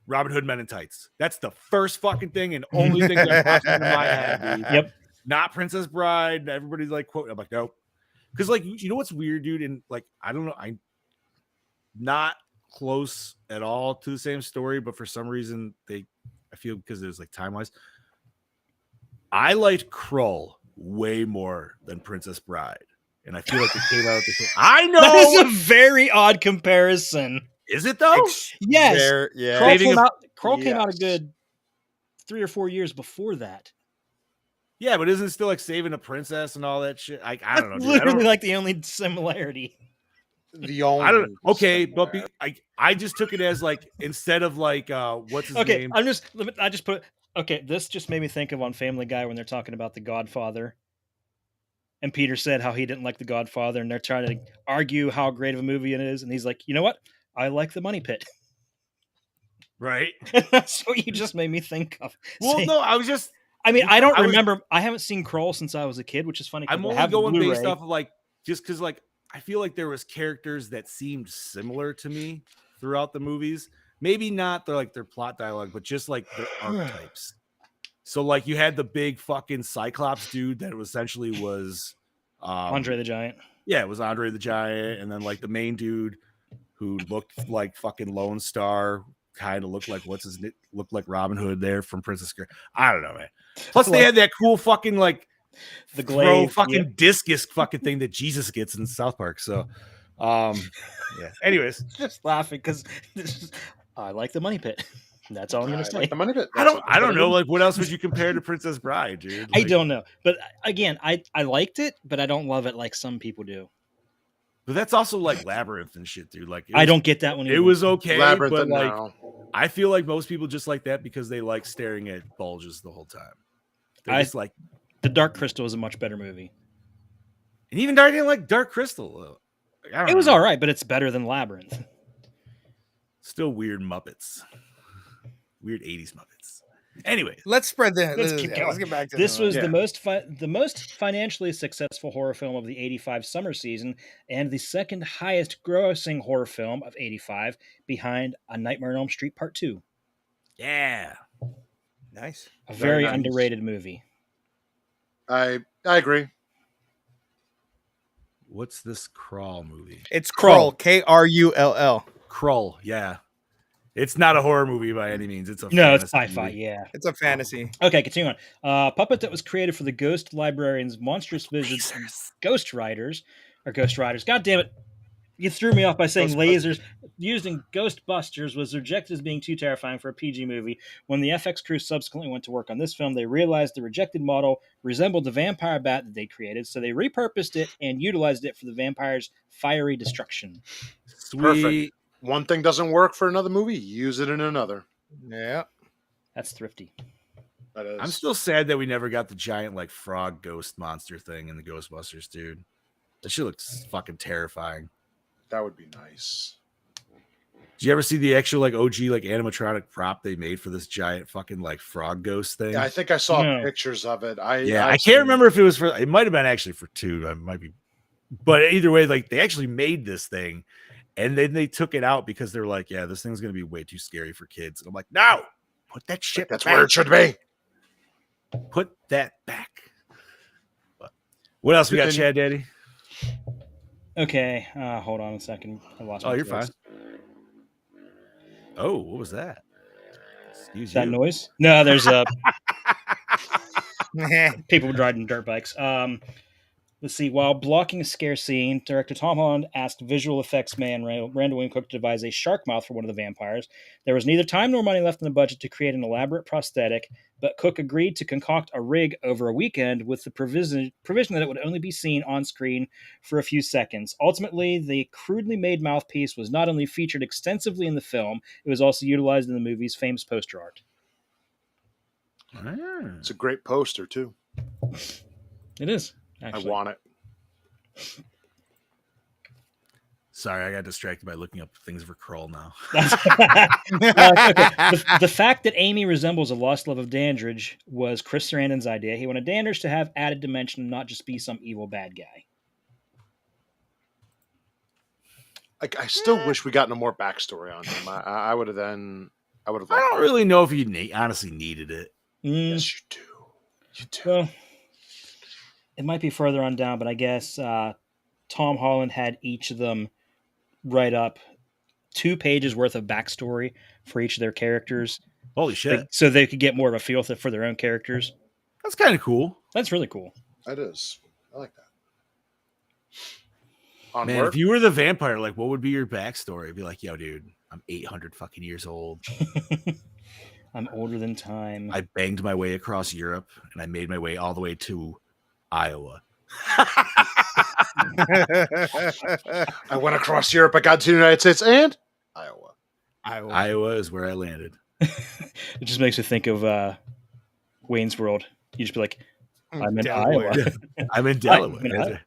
[SPEAKER 1] Robin Hood Men in Tights, that's the first fucking thing and only thing that pops into my head, dude.
[SPEAKER 3] Yep.
[SPEAKER 1] Not Princess Bride. Everybody's like quoting. I'm like, nope. Because like you know what's weird, dude, and like I don't know, I'm not close at all to the same story, but for some reason I feel because it was like time wise, I liked Krull way more than Princess Bride, and I feel like it came out at the same. I know
[SPEAKER 3] That is a very odd comparison.
[SPEAKER 1] is it though?
[SPEAKER 3] Yes.
[SPEAKER 2] Yeah.
[SPEAKER 3] Kroll
[SPEAKER 1] Saving
[SPEAKER 3] came out a
[SPEAKER 4] Yes.
[SPEAKER 3] good 3 or 4 years before that.
[SPEAKER 1] Yeah, but isn't it still like saving a princess and all that shit? I don't know. Dude.
[SPEAKER 3] Literally like the only similarity.
[SPEAKER 4] The only
[SPEAKER 1] I don't. Okay, but I just took it as like instead of like what's his
[SPEAKER 3] Okay,
[SPEAKER 1] name?
[SPEAKER 3] I just put okay, this just made me think of on Family Guy when they're talking about The Godfather. And Peter said how he didn't like The Godfather, and they're trying to argue how great of a movie it is, and he's like, "You know what? I like The Money Pit."
[SPEAKER 1] Right.
[SPEAKER 3] And that's what you just made me think of.
[SPEAKER 1] Well,
[SPEAKER 3] See,
[SPEAKER 1] no, I was just.
[SPEAKER 3] I mean, I don't
[SPEAKER 1] I was-
[SPEAKER 3] remember. I haven't seen Kroll since I was a kid, which is funny. 'cause
[SPEAKER 1] I'm
[SPEAKER 3] I
[SPEAKER 1] only
[SPEAKER 3] have the
[SPEAKER 1] going based
[SPEAKER 3] Blu-ray.
[SPEAKER 1] off of like just because like I feel like there was characters that seemed similar to me throughout the movies. Maybe not their plot dialogue, but just like their archetypes. So like you had the big fucking Cyclops dude that essentially was
[SPEAKER 3] Andre the Giant.
[SPEAKER 1] Yeah, it was Andre the Giant, and then like the main dude who looked like fucking Lone Star, kind of looked like looked like Robin Hood there from Princess. I don't know, man. Plus they had that cool fucking like
[SPEAKER 3] The
[SPEAKER 1] throw
[SPEAKER 3] glaive,
[SPEAKER 1] fucking
[SPEAKER 3] yep.
[SPEAKER 1] discus fucking thing that Jesus gets in South Park. So, yeah. Anyways,
[SPEAKER 3] Just laughing because I like The Money Pit. That's all I'm gonna say.
[SPEAKER 4] Like the Money Pit.
[SPEAKER 1] I don't know. Like, what else would you compare to Princess Bride, dude?
[SPEAKER 3] I
[SPEAKER 1] Like,
[SPEAKER 3] don't know, but again, I liked it, but I don't love it like some people do.
[SPEAKER 1] But that's also like Labyrinth and shit, dude. Like,
[SPEAKER 3] I don't get that one.
[SPEAKER 1] It
[SPEAKER 3] either.
[SPEAKER 1] was okay,
[SPEAKER 4] Labyrinth.
[SPEAKER 1] but like,
[SPEAKER 4] No.
[SPEAKER 1] I feel like most people just like that because they like staring at bulges the whole time. They're just like,
[SPEAKER 3] The Dark Crystal is a much better movie.
[SPEAKER 1] and even Dark didn't like Dark Crystal. Like, I don't
[SPEAKER 3] It was
[SPEAKER 1] know.
[SPEAKER 3] all right, but it's better than Labyrinth.
[SPEAKER 1] Still weird Muppets. Weird 80s Muppets. Anyway,
[SPEAKER 2] Let's spread the.
[SPEAKER 3] Let's keep going.
[SPEAKER 2] Let's get back to
[SPEAKER 3] This was
[SPEAKER 1] Yeah.
[SPEAKER 3] the most financially successful horror film of the 85 summer season and the second highest grossing horror film of 85 behind A Nightmare on Elm Street Part 2.
[SPEAKER 1] yeah.
[SPEAKER 2] nice.
[SPEAKER 3] A
[SPEAKER 4] Very
[SPEAKER 3] very
[SPEAKER 4] nice.
[SPEAKER 3] underrated movie.
[SPEAKER 4] I agree.
[SPEAKER 1] What's this Crawl movie?
[SPEAKER 2] It's
[SPEAKER 3] Krull.
[SPEAKER 2] Krull. Krull.
[SPEAKER 1] Krull, yeah. It's not a horror movie by any means. It's a
[SPEAKER 3] No, it's
[SPEAKER 1] fantasy
[SPEAKER 3] sci-fi,
[SPEAKER 1] movie.
[SPEAKER 3] yeah.
[SPEAKER 2] It's a fantasy.
[SPEAKER 3] Okay, continue on. Puppet that was created for the Ghost Librarian's Monstrous Visits and Ghost Riders. God damn it. You threw me off by saying lasers. Using Ghostbusters was rejected as being too terrifying for a PG movie. When the FX crew subsequently went to work on this film, they realized the rejected model resembled the vampire bat that they created, so they repurposed it and utilized it for the vampire's fiery destruction.
[SPEAKER 1] Sweet.
[SPEAKER 4] Perfect. One thing doesn't work for another movie, use it in another.
[SPEAKER 2] Yeah.
[SPEAKER 3] That's thrifty.
[SPEAKER 4] That is.
[SPEAKER 1] I'm still sad that we never got the giant like frog ghost monster thing in the Ghostbusters, dude. That shit looks fucking terrifying.
[SPEAKER 4] That would be nice.
[SPEAKER 1] Did you ever see the actual like OG like animatronic prop they made for this giant fucking like frog ghost thing?
[SPEAKER 4] Yeah, I think I saw
[SPEAKER 3] No.
[SPEAKER 4] pictures of it.
[SPEAKER 1] I
[SPEAKER 4] I've
[SPEAKER 1] can't
[SPEAKER 4] seen-
[SPEAKER 1] remember if it was for. It might have been actually for 2. I might be, but either way, like they actually made this thing, and then they took it out because they're like, yeah, this thing's gonna be way too scary for kids. And I'm like, no, put that shit.
[SPEAKER 4] That's
[SPEAKER 1] back.
[SPEAKER 4] where it should be.
[SPEAKER 1] Put that back. But what else we got,
[SPEAKER 4] Continue.
[SPEAKER 1] Chad Daddy?
[SPEAKER 3] Okay, hold on a second. I lost
[SPEAKER 1] Oh,
[SPEAKER 3] my
[SPEAKER 1] you're
[SPEAKER 3] place.
[SPEAKER 1] fine. Oh, what was that? Excuse
[SPEAKER 3] Is that
[SPEAKER 1] you.
[SPEAKER 3] noise? No, there's people riding dirt bikes. Let's see. While blocking a scare scene, director Tom Holland asked visual effects man Randall Wing Cook to devise a shark mouth for one of the vampires. There was neither time nor money left in the budget to create an elaborate prosthetic, but Cook agreed to concoct a rig over a weekend with the provision that it would only be seen on screen for a few seconds. Ultimately, the crudely made mouthpiece was not only featured extensively in the film, it was also utilized in the movie's famous poster art.
[SPEAKER 1] Ah.
[SPEAKER 4] It's a great poster too.
[SPEAKER 3] It is. Actually.
[SPEAKER 4] I want it.
[SPEAKER 1] Sorry, I got distracted by looking up things for Krull now.
[SPEAKER 3] Okay. The fact that Amy resembles a lost love of Dandridge was Chris Sarandon's idea. He wanted Dandridge to have added dimension and not just be some evil bad guy.
[SPEAKER 4] I still wish we got no more backstory on him. I would have then. I would have.
[SPEAKER 1] I don't really know if you honestly needed it.
[SPEAKER 4] Yes, you do. You do.
[SPEAKER 3] Well, it might be further on down, but I guess Tom Holland had each of them write up 2 pages worth of backstory for each of their characters,
[SPEAKER 1] Holy shit.
[SPEAKER 3] so they could get more of a feel for their own characters.
[SPEAKER 1] That's kind of cool.
[SPEAKER 3] That's really cool.
[SPEAKER 4] That is. I like that.
[SPEAKER 1] Man,
[SPEAKER 4] Onward.
[SPEAKER 1] if you were the vampire, like, what would be your backstory? It'd be like, yo, dude, I'm 800 fucking years old.
[SPEAKER 3] I'm older than time.
[SPEAKER 1] I banged my way across Europe, and I made my way all the way to Iowa.
[SPEAKER 4] I went across Europe. I got to the United States and Iowa.
[SPEAKER 1] Iowa is where I landed.
[SPEAKER 3] It just makes me think of Wayne's World. You just be like, I'm in
[SPEAKER 2] Delaware.
[SPEAKER 3] Iowa.
[SPEAKER 1] I'm in
[SPEAKER 3] I'm
[SPEAKER 1] Delaware.
[SPEAKER 3] in Iowa.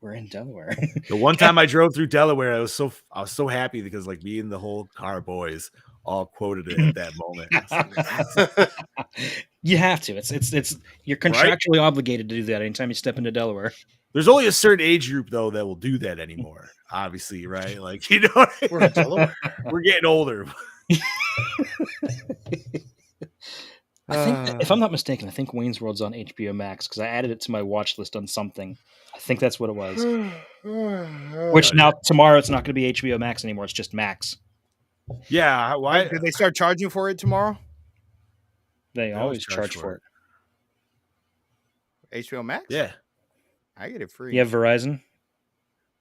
[SPEAKER 3] We're in Delaware.
[SPEAKER 1] The one time I drove through Delaware, I was so happy because like me and the whole car boys all quoted it at that moment.
[SPEAKER 3] You have to. It's you're contractually obligated to do that anytime you step into Delaware.
[SPEAKER 1] There's only a certain age group though that will do that anymore. Obviously, right? Like you know,
[SPEAKER 4] We're in Delaware.
[SPEAKER 1] we're getting older.
[SPEAKER 3] I think, if I'm not mistaken, I think Wayne's World's on HBO Max because I added it to my watch list on something. I think that's what it was. Which now tomorrow it's not going to be HBO Max anymore. It's just Max.
[SPEAKER 1] Yeah, why?
[SPEAKER 2] Did they start charging for it tomorrow?
[SPEAKER 3] They
[SPEAKER 1] always
[SPEAKER 3] always
[SPEAKER 1] charge
[SPEAKER 3] charge
[SPEAKER 1] for
[SPEAKER 3] it.
[SPEAKER 2] HBO Max?
[SPEAKER 1] Yeah,
[SPEAKER 2] I get it free.
[SPEAKER 3] You have Verizon?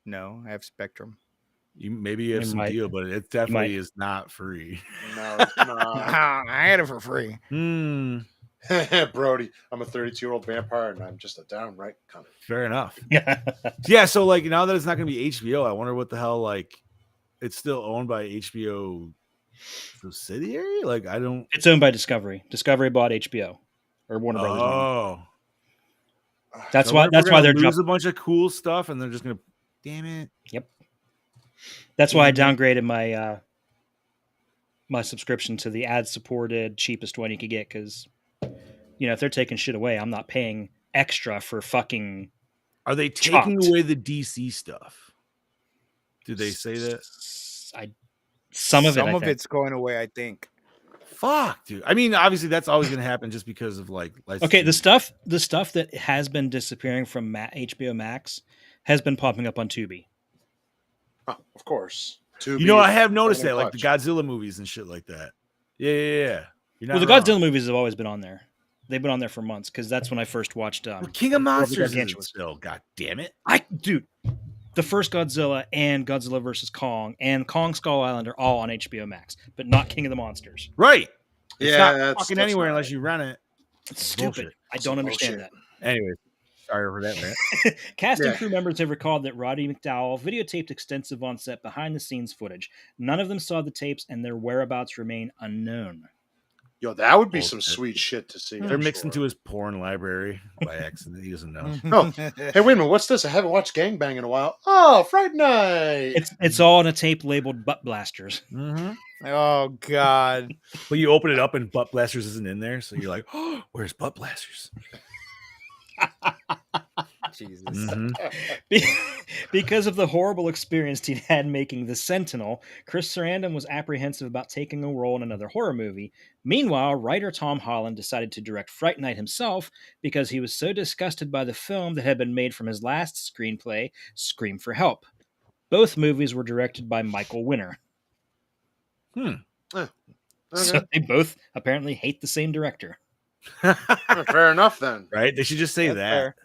[SPEAKER 2] No, I have Spectrum.
[SPEAKER 1] maybe you have
[SPEAKER 3] It
[SPEAKER 1] some
[SPEAKER 3] might.
[SPEAKER 1] deal, but it definitely
[SPEAKER 3] might.
[SPEAKER 1] is not free.
[SPEAKER 4] No, it's not.
[SPEAKER 2] I had it for free.
[SPEAKER 4] Brody, I'm a 32-year-old vampire, and I'm just a downright cunt.
[SPEAKER 1] Fair enough.
[SPEAKER 3] Yeah.
[SPEAKER 1] Yeah, so like now that it's not going to be HBO, I wonder what the hell like it's still owned by HBO subsidiary. Like I don't.
[SPEAKER 3] It's owned by Discovery. Discovery bought HBO or Warner Brothers.
[SPEAKER 1] Oh,
[SPEAKER 3] That's
[SPEAKER 1] I
[SPEAKER 3] why.
[SPEAKER 1] wonder if
[SPEAKER 3] That's
[SPEAKER 1] we're
[SPEAKER 3] why
[SPEAKER 1] gonna
[SPEAKER 3] they're
[SPEAKER 1] lose
[SPEAKER 3] dropping.
[SPEAKER 1] a bunch of cool stuff, and they're just gonna. Damn it!
[SPEAKER 3] Yep. That's why I downgraded my my subscription to the ad-supported cheapest one you could get, because if they're taking shit away, I'm not paying extra for fucking.
[SPEAKER 1] Are they taking
[SPEAKER 3] Chopped.
[SPEAKER 1] away the DC stuff? Did they say that?
[SPEAKER 3] Some of it,
[SPEAKER 2] it's going away, I think.
[SPEAKER 1] Fuck, dude. I mean, obviously that's always going to happen just because of like.
[SPEAKER 3] Okay, the stuff that has been disappearing from HBO Max has been popping up on Tubi.
[SPEAKER 4] Oh, of course.
[SPEAKER 1] I have noticed that, like the Godzilla movies and shit like that. Yeah.
[SPEAKER 3] Well, the Godzilla movies have always been on there. They've been on there for months because that's when I first watched.
[SPEAKER 1] King of Monsters is still. God damn it!
[SPEAKER 3] Dude, the first Godzilla and Godzilla vs. Kong and Kong Skull Island are all on HBO Max, but not King of the Monsters.
[SPEAKER 1] Right. It's not
[SPEAKER 4] that's
[SPEAKER 1] fucking anywhere unless you rent it.
[SPEAKER 3] It's stupid. I don't understand that.
[SPEAKER 1] Anyway, sorry for that, man.
[SPEAKER 3] Cast and crew members have recalled that Roddy McDowell videotaped extensive on-set behind-the-scenes footage. None of them saw the tapes, and their whereabouts remain unknown.
[SPEAKER 4] Yo, that would be some sweet shit to see.
[SPEAKER 1] They're mixed into his porn library by accident. He doesn't know.
[SPEAKER 4] Oh, hey, wait a minute. What's this? I haven't watched Gangbang in a while. Oh, Fright Night.
[SPEAKER 3] It's all in a tape labeled Butt Blasters.
[SPEAKER 1] Mm-hmm.
[SPEAKER 2] Oh God!
[SPEAKER 1] But you open it up and Butt Blasters isn't in there, so you're like, "Oh, where's Butt Blasters?"
[SPEAKER 2] Jesus.
[SPEAKER 1] Mm-hmm.
[SPEAKER 3] Because of the horrible experience he'd had making The Sentinel, Chris Sarandon was apprehensive about taking a role in another horror movie. Meanwhile, writer Tom Holland decided to direct Fright Night himself because he was so disgusted by the film that had been made from his last screenplay, Scream for Help. Both movies were directed by Michael Winner.
[SPEAKER 4] Okay.
[SPEAKER 3] So they both apparently hate the same director.
[SPEAKER 4] Fair enough, then.
[SPEAKER 1] Right? They should just say
[SPEAKER 2] That's
[SPEAKER 1] that.
[SPEAKER 2] fair.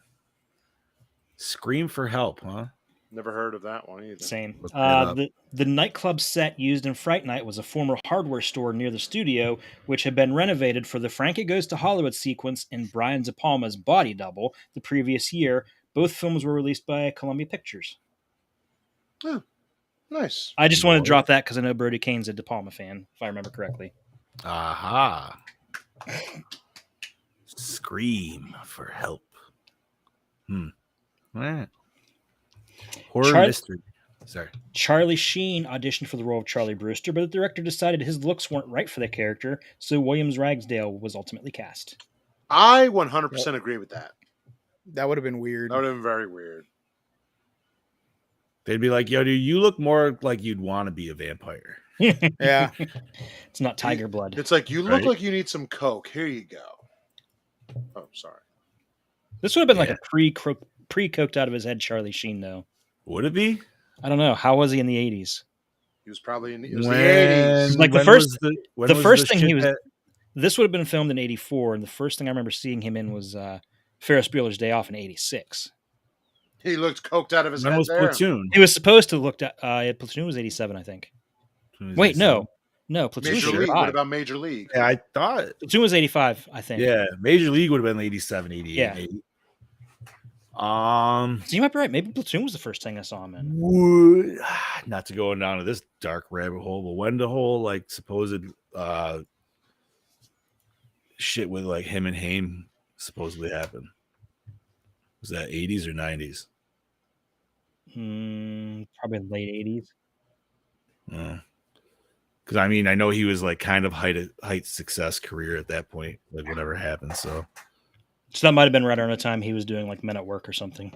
[SPEAKER 1] Scream for Help, huh?
[SPEAKER 4] Never heard of that one either.
[SPEAKER 3] Same.
[SPEAKER 1] Look that up.
[SPEAKER 3] The nightclub set used in Fright Night was a former hardware store near the studio, which had been renovated for the Frankie Goes to Hollywood sequence in Brian De Palma's Body Double the previous year. Both films were released by Columbia Pictures.
[SPEAKER 4] Oh, nice.
[SPEAKER 3] I just wanted to drop that because I know Brody Kane's a De Palma fan, if I remember correctly.
[SPEAKER 1] Aha. Scream for Help. Right. Horror mystery. Sorry.
[SPEAKER 3] Charlie Sheen auditioned for the role of Charlie Brewster, but the director decided his looks weren't right for the character, so Williams Ragsdale was ultimately cast.
[SPEAKER 4] I 100% agree with that.
[SPEAKER 2] That would have been weird.
[SPEAKER 4] That would have been very weird.
[SPEAKER 1] They'd be like, yo, dude, you look more like you'd want to be a vampire.
[SPEAKER 2] Yeah.
[SPEAKER 3] It's not tiger blood.
[SPEAKER 4] It's like, you look like you need some Coke. Here you go. Oh, sorry.
[SPEAKER 3] This would have been like a pre-coked out of his head Charlie Sheen, though.
[SPEAKER 1] Would it be?
[SPEAKER 3] I don't know. How was he in the 80s?
[SPEAKER 4] He was probably in the 80s.
[SPEAKER 3] Like the first thing he was.
[SPEAKER 1] That...
[SPEAKER 3] This would have been filmed in 84, and the first thing I remember seeing him in was Ferris Bueller's Day Off in 86.
[SPEAKER 4] He looked coked out of his head.
[SPEAKER 1] Was
[SPEAKER 4] there.
[SPEAKER 1] Platoon?
[SPEAKER 3] He was supposed to look at Platoon was 87, I think. Wait, no, Platoon was
[SPEAKER 4] Major League.
[SPEAKER 3] 85.
[SPEAKER 4] What about Major League?
[SPEAKER 1] Yeah, I thought
[SPEAKER 3] Platoon was 85, I think.
[SPEAKER 1] Yeah, Major League would have been 87, 88.
[SPEAKER 3] Yeah.
[SPEAKER 1] Maybe.
[SPEAKER 3] So you might be right. Maybe Platoon was the first thing I saw him in.
[SPEAKER 1] Not to go down to this dark rabbit hole, but when the whole like supposed shit with like him and Haim supposedly happened, was that 80s or 90s?
[SPEAKER 3] Probably late 80s.
[SPEAKER 1] Because I mean, I know he was like kind of height success career at that point, like whatever happened. So
[SPEAKER 3] that might have been right around the time he was doing like Men at Work or something.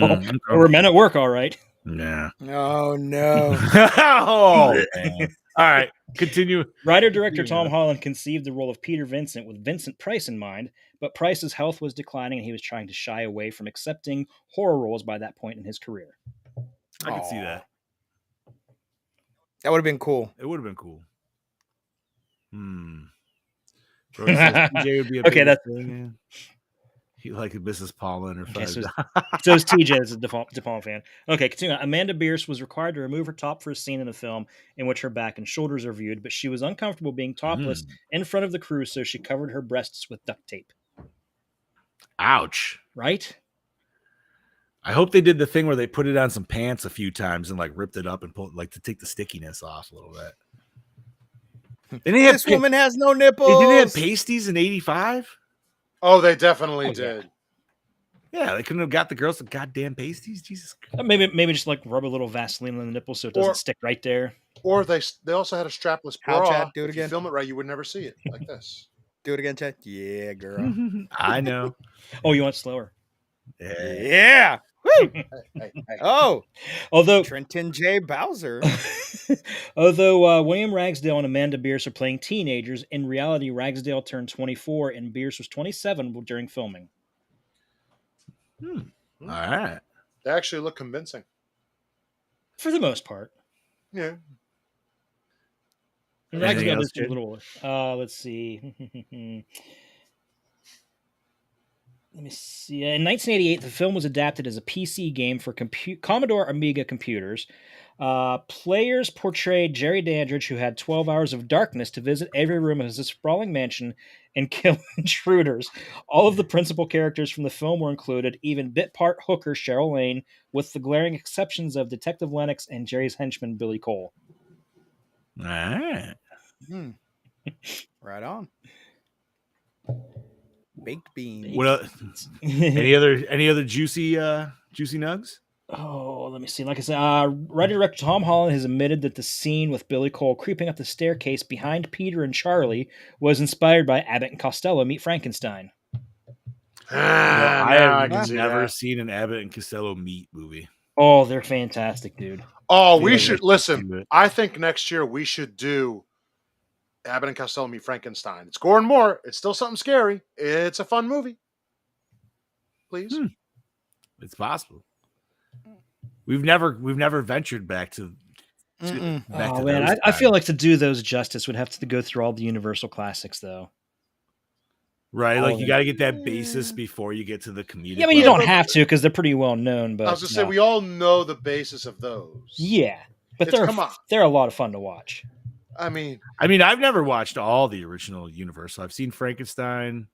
[SPEAKER 1] Or
[SPEAKER 3] Or Men at Work, all right.
[SPEAKER 1] Yeah.
[SPEAKER 2] Oh no.
[SPEAKER 1] Oh man. All right, continue.
[SPEAKER 3] Writer-director Tom Holland conceived the role of Peter Vincent with Vincent Price in mind, but Price's health was declining and he was trying to shy away from accepting horror roles by that point in his career.
[SPEAKER 1] I can see that.
[SPEAKER 2] That would have been cool.
[SPEAKER 1] It would have been cool. Brody says TJ would be a
[SPEAKER 3] Okay,
[SPEAKER 1] big
[SPEAKER 3] that's
[SPEAKER 1] thing. He like Mrs. Paula and her
[SPEAKER 3] okay,
[SPEAKER 1] friends.
[SPEAKER 3] so is TJ as a De Palma fan. Okay, continue. Amanda Bierce was required to remove her top for a scene in the film in which her back and shoulders are viewed, but she was uncomfortable being topless in front of the crew, so she covered her breasts with duct tape.
[SPEAKER 1] Ouch.
[SPEAKER 3] Right?
[SPEAKER 1] I hope they did the thing where they put it on some pants a few times and like ripped it up and pulled like to take the stickiness off a little bit.
[SPEAKER 2] This woman has no nipples.
[SPEAKER 1] Didn't they have pasties in 85?
[SPEAKER 4] Oh, they definitely did.
[SPEAKER 1] Yeah, they couldn't have got the girls some goddamn pasties. Jesus.
[SPEAKER 3] Maybe just like rub a little Vaseline on the nipple so it doesn't
[SPEAKER 4] Or-
[SPEAKER 3] stick right there.
[SPEAKER 4] Or they also had a strapless
[SPEAKER 2] How,
[SPEAKER 4] bra.
[SPEAKER 2] Chad? Do it
[SPEAKER 4] If you
[SPEAKER 2] again.
[SPEAKER 4] film it right, you would never see it like this.
[SPEAKER 2] Do it again, Chad. Yeah, girl.
[SPEAKER 1] I know.
[SPEAKER 3] Oh, you want slower?
[SPEAKER 1] Yeah.
[SPEAKER 2] Yeah. Woo!
[SPEAKER 4] Hey.
[SPEAKER 2] Oh,
[SPEAKER 3] Although
[SPEAKER 2] Trenton J. Bowser.
[SPEAKER 3] William Ragsdale and Amanda Bierce are playing teenagers, in reality, Ragsdale turned 24 and Bierce was 27 during filming.
[SPEAKER 1] All right.
[SPEAKER 4] They actually look convincing.
[SPEAKER 3] For the most part.
[SPEAKER 4] Yeah.
[SPEAKER 3] And
[SPEAKER 1] Anything
[SPEAKER 3] Ragsdale
[SPEAKER 1] else,
[SPEAKER 3] is a
[SPEAKER 1] Jed?
[SPEAKER 3] little. Let's see. Let me see. In 1988, the film was adapted as a PC game for Commodore Amiga computers. Players portrayed Jerry Dandridge, who had 12 hours of darkness to visit every room of his sprawling mansion and kill intruders. All of the principal characters from the film were included, even bit part hooker Cheryl Lane, with the glaring exceptions of Detective Lennox and Jerry's henchman Billy Cole.
[SPEAKER 1] All right.
[SPEAKER 2] Right on. Baked beans.
[SPEAKER 1] What else? Any other juicy nugs?
[SPEAKER 3] Oh, let me see. Like I said, writer-director Tom Holland has admitted that the scene with Billy Cole creeping up the staircase behind Peter and Charlie was inspired by Abbott and Costello Meet Frankenstein.
[SPEAKER 1] I
[SPEAKER 4] I
[SPEAKER 1] have
[SPEAKER 4] can see
[SPEAKER 1] never
[SPEAKER 4] that.
[SPEAKER 1] seen an Abbott and Costello meet movie.
[SPEAKER 3] Oh, they're fantastic, dude.
[SPEAKER 4] Oh,
[SPEAKER 1] feel
[SPEAKER 4] we
[SPEAKER 1] like I
[SPEAKER 4] should
[SPEAKER 1] should do
[SPEAKER 4] listen.
[SPEAKER 1] it.
[SPEAKER 4] I think next year we should do Abbott and Costello Meet Frankenstein. It's Gore and More. It's still something scary. It's a fun movie. Please.
[SPEAKER 1] It's possible. We've never ventured back to.
[SPEAKER 2] Mm-mm.
[SPEAKER 1] Back
[SPEAKER 3] Oh
[SPEAKER 1] to
[SPEAKER 3] man,
[SPEAKER 1] those
[SPEAKER 3] I feel
[SPEAKER 1] times.
[SPEAKER 3] like to do those justice would have to go through all the Universal classics, though.
[SPEAKER 1] Right,
[SPEAKER 3] all
[SPEAKER 1] like
[SPEAKER 3] of
[SPEAKER 1] you
[SPEAKER 3] it.
[SPEAKER 1] got to get that basis before you get to the comedic.
[SPEAKER 3] Yeah, I mean, you
[SPEAKER 1] level.
[SPEAKER 3] don't have to because they're pretty well known. But
[SPEAKER 4] I was going to say,
[SPEAKER 3] no.
[SPEAKER 4] we all know the basis of those.
[SPEAKER 3] Yeah, but
[SPEAKER 4] Come on.
[SPEAKER 3] they're a lot of fun to watch.
[SPEAKER 4] I mean,
[SPEAKER 1] I've never watched all the original Universal. I've seen Frankenstein,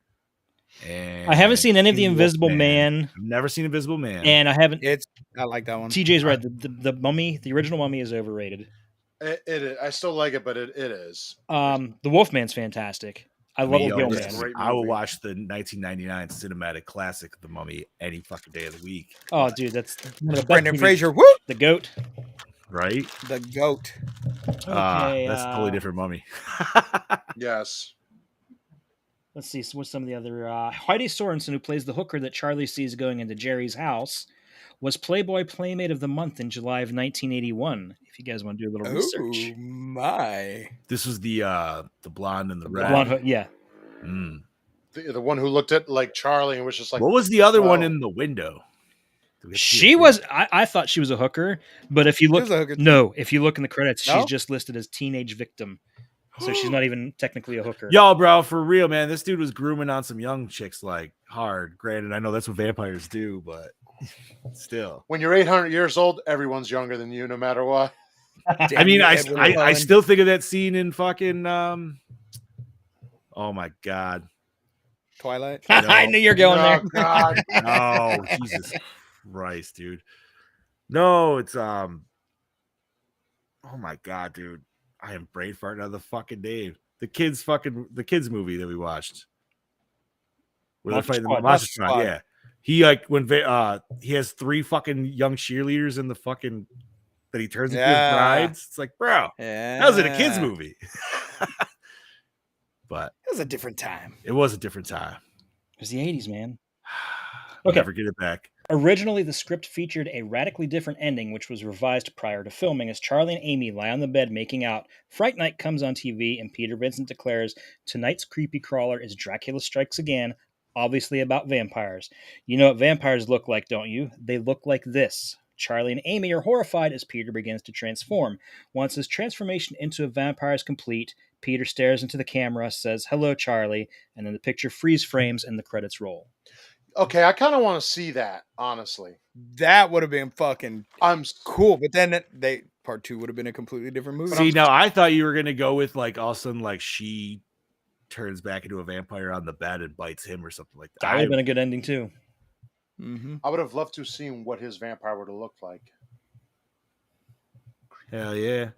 [SPEAKER 1] and
[SPEAKER 3] I haven't seen any of the Invisible
[SPEAKER 1] Wolfman.
[SPEAKER 3] Man,
[SPEAKER 1] I've never seen Invisible Man.
[SPEAKER 3] and I haven't.
[SPEAKER 2] I like that one.
[SPEAKER 3] TJ's right. The Mummy, the original Mummy, is overrated.
[SPEAKER 4] it is. I still like it, but it is.
[SPEAKER 3] The Wolfman's fantastic. I love the
[SPEAKER 1] Yo,
[SPEAKER 3] Gill
[SPEAKER 4] it's
[SPEAKER 3] Man.
[SPEAKER 4] great.
[SPEAKER 1] I will
[SPEAKER 4] movie.
[SPEAKER 1] watch the 1999 cinematic classic, The Mummy, any fucking day of the week.
[SPEAKER 3] Oh, dude, that's one of the best
[SPEAKER 2] Brendan
[SPEAKER 3] movies.
[SPEAKER 2] Fraser. Woo!
[SPEAKER 3] The goat.
[SPEAKER 1] Right?
[SPEAKER 2] The goat.
[SPEAKER 3] Okay,
[SPEAKER 1] That's a totally different Mummy.
[SPEAKER 4] Yes.
[SPEAKER 3] Let's see. So what's some of the other? Heidi Sorensen, who plays the hooker that Charlie sees going into Jerry's house, was Playboy Playmate of the Month in July of 1981. If you guys want to do a little research.
[SPEAKER 2] Oh my!
[SPEAKER 1] This was the blonde and the red.
[SPEAKER 3] Blonde hook, yeah.
[SPEAKER 1] Mm.
[SPEAKER 4] The one who looked at like Charlie and was just like,
[SPEAKER 1] What was the other one
[SPEAKER 4] wow.
[SPEAKER 1] in the window? Do we have to see
[SPEAKER 3] She
[SPEAKER 1] it?
[SPEAKER 3] was. I thought she was a hooker, but if you
[SPEAKER 2] She
[SPEAKER 3] look,
[SPEAKER 2] was a hooker.
[SPEAKER 3] no, if you look in the credits,
[SPEAKER 2] No?
[SPEAKER 3] she's just listed as teenage victim, so she's not even technically a hooker.
[SPEAKER 1] Yo, bro, for real, man. This dude was grooming on some young chicks like hard. Granted, I know that's what vampires do, but still.
[SPEAKER 4] when you're 800 years old, everyone's younger than you, no matter what.
[SPEAKER 1] I mean, I
[SPEAKER 2] Cullen.
[SPEAKER 1] still think of that scene in fucking oh my god.
[SPEAKER 2] Twilight.
[SPEAKER 3] I knew you're going there.
[SPEAKER 4] Oh, God.
[SPEAKER 1] Oh, Jesus Christ, dude. No, it's oh my god, dude. I am brain farting out of the fucking name. The kids movie that we watched. Where they're
[SPEAKER 3] Monster
[SPEAKER 1] fighting the
[SPEAKER 3] Squad.
[SPEAKER 1] Monster
[SPEAKER 2] Squad.
[SPEAKER 1] Squad, yeah. He like when he has 3 fucking young cheerleaders in the fucking that he turns into his
[SPEAKER 2] Yeah.
[SPEAKER 1] brides. It's like, bro,
[SPEAKER 2] Yeah.
[SPEAKER 1] that was in a kids movie. But
[SPEAKER 2] It was a different time.
[SPEAKER 1] it was a different time.
[SPEAKER 3] It was the 80s, man.
[SPEAKER 1] We'll
[SPEAKER 3] Okay.
[SPEAKER 1] never get it back.
[SPEAKER 3] Originally, the script featured a radically different ending, which was revised prior to filming. As Charlie and Amy lie on the bed making out, Fright Night comes on TV, and Peter Vincent declares, "Tonight's creepy crawler is Dracula Strikes Again, obviously about vampires. You know what vampires look like, don't you? They look like this." Charlie and Amy are horrified as Peter begins to transform. Once his transformation into a vampire is complete, Peter stares into the camera, says, "Hello, Charlie," and then the picture freeze frames and the credits roll.
[SPEAKER 4] Okay, I kind of want to see that, honestly.
[SPEAKER 2] That would have been fucking
[SPEAKER 4] I'm
[SPEAKER 2] cool. But then part 2 would have been a completely different movie.
[SPEAKER 1] See, now I thought you were gonna go with like all of a sudden like she turns back into a vampire on the bed and bites him or something like that.
[SPEAKER 3] That would have been a good ending, too.
[SPEAKER 2] Mm-hmm.
[SPEAKER 4] I would have loved to have seen what his vampire would have looked like.
[SPEAKER 1] Hell yeah.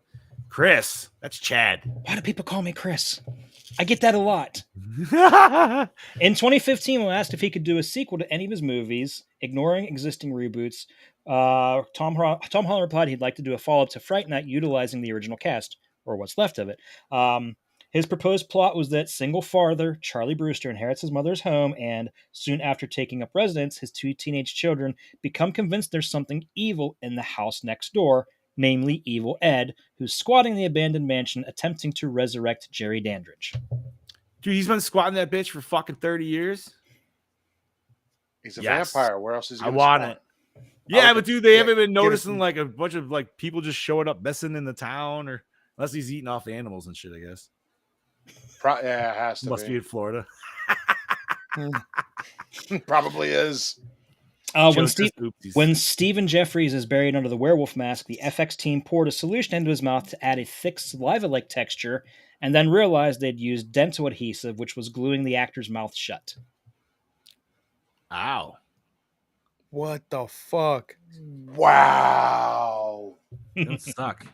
[SPEAKER 1] Chris, that's Chad.
[SPEAKER 3] Why do people call me Chris? I get that a lot. In 2015, when asked if he could do a sequel to any of his movies, ignoring existing reboots, Tom Holland replied he'd like to do a follow-up to Fright Night utilizing the original cast, or what's left of it. His proposed plot was that single father Charlie Brewster inherits his mother's home, and soon after taking up residence, his 2 teenage children become convinced there's something evil in the house next door, namely Evil Ed, who's squatting the abandoned mansion attempting to resurrect Jerry Dandridge.
[SPEAKER 1] Dude, he's been squatting that bitch for fucking 30 years.
[SPEAKER 4] He's a
[SPEAKER 1] Yes.
[SPEAKER 4] vampire. Where else is he?
[SPEAKER 1] I
[SPEAKER 4] gonna
[SPEAKER 1] want
[SPEAKER 4] spawn?
[SPEAKER 1] it. Yeah, but dude, they
[SPEAKER 2] Yeah,
[SPEAKER 1] haven't been
[SPEAKER 2] give it
[SPEAKER 1] noticing
[SPEAKER 2] some-
[SPEAKER 1] like a bunch of like people just showing up messing in the town, or unless he's eating off animals and shit, I guess.
[SPEAKER 4] Yeah, it has to
[SPEAKER 1] Must be
[SPEAKER 4] be.
[SPEAKER 1] in Florida.
[SPEAKER 4] Probably is.
[SPEAKER 3] When Stephen Jeffries is buried under the werewolf mask, the FX team poured a solution into his mouth to add a thick saliva-like texture, and then realized they'd used dental adhesive, which was gluing the actor's mouth shut.
[SPEAKER 1] Ow.
[SPEAKER 2] What the fuck?
[SPEAKER 4] Wow.
[SPEAKER 1] That would suck.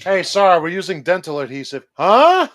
[SPEAKER 4] Hey, sorry, we're using dental adhesive. Huh?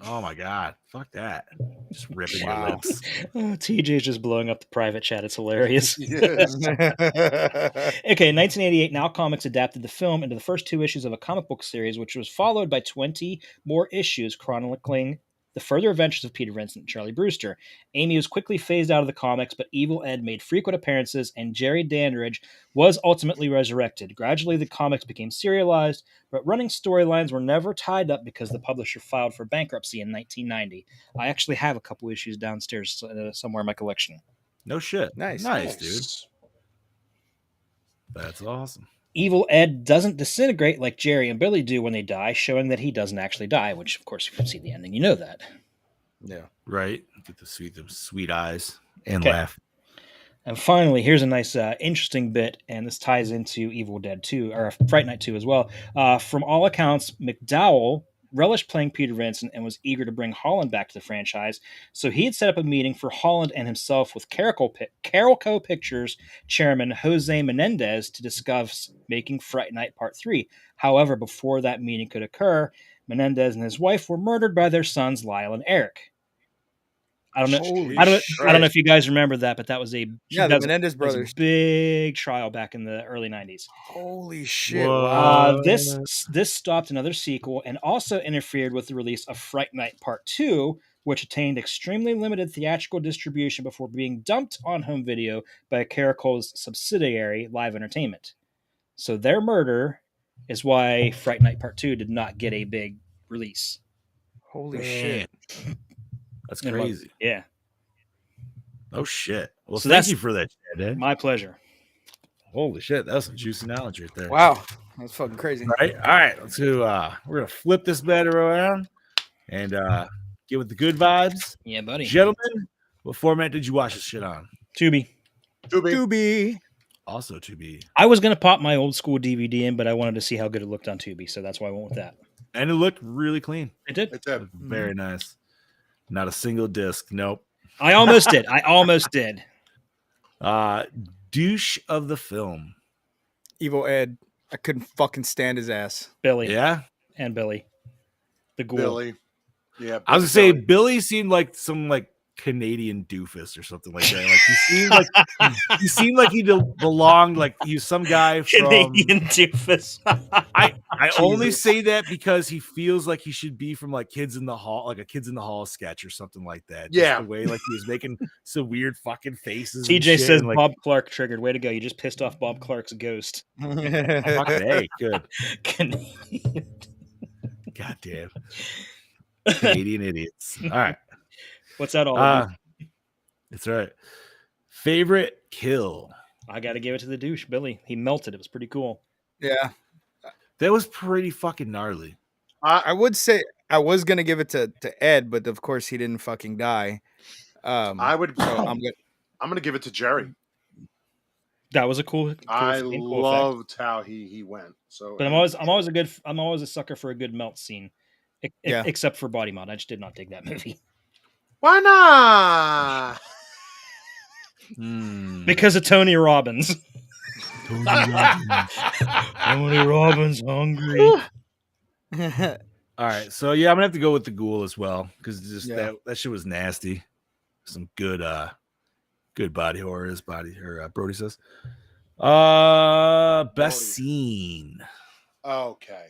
[SPEAKER 1] Oh my god. Fuck that. Just ripping your
[SPEAKER 2] Wow.
[SPEAKER 1] lips.
[SPEAKER 3] TJ's just blowing up the private chat. It's hilarious.
[SPEAKER 4] Yes.
[SPEAKER 3] Okay, in 1988, Now Comics adapted the film into the first 2 issues of a comic book series, which was followed by 20 more issues chronicling the further adventures of Peter Vincent and Charlie Brewster. Amy was quickly phased out of the comics, but Evil Ed made frequent appearances, and Jerry Dandridge was ultimately resurrected. Gradually, the comics became serialized, but running storylines were never tied up because the publisher filed for bankruptcy in 1990. I actually have a couple issues downstairs somewhere in my collection.
[SPEAKER 1] No shit.
[SPEAKER 2] Nice.
[SPEAKER 1] Nice, dude. That's awesome.
[SPEAKER 3] Evil Ed doesn't disintegrate like Jerry and Billy do when they die, showing that he doesn't actually die, which, of course, if you've seen the ending, you know that.
[SPEAKER 2] Yeah.
[SPEAKER 1] Right. Get the sweet eyes and
[SPEAKER 3] Okay.
[SPEAKER 1] laugh.
[SPEAKER 3] And finally, here's a nice, interesting bit, and this ties into Evil Dead 2, or Fright Night 2 as well. From all accounts, McDowell relished playing Peter Vincent and was eager to bring Holland back to the franchise, so he had set up a meeting for Holland and himself with Carolco Pictures chairman Jose Menendez to discuss making Fright Night Part 3. However, before that meeting could occur, Menendez and his wife were murdered by their sons Lyle and Eric. I don't know.
[SPEAKER 2] Holy
[SPEAKER 3] I don't know
[SPEAKER 2] shit.
[SPEAKER 3] if you guys remember that, but that was a
[SPEAKER 2] Yeah, the
[SPEAKER 3] that was-
[SPEAKER 2] Menendez
[SPEAKER 3] that was a
[SPEAKER 2] brothers.
[SPEAKER 3] big trial back in the early 90s.
[SPEAKER 2] Holy shit!
[SPEAKER 1] Whoa.
[SPEAKER 2] Wow.
[SPEAKER 3] This stopped another sequel and also interfered with the release of Fright Night Part 2, which attained extremely limited theatrical distribution before being dumped on home video by Caracol's subsidiary, Live Entertainment. So their murder is why Fright Night Part 2 did not get a big release.
[SPEAKER 2] Holy
[SPEAKER 1] Man.
[SPEAKER 2] shit!
[SPEAKER 1] That's
[SPEAKER 3] It was-
[SPEAKER 1] crazy.
[SPEAKER 3] Yeah,
[SPEAKER 1] Oh shit. Well,
[SPEAKER 3] So
[SPEAKER 1] thank
[SPEAKER 3] that's-
[SPEAKER 1] you for that, Chad, eh?
[SPEAKER 3] my pleasure.
[SPEAKER 1] Holy shit. That was some juicy knowledge right there.
[SPEAKER 2] Wow, that's fucking crazy.
[SPEAKER 1] All right. Let's do we're gonna flip this bed around and get with the good vibes.
[SPEAKER 3] Yeah, buddy.
[SPEAKER 1] Gentlemen, what format did you watch this shit on?
[SPEAKER 3] Tubi.
[SPEAKER 2] Tubi.
[SPEAKER 1] Also to be.
[SPEAKER 3] I was going to pop my old school DVD in, but I wanted to see how good it looked on Tubi, so that's why I went with that.
[SPEAKER 1] And it looked really clean.
[SPEAKER 3] It did.
[SPEAKER 4] It's a
[SPEAKER 1] Very nice. Not a single disc. Nope.
[SPEAKER 3] I almost did.
[SPEAKER 1] Douche of the film.
[SPEAKER 2] Evil Ed. I couldn't fucking stand his ass.
[SPEAKER 3] Billy
[SPEAKER 1] Yeah.
[SPEAKER 3] and Billy. The ghoul.
[SPEAKER 4] Billy. Yeah.
[SPEAKER 1] I was gonna say
[SPEAKER 4] Billy.
[SPEAKER 1] Billy seemed like some like Canadian doofus or something like that. Like he seemed like he belonged, like he was some guy from
[SPEAKER 3] Canadian doofus.
[SPEAKER 1] I only
[SPEAKER 2] Jesus.
[SPEAKER 1] say that because he feels like he should be from like Kids in the Hall, like a Kids in the Hall sketch or something like that. Just
[SPEAKER 4] Yeah.
[SPEAKER 1] the way like he was making some weird fucking faces. and
[SPEAKER 3] TJ
[SPEAKER 1] shit,
[SPEAKER 3] says
[SPEAKER 1] and, like,
[SPEAKER 3] Bob Clark triggered. Way to go. You just pissed off Bob Clark's ghost.
[SPEAKER 1] fucking hey, good.
[SPEAKER 3] Canadian.
[SPEAKER 1] Goddamn. Canadian idiots. All right.
[SPEAKER 3] What's that all about?
[SPEAKER 1] That's right. Favorite kill.
[SPEAKER 3] I got to give it to the douche, Billy. He melted. It was pretty cool.
[SPEAKER 2] Yeah,
[SPEAKER 1] That was pretty fucking gnarly.
[SPEAKER 2] I would say I was gonna give it to Ed, but of course he didn't fucking die.
[SPEAKER 4] I would.
[SPEAKER 2] So
[SPEAKER 4] I'm gonna give it to Jerry.
[SPEAKER 3] That was a cool.
[SPEAKER 4] I
[SPEAKER 3] cool effect.
[SPEAKER 4] loved how he went. So,
[SPEAKER 3] But I'm always a sucker for a good melt scene.
[SPEAKER 2] Yeah.
[SPEAKER 3] Except for Body Mod. I just did not dig that movie.
[SPEAKER 4] why not?
[SPEAKER 3] Because of Tony Robbins.
[SPEAKER 1] Tony Robbins.
[SPEAKER 3] Tony Robbins hungry.
[SPEAKER 1] All right, so yeah, I'm gonna have to go with the ghoul as well because just
[SPEAKER 2] Yeah.
[SPEAKER 1] that shit was nasty. Some good body horror, as Brody says. Best
[SPEAKER 4] Brody.
[SPEAKER 1] scene.
[SPEAKER 4] Okay.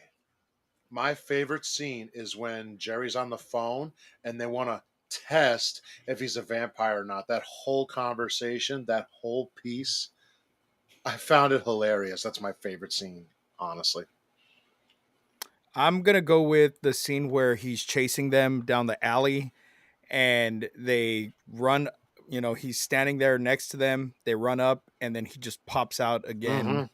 [SPEAKER 4] My favorite scene is when Jerry's on the phone and they want to test if he's a vampire or not. That whole conversation, that whole piece, I found it hilarious. That's my favorite scene, honestly.
[SPEAKER 2] I'm gonna go with the scene where he's chasing them down the alley and they run. You know, he's standing there next to them. They run up, and then he just pops out again.
[SPEAKER 4] Mhm.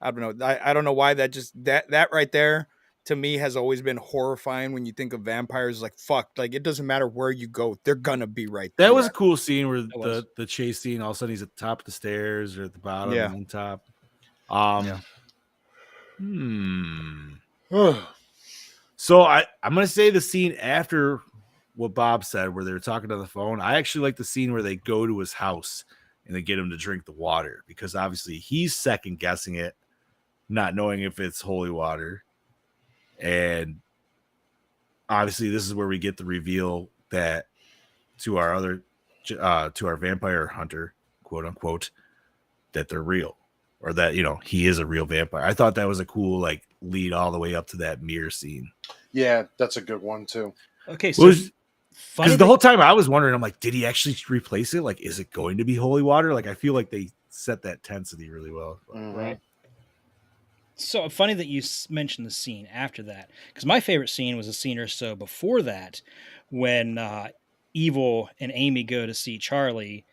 [SPEAKER 2] I don't know. I don't know why that right there to me has always been horrifying when you think of vampires. Like fuck, like it doesn't matter where you go, they're gonna be right there.
[SPEAKER 1] That was a cool scene where
[SPEAKER 3] was.
[SPEAKER 1] the chase scene. All of a sudden, he's at the top of the stairs or at the bottom
[SPEAKER 2] Yeah.
[SPEAKER 1] and then top.
[SPEAKER 2] Yeah.
[SPEAKER 1] So I'm gonna say the scene after what Bob said, where they were talking on the phone. I actually like the scene where they go to his house and they get him to drink the water because obviously he's second guessing it, not knowing if it's holy water, and obviously this is where we get the reveal that to our vampire hunter, quote unquote, that they're real or that he is a real vampire. I thought that was a cool like lead all the way up to that mirror scene.
[SPEAKER 4] Yeah, that's a good one too.
[SPEAKER 3] Okay, so
[SPEAKER 1] because the whole time I was wondering, I'm like, did he actually replace it? Like, is it going to be holy water? Like, I feel like they set that tensity really well.
[SPEAKER 3] Right. So funny that you mentioned the scene after that, because my favorite scene was a scene or so before that, when Evil and Amy go to see Charlie,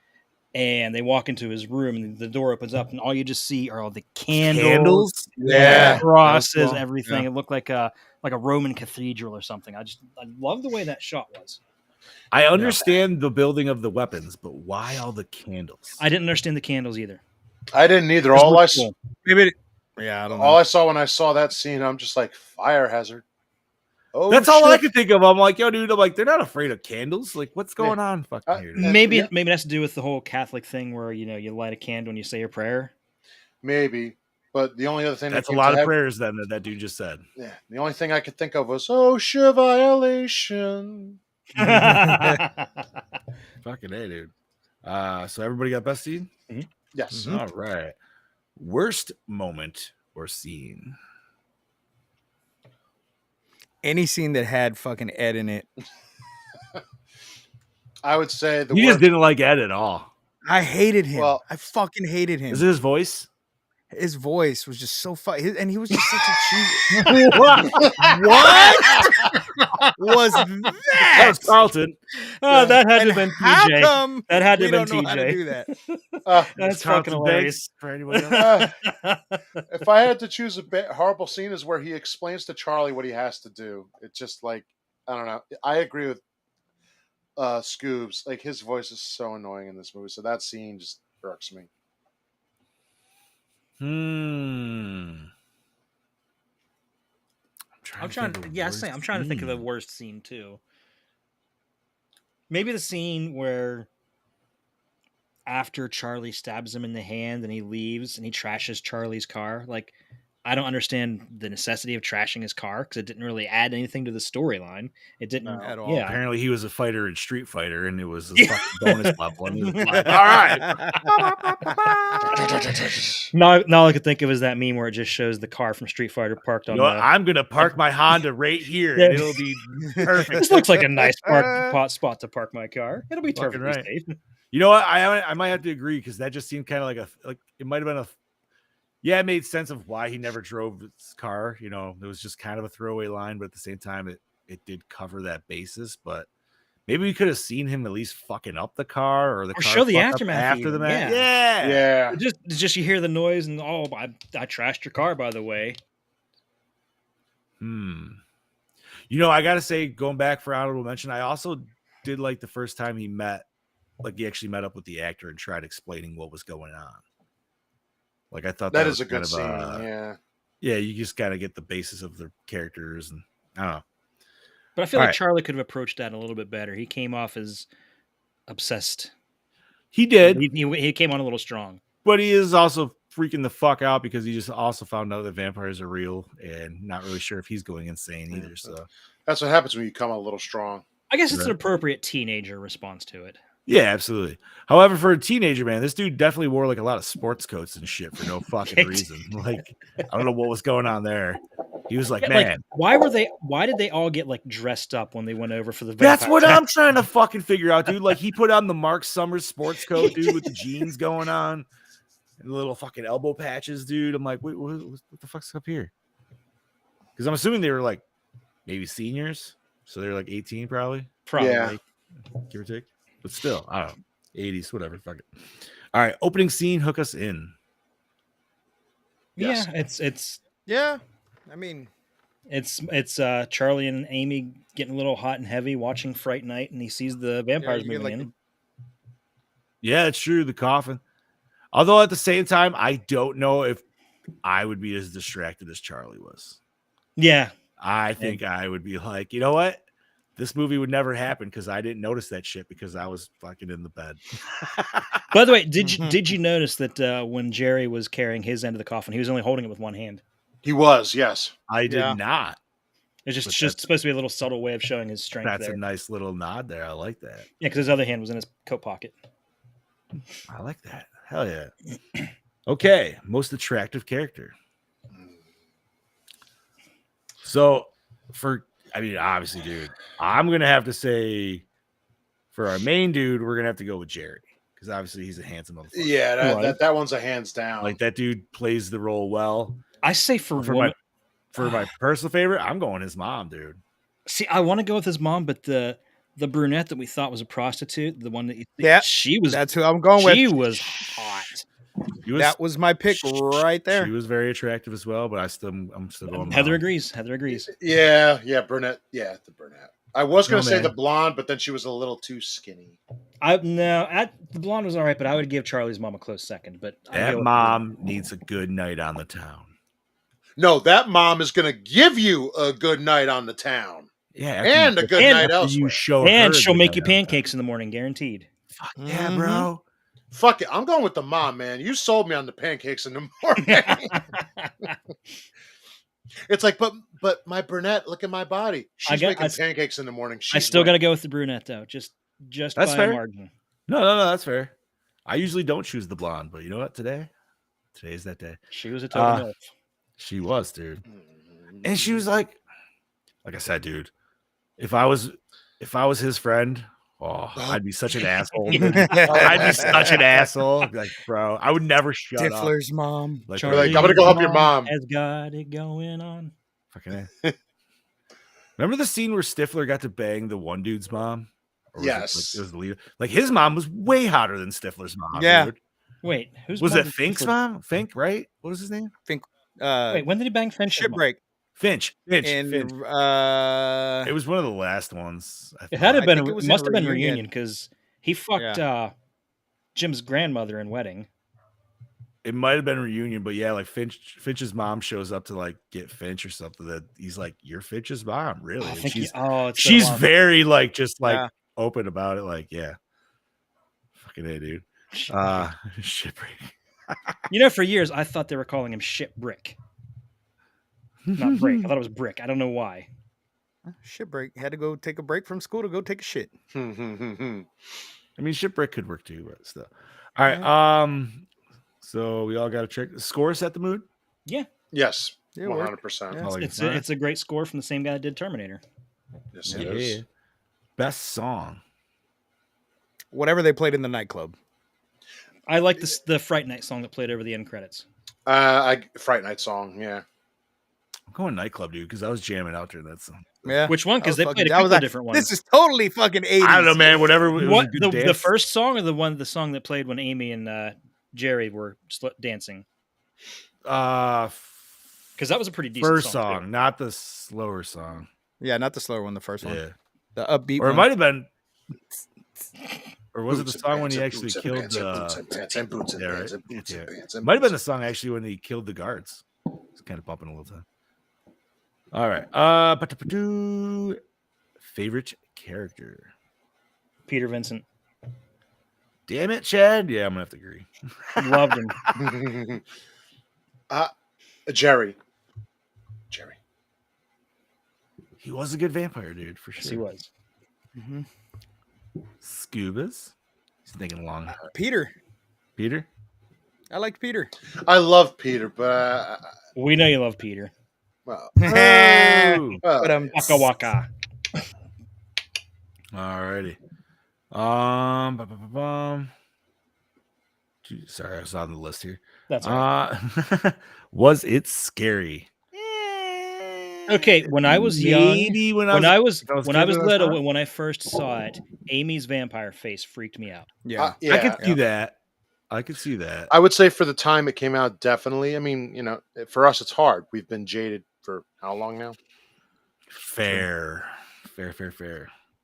[SPEAKER 3] and they walk into his room, and the door opens up, and all you just see are all the candles,
[SPEAKER 2] Yeah.
[SPEAKER 3] crosses,
[SPEAKER 2] Cool.
[SPEAKER 3] everything.
[SPEAKER 2] Yeah.
[SPEAKER 3] It looked like a Roman cathedral or something. I love the way that shot was.
[SPEAKER 1] I understand the building of the weapons, but why all the candles?
[SPEAKER 3] I didn't understand the candles either.
[SPEAKER 4] I didn't either.
[SPEAKER 3] Those
[SPEAKER 4] All
[SPEAKER 3] look
[SPEAKER 4] I
[SPEAKER 3] cool.
[SPEAKER 2] Maybe. Yeah, I don't know.
[SPEAKER 4] all I saw when I saw that scene, I'm just like, fire hazard. Oh,
[SPEAKER 1] That's all I
[SPEAKER 4] shit.
[SPEAKER 1] could think of. I'm like, yo, dude, I'm like, they're not afraid of candles. Like, what's going on? Fucking here, dude?
[SPEAKER 3] Maybe
[SPEAKER 4] yeah.
[SPEAKER 3] maybe it has to do with the whole Catholic thing where you light a candle and you say your prayer.
[SPEAKER 4] Maybe. But the only other thing
[SPEAKER 1] That's
[SPEAKER 4] that
[SPEAKER 1] a
[SPEAKER 4] came
[SPEAKER 1] lot
[SPEAKER 4] to
[SPEAKER 1] of
[SPEAKER 4] head-
[SPEAKER 1] prayers then that dude just said.
[SPEAKER 4] Yeah, the only thing I could think of was OSHA violation.
[SPEAKER 1] Fucking A, dude. So everybody got best scene?
[SPEAKER 4] Yes.
[SPEAKER 1] All right. Worst moment or scene?
[SPEAKER 2] Any scene that had fucking Ed in it.
[SPEAKER 4] I would say the
[SPEAKER 1] You
[SPEAKER 4] worst.
[SPEAKER 1] just didn't like Ed at all.
[SPEAKER 2] I hated him.
[SPEAKER 4] Well-
[SPEAKER 2] I fucking hated him.
[SPEAKER 1] Is it his voice?
[SPEAKER 2] His voice was just so funny, and he was just such a cheesy.
[SPEAKER 1] What
[SPEAKER 2] Was
[SPEAKER 1] That
[SPEAKER 2] that?
[SPEAKER 1] was Carlton.
[SPEAKER 3] Oh, that had to
[SPEAKER 2] And
[SPEAKER 3] have been
[SPEAKER 2] how
[SPEAKER 3] TJ.
[SPEAKER 2] come
[SPEAKER 3] That had to
[SPEAKER 2] we
[SPEAKER 3] have
[SPEAKER 2] don't
[SPEAKER 3] been
[SPEAKER 2] know how to
[SPEAKER 3] TJ.
[SPEAKER 2] do that?
[SPEAKER 3] That's
[SPEAKER 1] Carlton
[SPEAKER 3] fucking hilarious.
[SPEAKER 1] Banks, for anybody else.
[SPEAKER 4] If I had to choose a horrible scene, is where he explains to Charlie what he has to do. It's just like, I don't know. I agree with Scoobs. Like, his voice is so annoying in this movie. So that scene just irks me.
[SPEAKER 3] I'm trying to think of the worst scene too. Maybe the scene where after Charlie stabs him in the hand and he leaves and he trashes Charlie's car. Like, I don't understand the necessity of trashing his car because it didn't really add anything to the storyline. It didn't
[SPEAKER 2] at all.
[SPEAKER 3] Yeah.
[SPEAKER 1] Apparently, he was a fighter in Street Fighter, and it was a fucking bonus level. And he was like, all right.
[SPEAKER 3] Now all I could think of is that meme where it just shows the car from Street Fighter parked on
[SPEAKER 1] You know what?
[SPEAKER 3] the.
[SPEAKER 1] I'm gonna park my Honda right here,
[SPEAKER 3] Yeah.
[SPEAKER 1] and it'll be perfect.
[SPEAKER 3] This looks like a nice spot to park my car. It'll be
[SPEAKER 1] Fucking
[SPEAKER 3] perfectly
[SPEAKER 1] right.
[SPEAKER 3] safe.
[SPEAKER 1] You know what? I might have to agree because that just seemed kind of like it might have been it made sense of why he never drove his car. You know, it was just kind of a throwaway line, but at the same time, it did cover that basis. But maybe we could have seen him at least fucking up the car or car
[SPEAKER 3] show the
[SPEAKER 1] fuck up
[SPEAKER 3] aftermath
[SPEAKER 1] after
[SPEAKER 3] even.
[SPEAKER 1] the match.
[SPEAKER 3] Yeah.
[SPEAKER 1] Yeah.
[SPEAKER 4] Yeah.
[SPEAKER 3] Just you hear the noise and I trashed your car, by the way.
[SPEAKER 1] You know, I gotta say, going back for honorable mention, I also did like the first time he actually met up with the actor and tried explaining what was going on. Like, I thought
[SPEAKER 4] That
[SPEAKER 1] was
[SPEAKER 4] is a good
[SPEAKER 1] kind
[SPEAKER 4] scene.
[SPEAKER 1] of
[SPEAKER 4] Yeah.
[SPEAKER 1] you just gotta get the basis of the characters, and I don't know.
[SPEAKER 3] But I feel
[SPEAKER 1] All
[SPEAKER 3] like
[SPEAKER 1] right.
[SPEAKER 3] Charlie could have approached that a little bit better. He came off as obsessed.
[SPEAKER 1] He did,
[SPEAKER 3] He came on a little strong.
[SPEAKER 1] but he is also freaking the fuck out because he just also found out that vampires are real and not really sure if he's going insane either. So
[SPEAKER 4] That's what happens when you come a little strong.
[SPEAKER 3] I guess it's an
[SPEAKER 1] Right.
[SPEAKER 3] appropriate teenager response to it.
[SPEAKER 1] yeah, absolutely. However, for a teenager, man, this dude definitely wore like a lot of sports coats and shit for no fucking reason. Like, I don't know what was going on there. He was like,
[SPEAKER 3] Yeah,
[SPEAKER 1] man,
[SPEAKER 3] why did they all get like dressed up when they went over for the
[SPEAKER 1] that's
[SPEAKER 3] vampire
[SPEAKER 1] what
[SPEAKER 3] attack?
[SPEAKER 1] I'm trying to fucking figure out, dude. Like, he put on the Mark Summers sports coat, dude, with the jeans going on and the little fucking elbow patches, dude. I'm like, wait, what the fuck's up here? Because I'm assuming they were like maybe seniors, so they're like 18 probably,
[SPEAKER 3] Probably.
[SPEAKER 4] Yeah.
[SPEAKER 1] give or take. But still, I don't know, 80s, whatever. Fuck it. All right, opening scene, hook us in.
[SPEAKER 4] Yes.
[SPEAKER 3] Yeah, it's
[SPEAKER 2] Yeah. I mean,
[SPEAKER 3] it's Charlie and Amy getting a little hot and heavy watching Fright Night, and he sees the vampires
[SPEAKER 2] you get,
[SPEAKER 3] moving
[SPEAKER 2] like,
[SPEAKER 3] in.
[SPEAKER 1] Yeah, it's true. The coffin. Although at the same time, I don't know if I would be as distracted as Charlie was.
[SPEAKER 3] Yeah,
[SPEAKER 1] I think I would be like, you know what? This movie would never happen because I didn't notice that shit because I was fucking in the bed.
[SPEAKER 3] By the way, did you notice that when Jerry was carrying his end of the coffin, he was only holding it with one hand?
[SPEAKER 4] He was, yes.
[SPEAKER 1] I did
[SPEAKER 2] Yeah.
[SPEAKER 1] not.
[SPEAKER 3] It's
[SPEAKER 1] But
[SPEAKER 3] just supposed to be a little subtle way of showing his strength
[SPEAKER 1] That's
[SPEAKER 3] there.
[SPEAKER 1] a nice little nod there. I like that.
[SPEAKER 3] Yeah, because his other hand was in his coat pocket.
[SPEAKER 1] I like that. Hell yeah. Okay, most attractive character. So, obviously, dude, I'm gonna have to say for our main dude, we're gonna have to go with Jerry because obviously he's a handsome motherfucker.
[SPEAKER 4] Yeah,
[SPEAKER 3] Right.
[SPEAKER 4] that one's a hands down.
[SPEAKER 1] Like that dude plays the role well.
[SPEAKER 3] I say for
[SPEAKER 1] For
[SPEAKER 3] woman,
[SPEAKER 1] my personal favorite, I'm going his mom, dude.
[SPEAKER 3] see, I want to go with his mom, but the brunette that we thought was a prostitute, the one that you think,
[SPEAKER 2] Yeah,
[SPEAKER 3] she was
[SPEAKER 2] that's who I'm going with.
[SPEAKER 3] she was hot.
[SPEAKER 2] That was my pick right there.
[SPEAKER 1] She was very attractive as well, but I'm still going.
[SPEAKER 3] Heather
[SPEAKER 1] mom.
[SPEAKER 3] agrees. Heather agrees.
[SPEAKER 4] Yeah, brunette. Yeah, the brunette. I was going
[SPEAKER 1] No,
[SPEAKER 4] to say
[SPEAKER 1] man.
[SPEAKER 4] the blonde, but then she was a little too skinny.
[SPEAKER 3] The blonde was all right, but I would give Charlie's mom a close second. But I'd
[SPEAKER 1] That
[SPEAKER 3] go with
[SPEAKER 1] mom needs a good night on the town.
[SPEAKER 4] No, that mom is going to give you a good night on the town.
[SPEAKER 1] Yeah,
[SPEAKER 4] And a good
[SPEAKER 3] and
[SPEAKER 4] night
[SPEAKER 1] after you
[SPEAKER 4] elsewhere.
[SPEAKER 1] show
[SPEAKER 3] and
[SPEAKER 1] her
[SPEAKER 3] she'll
[SPEAKER 1] the
[SPEAKER 3] make
[SPEAKER 1] night
[SPEAKER 3] you
[SPEAKER 1] on the town.
[SPEAKER 3] pancakes in the morning, guaranteed.
[SPEAKER 1] Fuck yeah,
[SPEAKER 2] Mhm.
[SPEAKER 1] bro.
[SPEAKER 4] Fuck it. I'm going with the mom, man. You sold me on the pancakes in the morning. It's like, but my brunette, look at my body. She's making pancakes in the morning.
[SPEAKER 3] I still got to go with the brunette though, just
[SPEAKER 1] That's
[SPEAKER 3] by
[SPEAKER 1] fair.
[SPEAKER 3] a margin.
[SPEAKER 1] No, that's fair. I usually don't choose the blonde, but you know what? Today's that day.
[SPEAKER 3] She was a total milf.
[SPEAKER 1] She was, dude.
[SPEAKER 4] Mm-hmm.
[SPEAKER 1] And she was like I said, dude, if I was his friend, I'd be such an asshole. Dude. I'd be such an asshole. Like, bro, I would never shut up.
[SPEAKER 2] Stifler's mom.
[SPEAKER 1] Like,
[SPEAKER 3] Charlie,
[SPEAKER 4] I'm gonna go help your mom.
[SPEAKER 3] Has got it going on.
[SPEAKER 1] Fucking A. Remember the scene where Stifler got to bang the one dude's mom? Or was
[SPEAKER 4] Yes.
[SPEAKER 1] it was the leader. Like his mom was way hotter than Stifler's mom.
[SPEAKER 2] Yeah.
[SPEAKER 1] Dude.
[SPEAKER 3] Wait, who's
[SPEAKER 1] Was
[SPEAKER 3] mom
[SPEAKER 1] it
[SPEAKER 3] did
[SPEAKER 1] Fink's
[SPEAKER 3] Stifler-
[SPEAKER 1] mom? Fink, right? What was his name?
[SPEAKER 3] Wait, when did he bang Finch?
[SPEAKER 2] Shipbreak.
[SPEAKER 1] Finch.
[SPEAKER 2] And
[SPEAKER 1] It was one of the last ones. I
[SPEAKER 3] It had to have
[SPEAKER 2] I
[SPEAKER 3] been.
[SPEAKER 2] think it was in
[SPEAKER 3] Must have been
[SPEAKER 2] Reunion.
[SPEAKER 3] reunion because he fucked Jim's grandmother in Wedding.
[SPEAKER 1] It might have been reunion, but yeah, like Finch's mom shows up to like get Finch or something. That he's like, "You're Finch's mom, really?"
[SPEAKER 3] I
[SPEAKER 1] And
[SPEAKER 3] think
[SPEAKER 1] she's
[SPEAKER 3] it's been a
[SPEAKER 1] she's
[SPEAKER 3] while.
[SPEAKER 1] very like just like
[SPEAKER 2] Yeah.
[SPEAKER 1] open about it. Like, yeah, fucking A, dude. Shipwreck.
[SPEAKER 3] For years I thought they were calling him Shit Brick, not Brick. I thought it was Brick. I don't know why.
[SPEAKER 2] Shipbreak. Had to go take a break from school to go take a shit.
[SPEAKER 1] I mean, shipwreck could work too, but still. All right. So we all got to check the score. Set the mood.
[SPEAKER 3] Yeah,
[SPEAKER 4] Yes,
[SPEAKER 2] Yeah, work.
[SPEAKER 4] 100%.
[SPEAKER 2] Yeah.
[SPEAKER 1] Oh, like,
[SPEAKER 3] it's
[SPEAKER 1] all right.
[SPEAKER 3] a great score from the same guy that did Terminator.
[SPEAKER 4] Yes,
[SPEAKER 1] Yeah.
[SPEAKER 4] it is.
[SPEAKER 1] Best song.
[SPEAKER 2] Whatever they played in the nightclub.
[SPEAKER 3] I like the Fright Night song that played over the end credits.
[SPEAKER 4] Fright Night song, yeah.
[SPEAKER 1] I'm going nightclub, dude, because I was jamming out during that song.
[SPEAKER 2] Yeah.
[SPEAKER 3] Which one? Because they played a
[SPEAKER 2] that
[SPEAKER 3] couple
[SPEAKER 2] was
[SPEAKER 3] of
[SPEAKER 2] like,
[SPEAKER 3] different ones.
[SPEAKER 2] This is totally fucking 80s.
[SPEAKER 1] I don't know, man. Whatever. It was a
[SPEAKER 3] What
[SPEAKER 1] good
[SPEAKER 3] the
[SPEAKER 1] dance.
[SPEAKER 3] first song or the song that played when Amy and Jerry were dancing? Because that was a pretty decent
[SPEAKER 1] first
[SPEAKER 3] song.
[SPEAKER 1] song,
[SPEAKER 3] too.
[SPEAKER 1] not the slower song.
[SPEAKER 2] Yeah, not the slower one, the first one.
[SPEAKER 1] Yeah.
[SPEAKER 2] The upbeat
[SPEAKER 1] Or it
[SPEAKER 2] one.
[SPEAKER 1] might have been. Or was it the
[SPEAKER 4] Boots and
[SPEAKER 1] song when
[SPEAKER 4] pants
[SPEAKER 1] he
[SPEAKER 4] and
[SPEAKER 1] actually
[SPEAKER 4] boots and
[SPEAKER 1] killed
[SPEAKER 4] pants and boots
[SPEAKER 1] the.
[SPEAKER 4] and pants and boots and
[SPEAKER 1] Yeah,
[SPEAKER 4] pants
[SPEAKER 1] right?
[SPEAKER 4] and boots and
[SPEAKER 1] Yeah.
[SPEAKER 4] pants and
[SPEAKER 1] Might have been the
[SPEAKER 4] boots.
[SPEAKER 1] song actually when he killed the guards. It's kind of bumping a little time. All right. Favorite character.
[SPEAKER 3] Peter Vincent.
[SPEAKER 1] Damn it, Chad. Yeah, I'm gonna have to agree.
[SPEAKER 3] Loved him.
[SPEAKER 4] Jerry.
[SPEAKER 1] He was a good vampire, dude, for
[SPEAKER 3] Yes,
[SPEAKER 1] sure.
[SPEAKER 3] he was.
[SPEAKER 2] Mhm.
[SPEAKER 1] Scubas. He's thinking long.
[SPEAKER 2] Peter.
[SPEAKER 1] Peter.
[SPEAKER 2] I liked Peter.
[SPEAKER 4] I love Peter, but
[SPEAKER 3] We know you love Peter.
[SPEAKER 4] well,
[SPEAKER 1] Oh.
[SPEAKER 2] But
[SPEAKER 3] Waka waka.
[SPEAKER 1] Alrighty. Sorry, I was on the list here.
[SPEAKER 3] That's all right.
[SPEAKER 1] Was it scary?
[SPEAKER 3] Okay, when I was young,
[SPEAKER 1] Maybe
[SPEAKER 3] when I was
[SPEAKER 1] if I was
[SPEAKER 3] little,
[SPEAKER 1] kid,
[SPEAKER 3] when I first saw it, Amy's vampire face freaked me out.
[SPEAKER 2] yeah.
[SPEAKER 4] yeah,
[SPEAKER 1] I could see that. I could see that.
[SPEAKER 4] I would say for the time it came out, definitely. I mean, you know, for us, it's hard. We've been jaded for how long now?
[SPEAKER 1] Fair.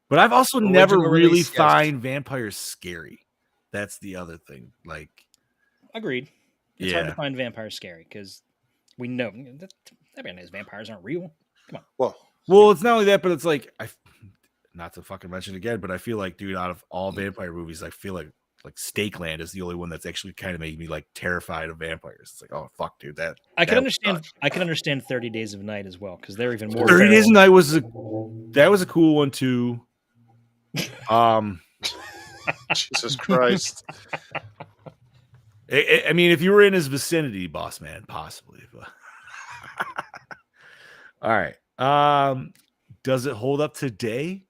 [SPEAKER 1] But I've also
[SPEAKER 2] Original
[SPEAKER 1] never really
[SPEAKER 2] release, yes.
[SPEAKER 1] find vampires scary. That's the other thing. Like,
[SPEAKER 3] Agreed. It's hard to
[SPEAKER 1] yeah.
[SPEAKER 3] find vampires scary because we know that everybody knows vampires aren't real.
[SPEAKER 1] Well, it's not only that, but it's like not to fucking mention it again, but I feel like, dude, out of all vampire movies, I feel like Stakeland is the only one that's actually kind of making me like terrified of vampires. It's like, oh fuck, dude,
[SPEAKER 3] I can
[SPEAKER 1] that
[SPEAKER 3] understand.
[SPEAKER 1] sucks.
[SPEAKER 3] I can understand 30 Days of Night as well because they're even more.
[SPEAKER 1] 30 Days
[SPEAKER 3] feral.
[SPEAKER 1] of Night was a cool one too.
[SPEAKER 4] Jesus Christ.
[SPEAKER 1] I mean, if you were in his vicinity, boss man, possibly. But all right. Does it hold up today?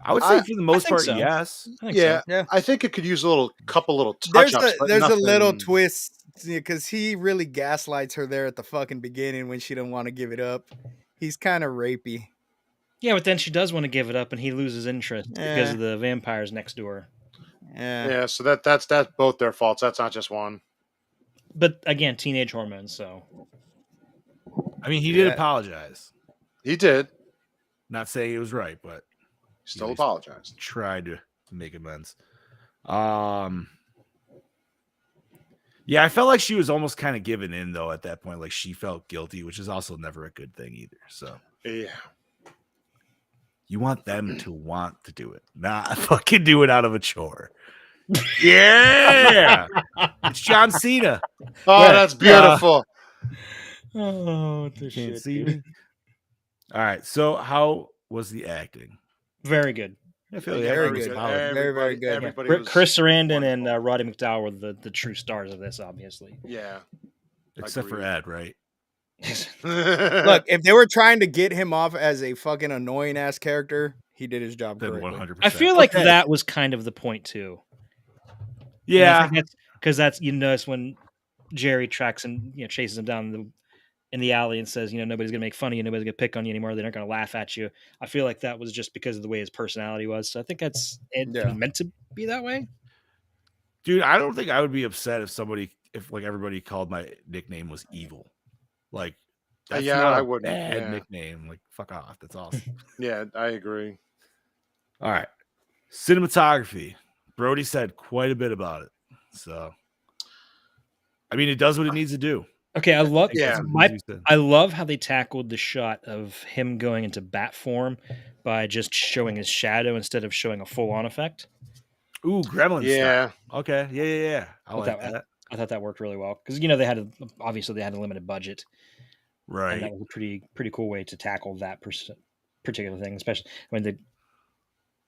[SPEAKER 1] I would say for the most
[SPEAKER 3] think
[SPEAKER 1] part,
[SPEAKER 3] so.
[SPEAKER 1] yes.
[SPEAKER 3] I think
[SPEAKER 4] Yeah,
[SPEAKER 3] so.
[SPEAKER 2] Yeah.
[SPEAKER 4] I think it could use a couple little
[SPEAKER 2] There's
[SPEAKER 4] touch-ups. but
[SPEAKER 2] a little
[SPEAKER 4] nothing-
[SPEAKER 2] twist because he really gaslights her there at the fucking beginning when she didn't want to give it up. He's kind of rapey.
[SPEAKER 3] Yeah, but then she does want to give it up, and he loses interest because
[SPEAKER 2] Eh.
[SPEAKER 3] of the vampires next door.
[SPEAKER 2] Yeah.
[SPEAKER 4] Yeah, so that's both their faults. That's not just one.
[SPEAKER 3] But again, teenage hormones. So
[SPEAKER 1] I mean, he did
[SPEAKER 2] Yeah.
[SPEAKER 1] apologize.
[SPEAKER 4] He did.
[SPEAKER 1] Not saying it was right, but
[SPEAKER 4] Still
[SPEAKER 1] Yeah,
[SPEAKER 4] apologized.
[SPEAKER 1] tried to make amends. Yeah, I felt like she was almost kind of giving in though at that point. Like she felt guilty, which is also never a good thing either. So
[SPEAKER 4] Yeah.
[SPEAKER 1] you want them to want to do it, not fucking do it out of a chore. Yeah, it's John Cena.
[SPEAKER 4] Oh,
[SPEAKER 1] Yeah.
[SPEAKER 4] that's beautiful.
[SPEAKER 3] oh,
[SPEAKER 1] Can't see me. All right, so how was the acting?
[SPEAKER 3] very good.
[SPEAKER 1] I feel
[SPEAKER 2] Very
[SPEAKER 1] everybody was
[SPEAKER 2] good.
[SPEAKER 1] solid.
[SPEAKER 2] Very, very good.
[SPEAKER 4] Everybody was
[SPEAKER 3] Chris Sarandon and
[SPEAKER 4] wonderful.
[SPEAKER 3] Roddy McDowell were the true stars of this, obviously.
[SPEAKER 4] Yeah.
[SPEAKER 1] Except for
[SPEAKER 4] Agreed.
[SPEAKER 1] Ed, right?
[SPEAKER 2] Look, if they were trying to get him off as a fucking annoying ass character, he did his job
[SPEAKER 1] Then
[SPEAKER 2] correctly.
[SPEAKER 1] 100%.
[SPEAKER 3] I feel like
[SPEAKER 1] Okay.
[SPEAKER 3] that was kind of the point too.
[SPEAKER 1] Yeah,
[SPEAKER 3] because that's you notice when Jerry tracks and chases him down in the alley and says, nobody's gonna make fun of you, nobody's gonna pick on you anymore, they're not gonna laugh at you. I feel like that was just because of the way his personality was. So I think it's meant to be that way.
[SPEAKER 1] dude, I don't think I would be upset if everybody called my nickname was Evil. Like, that's
[SPEAKER 4] Yeah,
[SPEAKER 1] not
[SPEAKER 4] I
[SPEAKER 1] a
[SPEAKER 4] wouldn't,
[SPEAKER 1] bad
[SPEAKER 4] yeah.
[SPEAKER 1] nickname. Like, fuck off. That's awesome.
[SPEAKER 4] Yeah, I agree.
[SPEAKER 1] All right, cinematography. Brody said quite a bit about it. So, I mean, it does what it needs to do.
[SPEAKER 3] Okay, I love
[SPEAKER 4] Yeah.
[SPEAKER 3] I love how they tackled the shot of him going into bat form by just showing his shadow instead of showing a full-on effect.
[SPEAKER 1] Ooh, Gremlins.
[SPEAKER 4] Yeah.
[SPEAKER 1] Style. Okay. Yeah. I like that.
[SPEAKER 3] I thought that worked really well because they had a limited budget,
[SPEAKER 1] Right.
[SPEAKER 3] and that was a pretty cool way to tackle that particular thing. Especially when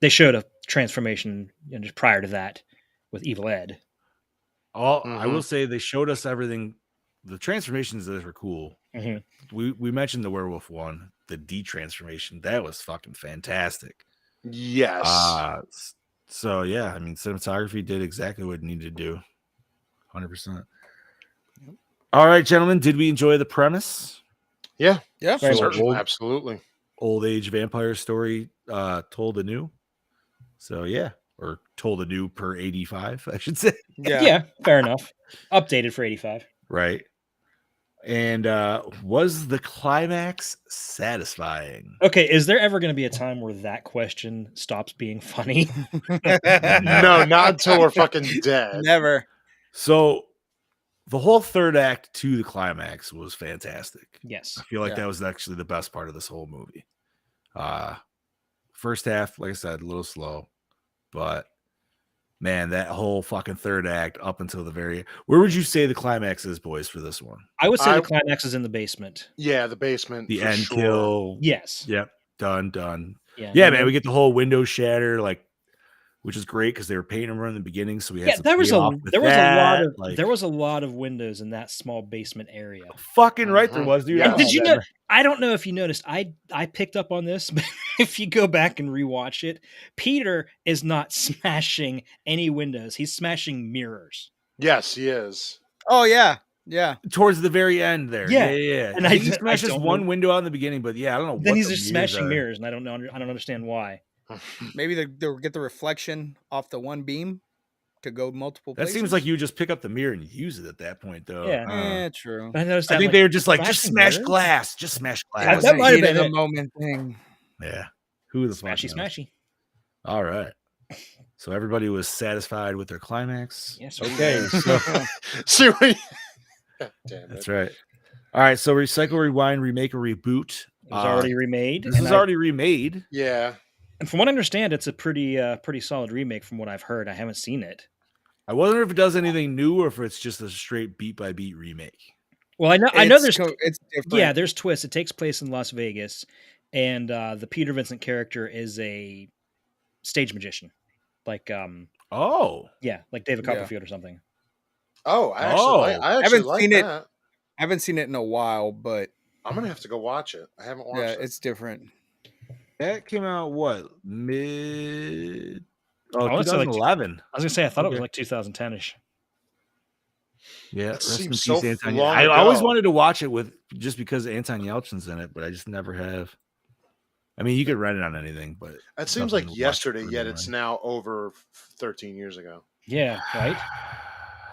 [SPEAKER 3] they showed a transformation just prior to that with Evil Ed.
[SPEAKER 1] I will say they showed us everything. The transformations that were cool.
[SPEAKER 3] Mm-hmm.
[SPEAKER 1] We mentioned the werewolf one, the de-transformation. That was fucking fantastic.
[SPEAKER 4] Yes.
[SPEAKER 1] So yeah, I mean, cinematography did exactly what it needed to do. 100%. All right, gentlemen, did we enjoy the premise?
[SPEAKER 4] Yeah.
[SPEAKER 2] Yeah.
[SPEAKER 3] Very
[SPEAKER 1] So
[SPEAKER 3] much.
[SPEAKER 1] old,
[SPEAKER 4] Absolutely.
[SPEAKER 1] old age vampire story told anew. So yeah, or told anew per 85, I should say.
[SPEAKER 3] Yeah, fair enough. Updated for 85.
[SPEAKER 1] Right. And was the climax satisfying?
[SPEAKER 3] Okay, is there ever going to be a time where that question stops being funny?
[SPEAKER 4] No, not until we're fucking dead.
[SPEAKER 2] Never.
[SPEAKER 1] So the whole third act to the climax was fantastic.
[SPEAKER 3] Yes.
[SPEAKER 1] I feel like
[SPEAKER 2] Yeah.
[SPEAKER 1] that was actually the best part of this whole movie. First half, like I said, a little slow, but man, that whole fucking third act up until the very. Where would you say the climax is, boys, for this one?
[SPEAKER 3] I would say the climax is in the basement.
[SPEAKER 4] Yeah, the basement.
[SPEAKER 1] The
[SPEAKER 4] for
[SPEAKER 1] end
[SPEAKER 4] sure.
[SPEAKER 1] kill.
[SPEAKER 3] Yes.
[SPEAKER 1] Yep. Done.
[SPEAKER 3] Yeah,
[SPEAKER 1] man. We get the whole window shatter, like, which is great because they were painting them in the beginning. So we had
[SPEAKER 3] there was a lot of windows in that small basement area.
[SPEAKER 1] Fucking right there was, dude.
[SPEAKER 3] And
[SPEAKER 1] Yeah.
[SPEAKER 3] did you know? I don't know if you noticed. I picked up on this, but if you go back and rewatch it, Peter is not smashing any windows. He's smashing mirrors.
[SPEAKER 4] Yes, he is.
[SPEAKER 2] Oh yeah.
[SPEAKER 1] Towards the very end there. Yeah.
[SPEAKER 3] And
[SPEAKER 1] he smashes one window out in the beginning, but I don't know.
[SPEAKER 3] Then he's just smashing mirrors, and I don't understand why.
[SPEAKER 2] Maybe they'll get the reflection off the one beam to go multiple places.
[SPEAKER 1] That seems like you just pick up the mirror and use it at that point, though.
[SPEAKER 3] Yeah,
[SPEAKER 2] true.
[SPEAKER 3] But I noticed
[SPEAKER 1] I think they were just like, just smash glass. Just smash glass.
[SPEAKER 2] That might have been a moment thing.
[SPEAKER 1] Yeah. Who the
[SPEAKER 3] smashy?
[SPEAKER 1] All right. So everybody was satisfied with their climax.
[SPEAKER 3] Yes.
[SPEAKER 1] Okay.
[SPEAKER 4] See what? Damn it.
[SPEAKER 1] That's right. All right. So recycle, rewind, remake, or reboot.
[SPEAKER 3] It was already remade.
[SPEAKER 1] This is already remade.
[SPEAKER 4] Yeah.
[SPEAKER 3] And from what I understand, it's a pretty solid remake. From what I've heard, I haven't seen it.
[SPEAKER 1] I wonder if it does anything new or if it's just a straight beat by beat remake.
[SPEAKER 3] Well, I know there's
[SPEAKER 2] it's different.
[SPEAKER 3] Yeah, there's twists. It takes place in Las Vegas, and the Peter Vincent character is a stage magician, like like David Copperfield or something.
[SPEAKER 4] Oh, I actually
[SPEAKER 2] haven't
[SPEAKER 4] like
[SPEAKER 2] seen
[SPEAKER 4] that.
[SPEAKER 2] it. I haven't seen it in a while, but
[SPEAKER 4] I'm gonna have to go watch it. I haven't watched it.
[SPEAKER 2] It's different.
[SPEAKER 1] That came out mid?
[SPEAKER 3] Oh,
[SPEAKER 1] 2011.
[SPEAKER 3] I was gonna say I thought it was like 2010ish.
[SPEAKER 1] Yeah,
[SPEAKER 4] That
[SPEAKER 1] rest in
[SPEAKER 4] seems
[SPEAKER 1] peace,
[SPEAKER 4] so
[SPEAKER 1] Anton.
[SPEAKER 4] long
[SPEAKER 1] I always
[SPEAKER 4] ago.
[SPEAKER 1] wanted to watch it just because Anton Yelchin's in it, but I just never have. I mean, you could rent it on anything, but
[SPEAKER 4] It seems like yesterday, yet it's now over 13 years ago.
[SPEAKER 3] Yeah, right.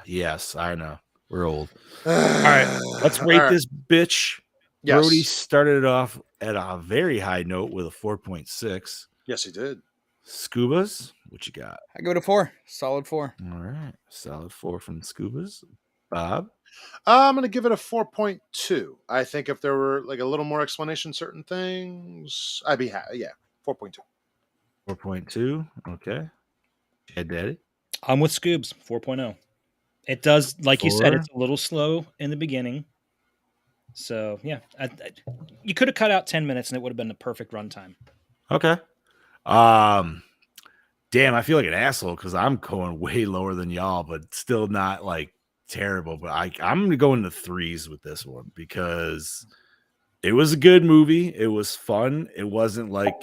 [SPEAKER 1] Yes, I know. We're old. All right, let's rate this bitch.
[SPEAKER 4] Yes.
[SPEAKER 1] Brody started it off at a very high note with a 4.6.
[SPEAKER 4] Yes, he did.
[SPEAKER 1] Scubas, what you got?
[SPEAKER 2] I go to 4. Solid 4.
[SPEAKER 1] All right, solid 4 from Scubas. Bob?
[SPEAKER 4] I'm going to give it a 4.2. I think if there were like a little more explanation, certain things, I'd be happy. Yeah, 4.2.
[SPEAKER 1] 4.2. Okay. Ed Daddy?
[SPEAKER 3] I'm with Scoobs, 4.0. It does, like you said,
[SPEAKER 1] 4.
[SPEAKER 3] it's a little slow in the beginning. So, yeah. You could have cut out 10 minutes and it would have been the perfect runtime.
[SPEAKER 1] Okay. Damn, I feel like an asshole because I'm going way lower than y'all, but still not like terrible. But I'm going to go into 3s with this one because it was a good movie. It was fun. It wasn't like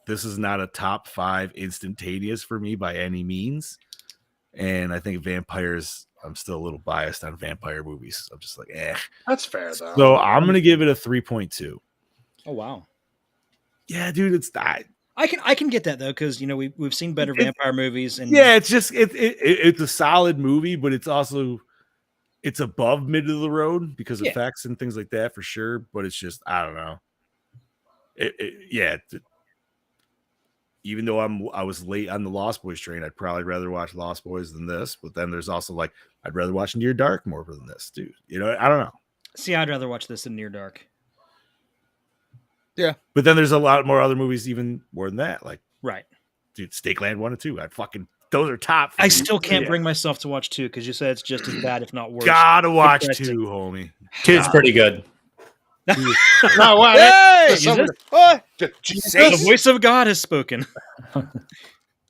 [SPEAKER 1] this is not a top 5 instantaneous for me by any means. And I think vampires, I'm still a little biased on vampire movies. I'm just like, eh.
[SPEAKER 4] That's fair, though.
[SPEAKER 1] So I'm going to give it a 3.2.
[SPEAKER 3] Oh, wow.
[SPEAKER 1] Yeah, dude, it's that.
[SPEAKER 3] I can get that though, because we've seen better vampire movies, and
[SPEAKER 1] it's just it's a solid movie, but it's also above mid of the road because effects and things like that for sure. But it's just I don't know. Even though I was late on the Lost Boys train, I'd probably rather watch Lost Boys than this. But then there's also like I'd rather watch Near Dark more than this, dude. I don't know.
[SPEAKER 3] See, I'd rather watch this than Near Dark.
[SPEAKER 2] Yeah.
[SPEAKER 1] But then there's a lot more other movies even more than that. Like,
[SPEAKER 3] right.
[SPEAKER 1] Dude, Stakeland 1 and 2. Those are top.
[SPEAKER 3] I still can't bring myself to watch 2 because you said it's just as bad, if not worse.
[SPEAKER 1] Gotta watch 2, homie.
[SPEAKER 6] 2's pretty good.
[SPEAKER 4] No, what?
[SPEAKER 2] Hey!
[SPEAKER 3] The voice of God has spoken.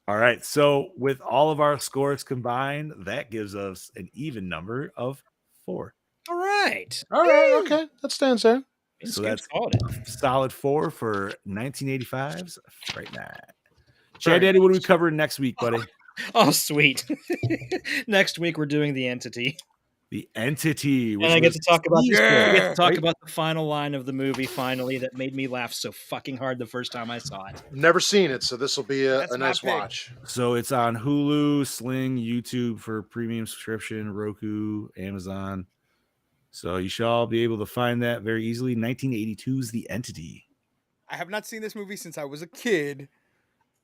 [SPEAKER 1] All right. So with all of our scores combined, that gives us an even number of 4.
[SPEAKER 3] All right.
[SPEAKER 4] Okay. That stands there.
[SPEAKER 1] So that's solid 4 for 1985's Fright Night. Chad Daddy, what are we covering next week, buddy?
[SPEAKER 3] Oh, sweet. Next week we're doing The Entity.
[SPEAKER 1] The Entity.
[SPEAKER 3] And I get to talk about about the final line of the movie finally that made me laugh so fucking hard the first time I saw it.
[SPEAKER 4] Never seen it, so this will be a nice watch.
[SPEAKER 1] So it's on Hulu, Sling, YouTube for premium subscription, Roku, Amazon. So you shall all be able to find that very easily. 1982's The Entity.
[SPEAKER 2] I have not seen this movie since I was a kid,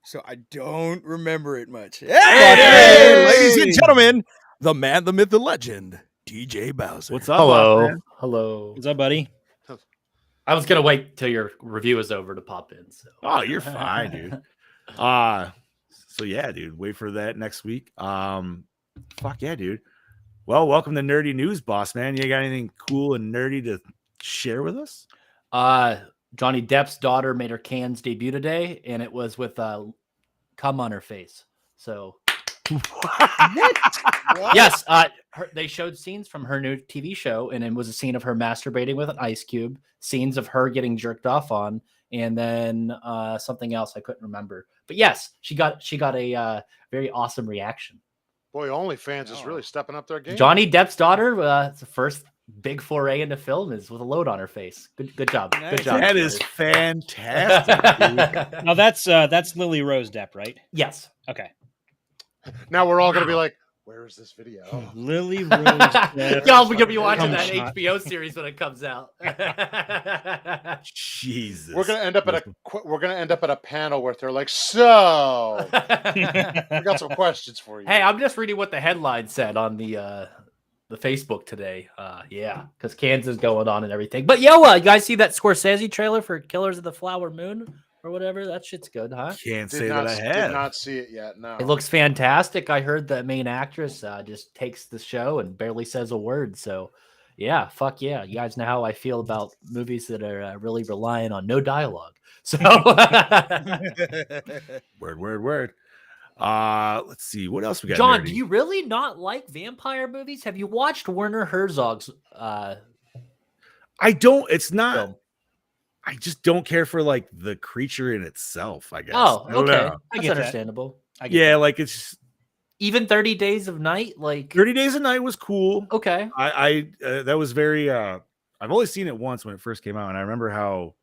[SPEAKER 2] so I don't remember it much. Hey! Ladies and gentlemen, the man, the myth, the legend, DJ Bowser.
[SPEAKER 1] What's up?
[SPEAKER 6] Hello.
[SPEAKER 1] man?
[SPEAKER 6] Hello.
[SPEAKER 3] What's up, buddy?
[SPEAKER 6] I was going to wait till your review is over to pop in. So.
[SPEAKER 1] Oh, you're fine, dude. So yeah, dude, wait for that next week. Fuck yeah, dude. Well, welcome to Nerdy News, boss man. You got anything cool and nerdy to share with us?
[SPEAKER 6] Johnny Depp's daughter made her Cannes debut today, and it was with cum on her face. So yes, they showed scenes from her new TV show, and it was a scene of her masturbating with an ice cube, scenes of her getting jerked off on, and then something else I couldn't remember. But yes, she got a very awesome reaction.
[SPEAKER 4] Boy, OnlyFans is really stepping up their game.
[SPEAKER 6] Johnny Depp's daughter, it's the first big foray into film, is with a load on her face. Good job.
[SPEAKER 2] Nice.
[SPEAKER 6] Good job.
[SPEAKER 1] That is fantastic, dude.
[SPEAKER 3] Now that's Lily Rose Depp, right?
[SPEAKER 6] Yes.
[SPEAKER 3] Okay.
[SPEAKER 4] Now we're all going to be like, where is this video?
[SPEAKER 3] Lily Rose Depp.
[SPEAKER 6] Y'all are gonna be watching
[SPEAKER 3] Come
[SPEAKER 6] that
[SPEAKER 3] on.
[SPEAKER 6] HBO series when it comes out.
[SPEAKER 1] Jesus.
[SPEAKER 4] We're going to end up at a panel where they're like, so we got some questions for you.
[SPEAKER 6] Hey, I'm just reading what the headline said on the Facebook today. Yeah, because Kansas is going on and everything. But yo, you guys see that Scorsese trailer for Killers of the Flower Moon or whatever? That shit's good, huh?
[SPEAKER 1] Can't
[SPEAKER 4] Did
[SPEAKER 1] say
[SPEAKER 4] not,
[SPEAKER 1] that I have.
[SPEAKER 4] did not see it yet. No.
[SPEAKER 6] It looks fantastic. I heard the main actress just takes the show and barely says a word. So, yeah, fuck yeah. You guys know how I feel about movies that are really relying on no dialogue. So,
[SPEAKER 1] Word. Let's see. What else we got?
[SPEAKER 6] John,
[SPEAKER 1] nerdy?
[SPEAKER 6] do you really not like vampire movies? Have you watched Werner Herzog's
[SPEAKER 1] I don't. It's not.
[SPEAKER 6] film?
[SPEAKER 1] I just don't care for like the creature in itself, I guess.
[SPEAKER 6] Oh,
[SPEAKER 1] I don't
[SPEAKER 6] okay.
[SPEAKER 1] know.
[SPEAKER 3] I
[SPEAKER 6] That's
[SPEAKER 3] get that.
[SPEAKER 6] understandable.
[SPEAKER 1] Yeah, like it's just,
[SPEAKER 6] Even 30 Days of Night, like
[SPEAKER 1] 30 Days a Night was cool.
[SPEAKER 6] okay.
[SPEAKER 1] I that was very I've only seen it once when it first came out, and I remember how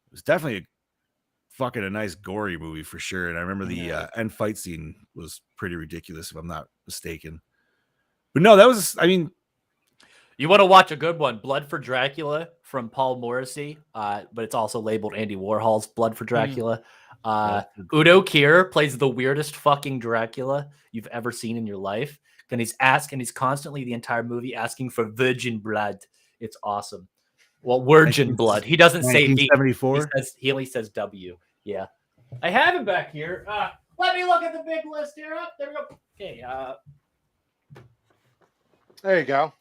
[SPEAKER 1] it was definitely a nice gory movie for sure. And I remember the end fight scene was pretty ridiculous, if I'm not mistaken. But no, that was, I mean,
[SPEAKER 6] You want to watch a good one, Blood for Dracula from Paul Morrissey, but it's also labeled Andy Warhol's Blood for Dracula. Udo Kier plays the weirdest fucking Dracula you've ever seen in your life. And he's constantly the entire movie asking for virgin blood. It's awesome. Well, virgin blood. He doesn't say V.
[SPEAKER 1] 1974.
[SPEAKER 6] He only says W. Yeah. I have him back here. Let me look at the big list here. Oh, there we go. Okay.
[SPEAKER 4] There you go.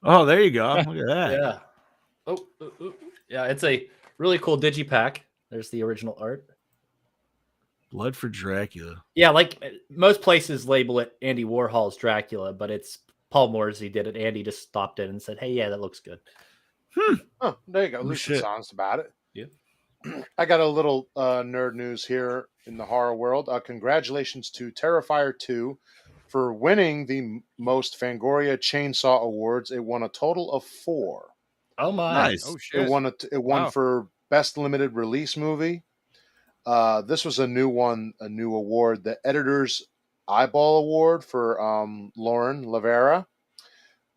[SPEAKER 1] Oh, there you go. Look at that.
[SPEAKER 6] Yeah. Yeah, it's a really cool digipack. There's the original art.
[SPEAKER 1] Blood for Dracula.
[SPEAKER 6] Yeah, like most places label it Andy Warhol's Dracula, but it's Paul Morrissey did it. Andy just stopped it and said, "Hey, yeah, that looks good."
[SPEAKER 4] Oh, there you go. At
[SPEAKER 1] Oh,
[SPEAKER 4] least
[SPEAKER 1] shit.
[SPEAKER 4] it's honest about it.
[SPEAKER 6] Yeah.
[SPEAKER 4] I got a little nerd news here in the horror world. Congratulations to Terrifier 2 for winning the most Fangoria Chainsaw Awards. It won a total of 4.
[SPEAKER 6] Oh my!
[SPEAKER 1] Nice.
[SPEAKER 2] Oh shit!
[SPEAKER 4] It won
[SPEAKER 2] Wow.
[SPEAKER 4] for Best Limited Release Movie. This was a new award, the Editor's Eyeball Award for Lauren Lavera,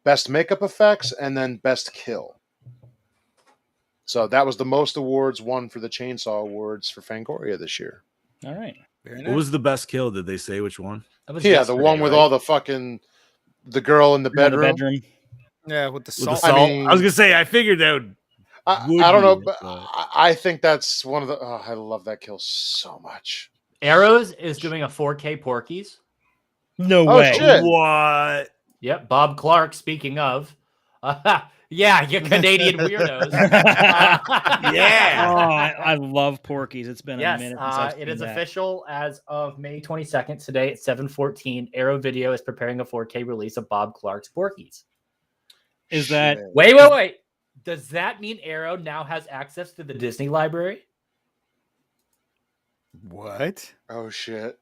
[SPEAKER 4] Best Makeup Effects, and then Best Kill. So that was the most awards won for the Chainsaw Awards for Fangoria this year.
[SPEAKER 3] All right.
[SPEAKER 2] Very
[SPEAKER 1] What
[SPEAKER 2] nice.
[SPEAKER 1] was the best kill? Did they say which one?
[SPEAKER 6] That was
[SPEAKER 4] Yeah, the
[SPEAKER 6] yesterday,
[SPEAKER 4] one with
[SPEAKER 6] right?
[SPEAKER 4] all the fucking the girl in the
[SPEAKER 3] In the
[SPEAKER 4] bedroom.
[SPEAKER 3] bedroom.
[SPEAKER 2] Yeah, with the
[SPEAKER 1] With the
[SPEAKER 2] salt.
[SPEAKER 1] salt?
[SPEAKER 4] I mean-
[SPEAKER 1] I was gonna say I figured that would
[SPEAKER 4] I
[SPEAKER 1] would
[SPEAKER 4] don't
[SPEAKER 1] be
[SPEAKER 4] know,
[SPEAKER 1] it,
[SPEAKER 4] but
[SPEAKER 1] but-
[SPEAKER 4] I think that's one of the. Oh, I love that kill so much.
[SPEAKER 6] Arrows is doing a 4K Porky's.
[SPEAKER 3] No
[SPEAKER 4] Oh,
[SPEAKER 3] way.
[SPEAKER 4] shit.
[SPEAKER 1] What?
[SPEAKER 6] Yep, Bob Clark. Speaking of, yeah, you Canadian weirdos.
[SPEAKER 1] Yeah.
[SPEAKER 3] Oh, I love Porky's. It's been a
[SPEAKER 6] Yes,
[SPEAKER 3] minute since I've
[SPEAKER 6] it
[SPEAKER 3] seen
[SPEAKER 6] is
[SPEAKER 3] that.
[SPEAKER 6] official as of May 22nd. Today at 7:14, Arrow Video is preparing a 4K release of Bob Clark's Porky's.
[SPEAKER 3] Is that
[SPEAKER 4] Shit.
[SPEAKER 6] Wait. Does that mean Arrow now has access to the Disney library?
[SPEAKER 2] What?
[SPEAKER 4] Oh shit!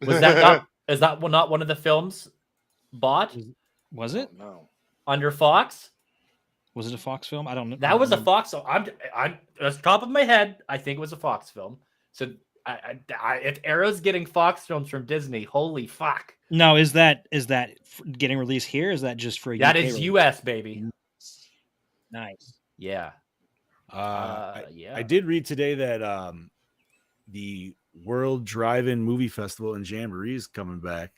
[SPEAKER 6] Was that not? Is that not one of the films bought
[SPEAKER 3] was it?
[SPEAKER 4] No.
[SPEAKER 6] under Fox?
[SPEAKER 3] Was it a Fox film? I don't know.
[SPEAKER 6] That was a Fox. So I'm at the top of my head. I think it was a Fox film. So if Arrow's getting Fox films from Disney, holy fuck!
[SPEAKER 3] No, is that getting released here? Is that just for
[SPEAKER 6] That
[SPEAKER 3] UK
[SPEAKER 6] is
[SPEAKER 3] release?
[SPEAKER 6] U.S. baby.
[SPEAKER 3] Nice.
[SPEAKER 6] Yeah. Yeah.
[SPEAKER 1] I did read today that the World Drive-In Movie Festival and Jamboree is coming back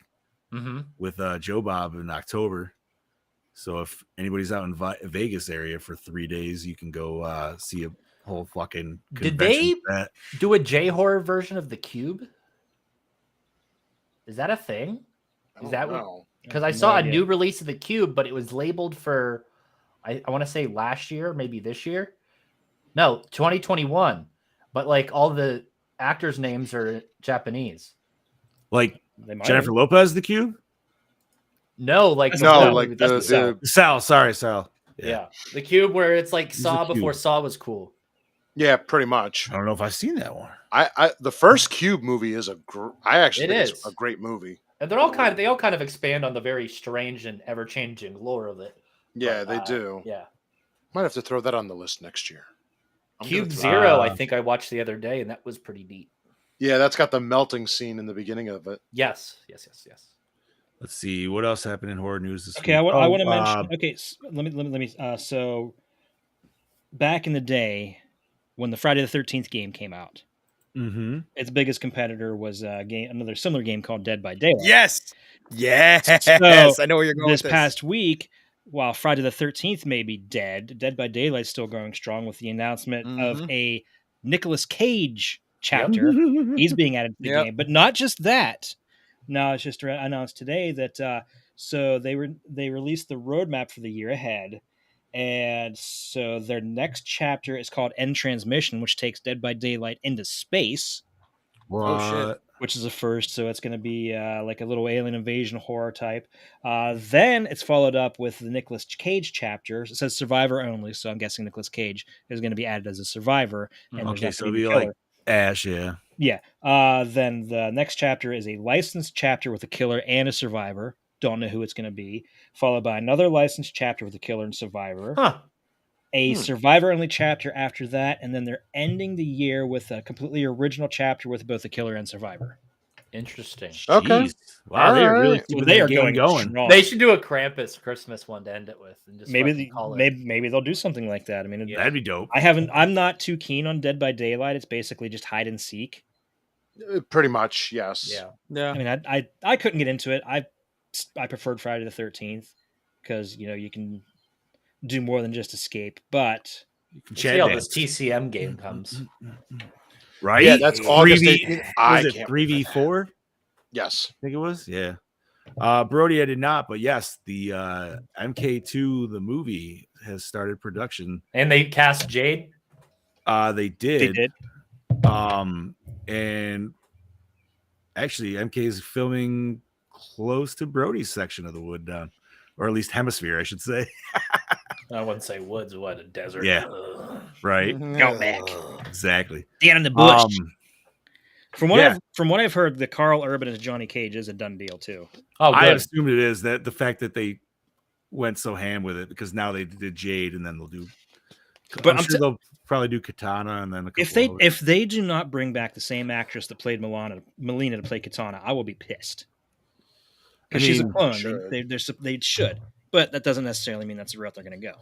[SPEAKER 6] Mm-hmm.
[SPEAKER 1] with Joe Bob in October. So if anybody's out in Vegas area for 3 days, you can go see a whole fucking
[SPEAKER 6] Did
[SPEAKER 1] convention
[SPEAKER 6] they
[SPEAKER 1] for that.
[SPEAKER 6] do a J horror version of the Cube? Is that a thing? Is that
[SPEAKER 4] no?
[SPEAKER 6] because I
[SPEAKER 3] No
[SPEAKER 6] saw a
[SPEAKER 3] idea.
[SPEAKER 6] new release of the Cube, but it was labeled for I want to say last year, maybe this year. No, 2021. But like all the actors' names are Japanese.
[SPEAKER 1] Like
[SPEAKER 3] They might
[SPEAKER 1] Jennifer
[SPEAKER 3] have.
[SPEAKER 1] Lopez, the Cube.
[SPEAKER 6] No, like the
[SPEAKER 4] No,
[SPEAKER 6] whole
[SPEAKER 4] like
[SPEAKER 6] movie,
[SPEAKER 4] the
[SPEAKER 6] that's Cell.
[SPEAKER 1] Sal, sorry, Sal.
[SPEAKER 6] Yeah. The Cube where it's like
[SPEAKER 1] Who's
[SPEAKER 6] Saw
[SPEAKER 1] the
[SPEAKER 6] before
[SPEAKER 1] Cube?
[SPEAKER 6] Saw was cool.
[SPEAKER 4] yeah, pretty much.
[SPEAKER 1] I don't know if I've seen that one.
[SPEAKER 4] I the first Cube movie is I actually
[SPEAKER 6] It
[SPEAKER 4] think
[SPEAKER 6] is.
[SPEAKER 4] it's a great movie.
[SPEAKER 6] And they all kind of expand on the very strange and ever changing lore of it.
[SPEAKER 4] Yeah,
[SPEAKER 6] But,
[SPEAKER 4] they do.
[SPEAKER 6] Yeah.
[SPEAKER 4] Might have to throw that on the list next year. I'm gonna
[SPEAKER 6] Cube
[SPEAKER 4] throw-
[SPEAKER 6] Zero, I think I watched the other day, and that was pretty neat.
[SPEAKER 4] Yeah, that's got the melting scene in the beginning of it.
[SPEAKER 6] Yes.
[SPEAKER 1] Let's see what else happened in horror news this
[SPEAKER 3] Okay,
[SPEAKER 1] week.
[SPEAKER 3] I want to mention. Okay, let me. So back in the day, when the Friday the 13th game came out,
[SPEAKER 1] Mm-hmm.
[SPEAKER 3] its biggest competitor was another similar game called Dead by Daylight.
[SPEAKER 2] Yes. Yes.
[SPEAKER 3] So,
[SPEAKER 2] I know where you're going
[SPEAKER 3] This
[SPEAKER 2] with this.
[SPEAKER 3] past week, while Friday the 13th may be dead, Dead by Daylight is still going strong with the announcement of a Nicolas Cage chapter. He's being added to the
[SPEAKER 2] Yep.
[SPEAKER 3] game, but not just that. No, it's just announced today that so they released the roadmap for the year ahead, and so their next chapter is called End Transmission, which takes Dead by Daylight into space,
[SPEAKER 1] What?
[SPEAKER 2] shit.
[SPEAKER 3] which is a first. So it's going to be like a little alien invasion horror type. Then it's followed up with the Nicolas Cage chapter. It says survivor only, so I'm guessing Nicolas Cage is going to be added as a survivor. And there's
[SPEAKER 1] Okay,
[SPEAKER 3] not
[SPEAKER 1] so
[SPEAKER 3] gonna
[SPEAKER 1] it'll be
[SPEAKER 3] a killer.
[SPEAKER 1] like Ash, yeah.
[SPEAKER 3] Yeah. Then the next chapter is a licensed chapter with a killer and a survivor. Don't know who it's going to be. Followed by another licensed chapter with a killer and survivor.
[SPEAKER 6] Huh.
[SPEAKER 3] A survivor-only chapter after that, and then they're ending the year with a completely original chapter with both a killer and survivor.
[SPEAKER 6] Interesting.
[SPEAKER 4] Okay.
[SPEAKER 1] Jeez. Wow, they're really
[SPEAKER 4] Alright.
[SPEAKER 1] keeping
[SPEAKER 3] They
[SPEAKER 1] that
[SPEAKER 3] are
[SPEAKER 1] game
[SPEAKER 3] going strong.
[SPEAKER 6] They should do a Krampus Christmas one to end it with, and just
[SPEAKER 3] maybe
[SPEAKER 6] fucking call it.
[SPEAKER 3] maybe they'll do something like that. I mean,
[SPEAKER 1] That'd be dope.
[SPEAKER 3] I'm not too keen on Dead by Daylight. It's basically just hide and seek.
[SPEAKER 4] Pretty much, yes.
[SPEAKER 6] Yeah.
[SPEAKER 2] Yeah.
[SPEAKER 3] I mean, I couldn't get into it. I preferred Friday the 13th because you can do more than just escape. But
[SPEAKER 6] See how this TCM game comes.
[SPEAKER 1] Right?
[SPEAKER 4] Yeah, that's August
[SPEAKER 1] 3v
[SPEAKER 4] 18th. I
[SPEAKER 1] Was it
[SPEAKER 4] can't
[SPEAKER 1] 3v4?
[SPEAKER 4] Yes.
[SPEAKER 1] I think it was. Yeah. Brody, I did not, but yes, the MK2, the movie, has started production.
[SPEAKER 6] And they cast Jade.
[SPEAKER 1] They did.
[SPEAKER 3] they did.
[SPEAKER 1] And actually, MK is filming close to Brody's section of the wood down, or at least hemisphere, I should say.
[SPEAKER 6] I wouldn't say woods. What a desert.
[SPEAKER 1] Yeah.
[SPEAKER 6] Ugh.
[SPEAKER 1] Right.
[SPEAKER 3] Go back
[SPEAKER 1] Exactly.
[SPEAKER 3] down in the bush. From what
[SPEAKER 1] yeah.
[SPEAKER 3] I've heard, the Carl Urban as Johnny Cage is a done deal too.
[SPEAKER 6] Oh,
[SPEAKER 1] I
[SPEAKER 6] good.
[SPEAKER 1] assumed it is that the fact that they went so ham with it, because now they did Jade and then they'll do.
[SPEAKER 3] But
[SPEAKER 1] I'm sure they'll probably do Katana and then a couple
[SPEAKER 3] If they do not bring back the same actress that played Melina to play Katana, I will be pissed. Because she's a clone. They should, but that doesn't necessarily mean that's the route they're going to go.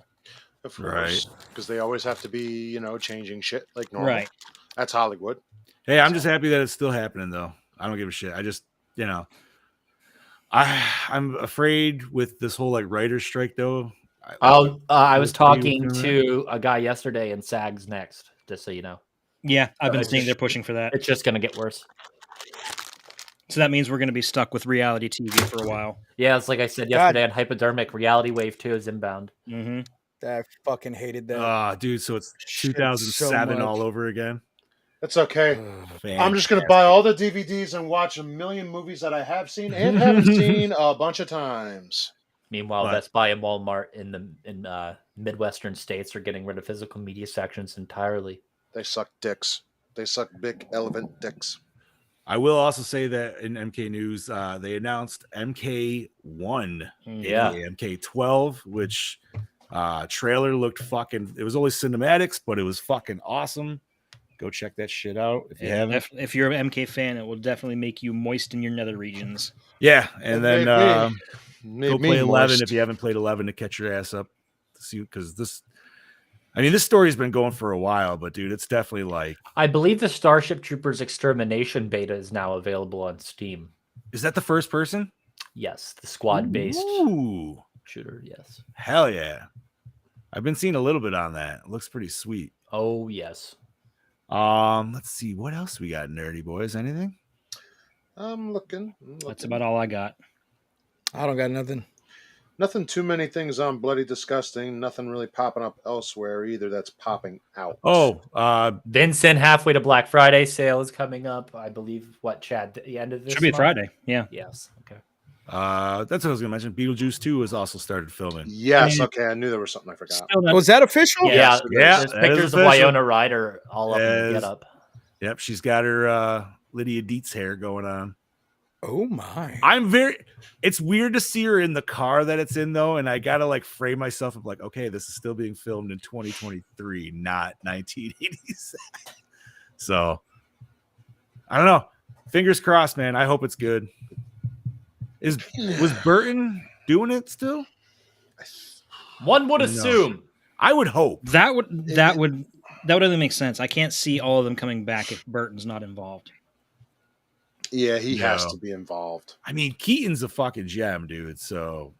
[SPEAKER 4] Of course. Because they always have to be, changing shit like normal.
[SPEAKER 3] Right.
[SPEAKER 4] That's Hollywood.
[SPEAKER 1] Hey, I'm just happy that it's still happening, though. I don't give a shit. I just, I'm afraid with this whole writer's strike, though.
[SPEAKER 6] I was
[SPEAKER 1] What
[SPEAKER 6] talking
[SPEAKER 1] are you
[SPEAKER 6] to a guy yesterday, and SAG's next. Just so you know,
[SPEAKER 3] Yeah, I've been
[SPEAKER 6] It's
[SPEAKER 3] seeing
[SPEAKER 6] just-
[SPEAKER 3] they're pushing for that.
[SPEAKER 6] it's just gonna get worse.
[SPEAKER 3] So that means we're going to be stuck with reality TV for a while.
[SPEAKER 6] Yeah, it's like I said
[SPEAKER 2] God.
[SPEAKER 6] yesterday on Hypodermic. Reality Wave 2 is inbound.
[SPEAKER 3] Mm-hmm.
[SPEAKER 2] I fucking hated that.
[SPEAKER 1] Dude, so it's
[SPEAKER 2] Shit,
[SPEAKER 1] 2007
[SPEAKER 2] so
[SPEAKER 1] all
[SPEAKER 2] much.
[SPEAKER 1] over again.
[SPEAKER 4] It's okay. I'm just going to buy all the DVDs and watch a million movies that I have seen and haven't seen a bunch of times.
[SPEAKER 6] Meanwhile,
[SPEAKER 1] But-
[SPEAKER 6] Best Buy and Walmart in Midwestern states are getting rid of physical media sections entirely.
[SPEAKER 4] They suck dicks. They suck big elephant dicks.
[SPEAKER 1] I will also say that in MK News, they announced MK1,
[SPEAKER 6] Yeah.
[SPEAKER 1] MK12, which trailer looked fucking. It was only cinematics, but it was fucking awesome. Go check that shit out if you haven't.
[SPEAKER 3] If you're an MK fan, it will definitely make you moist in your nether regions.
[SPEAKER 1] Yeah, and then
[SPEAKER 4] Made
[SPEAKER 1] go
[SPEAKER 4] me
[SPEAKER 1] play 11
[SPEAKER 4] moist.
[SPEAKER 1] if you haven't played 11 to catch your ass up. To see, because this story's been going for a while, but dude, it's definitely
[SPEAKER 6] I believe the Starship Troopers Extermination beta is now available on Steam.
[SPEAKER 1] is that the first person?
[SPEAKER 6] Yes, the squad-based
[SPEAKER 1] Ooh,
[SPEAKER 6] shooter. Yes.
[SPEAKER 1] hell yeah. I've been seeing a little bit on that. It looks pretty sweet.
[SPEAKER 6] Oh yes.
[SPEAKER 1] Let's see what else we got, nerdy boys. Anything?
[SPEAKER 4] I'm looking.
[SPEAKER 3] That's about all I got.
[SPEAKER 2] I don't got nothing.
[SPEAKER 4] Nothing too many things on Bloody Disgusting. Nothing really popping up elsewhere either that's popping out.
[SPEAKER 1] Oh,
[SPEAKER 6] Vincent halfway to Black Friday sale is coming up. I believe what Chad the end of this
[SPEAKER 3] Should be
[SPEAKER 6] month?
[SPEAKER 3] Friday. Yeah.
[SPEAKER 6] Yes. Okay.
[SPEAKER 1] that's what I was gonna mention. Beetlejuice 2 has also started filming.
[SPEAKER 4] Yes,
[SPEAKER 3] I-
[SPEAKER 4] okay. I knew there was something I forgot.
[SPEAKER 3] Still not-
[SPEAKER 2] Was that official?
[SPEAKER 6] Yeah.
[SPEAKER 4] Yes, it
[SPEAKER 1] yeah,
[SPEAKER 6] There's
[SPEAKER 1] that is
[SPEAKER 6] pictures of
[SPEAKER 1] official.
[SPEAKER 6] Winona Ryder all up in the
[SPEAKER 1] Yes.
[SPEAKER 6] get up.
[SPEAKER 1] Yep, she's got her Lydia Dietz hair going on.
[SPEAKER 2] Oh my.
[SPEAKER 1] It's weird to see her in the car that it's in though, and I gotta like frame myself of like, okay, this is still being filmed in 2023, not 1987. So I don't know. Fingers crossed, man. I hope it's good. Was Burton doing it still?
[SPEAKER 6] One would
[SPEAKER 1] No.
[SPEAKER 6] assume.
[SPEAKER 1] I would hope.
[SPEAKER 3] That would only make sense. I can't see all of them coming back if Burton's not involved.
[SPEAKER 4] Yeah, he has
[SPEAKER 1] No.
[SPEAKER 4] to be involved.
[SPEAKER 1] I mean, Keaton's a fucking gem, dude. So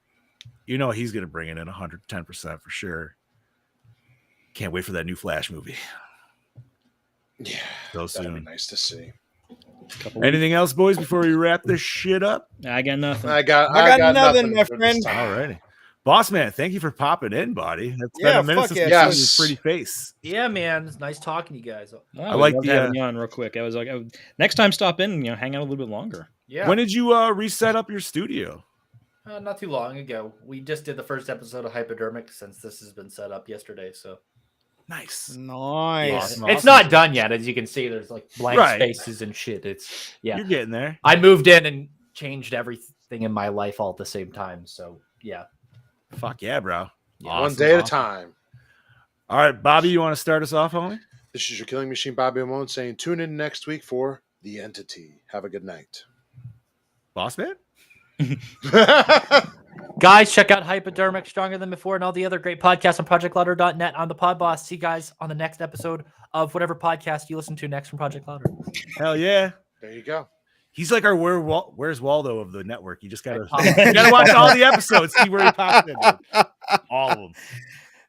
[SPEAKER 1] you know he's gonna bring it in 110% for sure. Can't wait for that new Flash movie.
[SPEAKER 4] Yeah,
[SPEAKER 1] So
[SPEAKER 4] that'd be
[SPEAKER 1] soon.
[SPEAKER 4] nice to see.
[SPEAKER 1] Anything else, boys, before we wrap this shit up?
[SPEAKER 3] I got nothing.
[SPEAKER 4] I got
[SPEAKER 2] nothing, my
[SPEAKER 4] for this
[SPEAKER 2] friend.
[SPEAKER 4] time.
[SPEAKER 1] Alrighty. Boss man, thank you for popping in, buddy. It's
[SPEAKER 2] Yeah,
[SPEAKER 1] been a minute
[SPEAKER 2] fuck
[SPEAKER 1] since
[SPEAKER 2] yeah,
[SPEAKER 1] we
[SPEAKER 4] son.
[SPEAKER 1] saw your pretty face.
[SPEAKER 6] Yeah, man. It's nice talking to you guys.
[SPEAKER 3] Oh,
[SPEAKER 1] I like
[SPEAKER 3] love
[SPEAKER 1] the,
[SPEAKER 3] having you on real quick. I was like, next time stop in and hang out a little bit longer.
[SPEAKER 6] Yeah.
[SPEAKER 1] When did you reset up your studio?
[SPEAKER 6] Not too long ago. We just did the first episode of Hypodermic since this has been set up yesterday. So
[SPEAKER 1] Nice.
[SPEAKER 2] Nice.
[SPEAKER 1] Awesome.
[SPEAKER 6] it's not done yet. As you can see, there's like blank
[SPEAKER 1] Right.
[SPEAKER 6] spaces and shit. It's yeah.
[SPEAKER 1] You're getting there.
[SPEAKER 6] I moved in and changed everything in my life all at the same time. So yeah.
[SPEAKER 1] Fuck yeah, bro.
[SPEAKER 6] Yeah.
[SPEAKER 4] One day at a time.
[SPEAKER 1] All right, Bobby, you want to start us off, homie?
[SPEAKER 4] This is your Killing Machine, Bobby Amone, saying tune in next week for The Entity. Have a good night.
[SPEAKER 1] Boss man?
[SPEAKER 6] Guys, check out Hypodermic, Stronger Than Before, and all the other great podcasts on ProjectLouder.net on the Pod Boss. See you guys on the next episode of whatever podcast you listen to next from Project Louder.
[SPEAKER 1] Hell yeah.
[SPEAKER 4] There you go.
[SPEAKER 1] He's like our Where's Waldo of the network. You just gotta watch all the episodes, see where he pops in. Dude. All of them.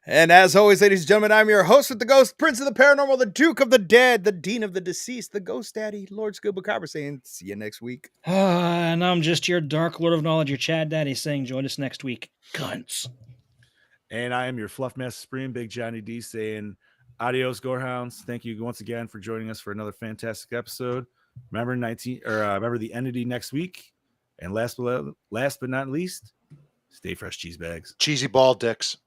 [SPEAKER 2] And as always, ladies and gentlemen, I'm your host with the Ghost, Prince of the Paranormal, the Duke of the Dead, the Dean of the Deceased, the Ghost Daddy, Lord Scuba saying, see you next week.
[SPEAKER 3] And I'm just your Dark Lord of Knowledge, your Chad Daddy, saying join us next week. Cunts.
[SPEAKER 1] And I am your Fluff Master Supreme, Big Johnny D, saying adios, Gorehounds. Thank you once again for joining us for another fantastic episode. Remember the entity next week. And last but not least, stay fresh, cheese bags.
[SPEAKER 4] Cheesy ball dicks.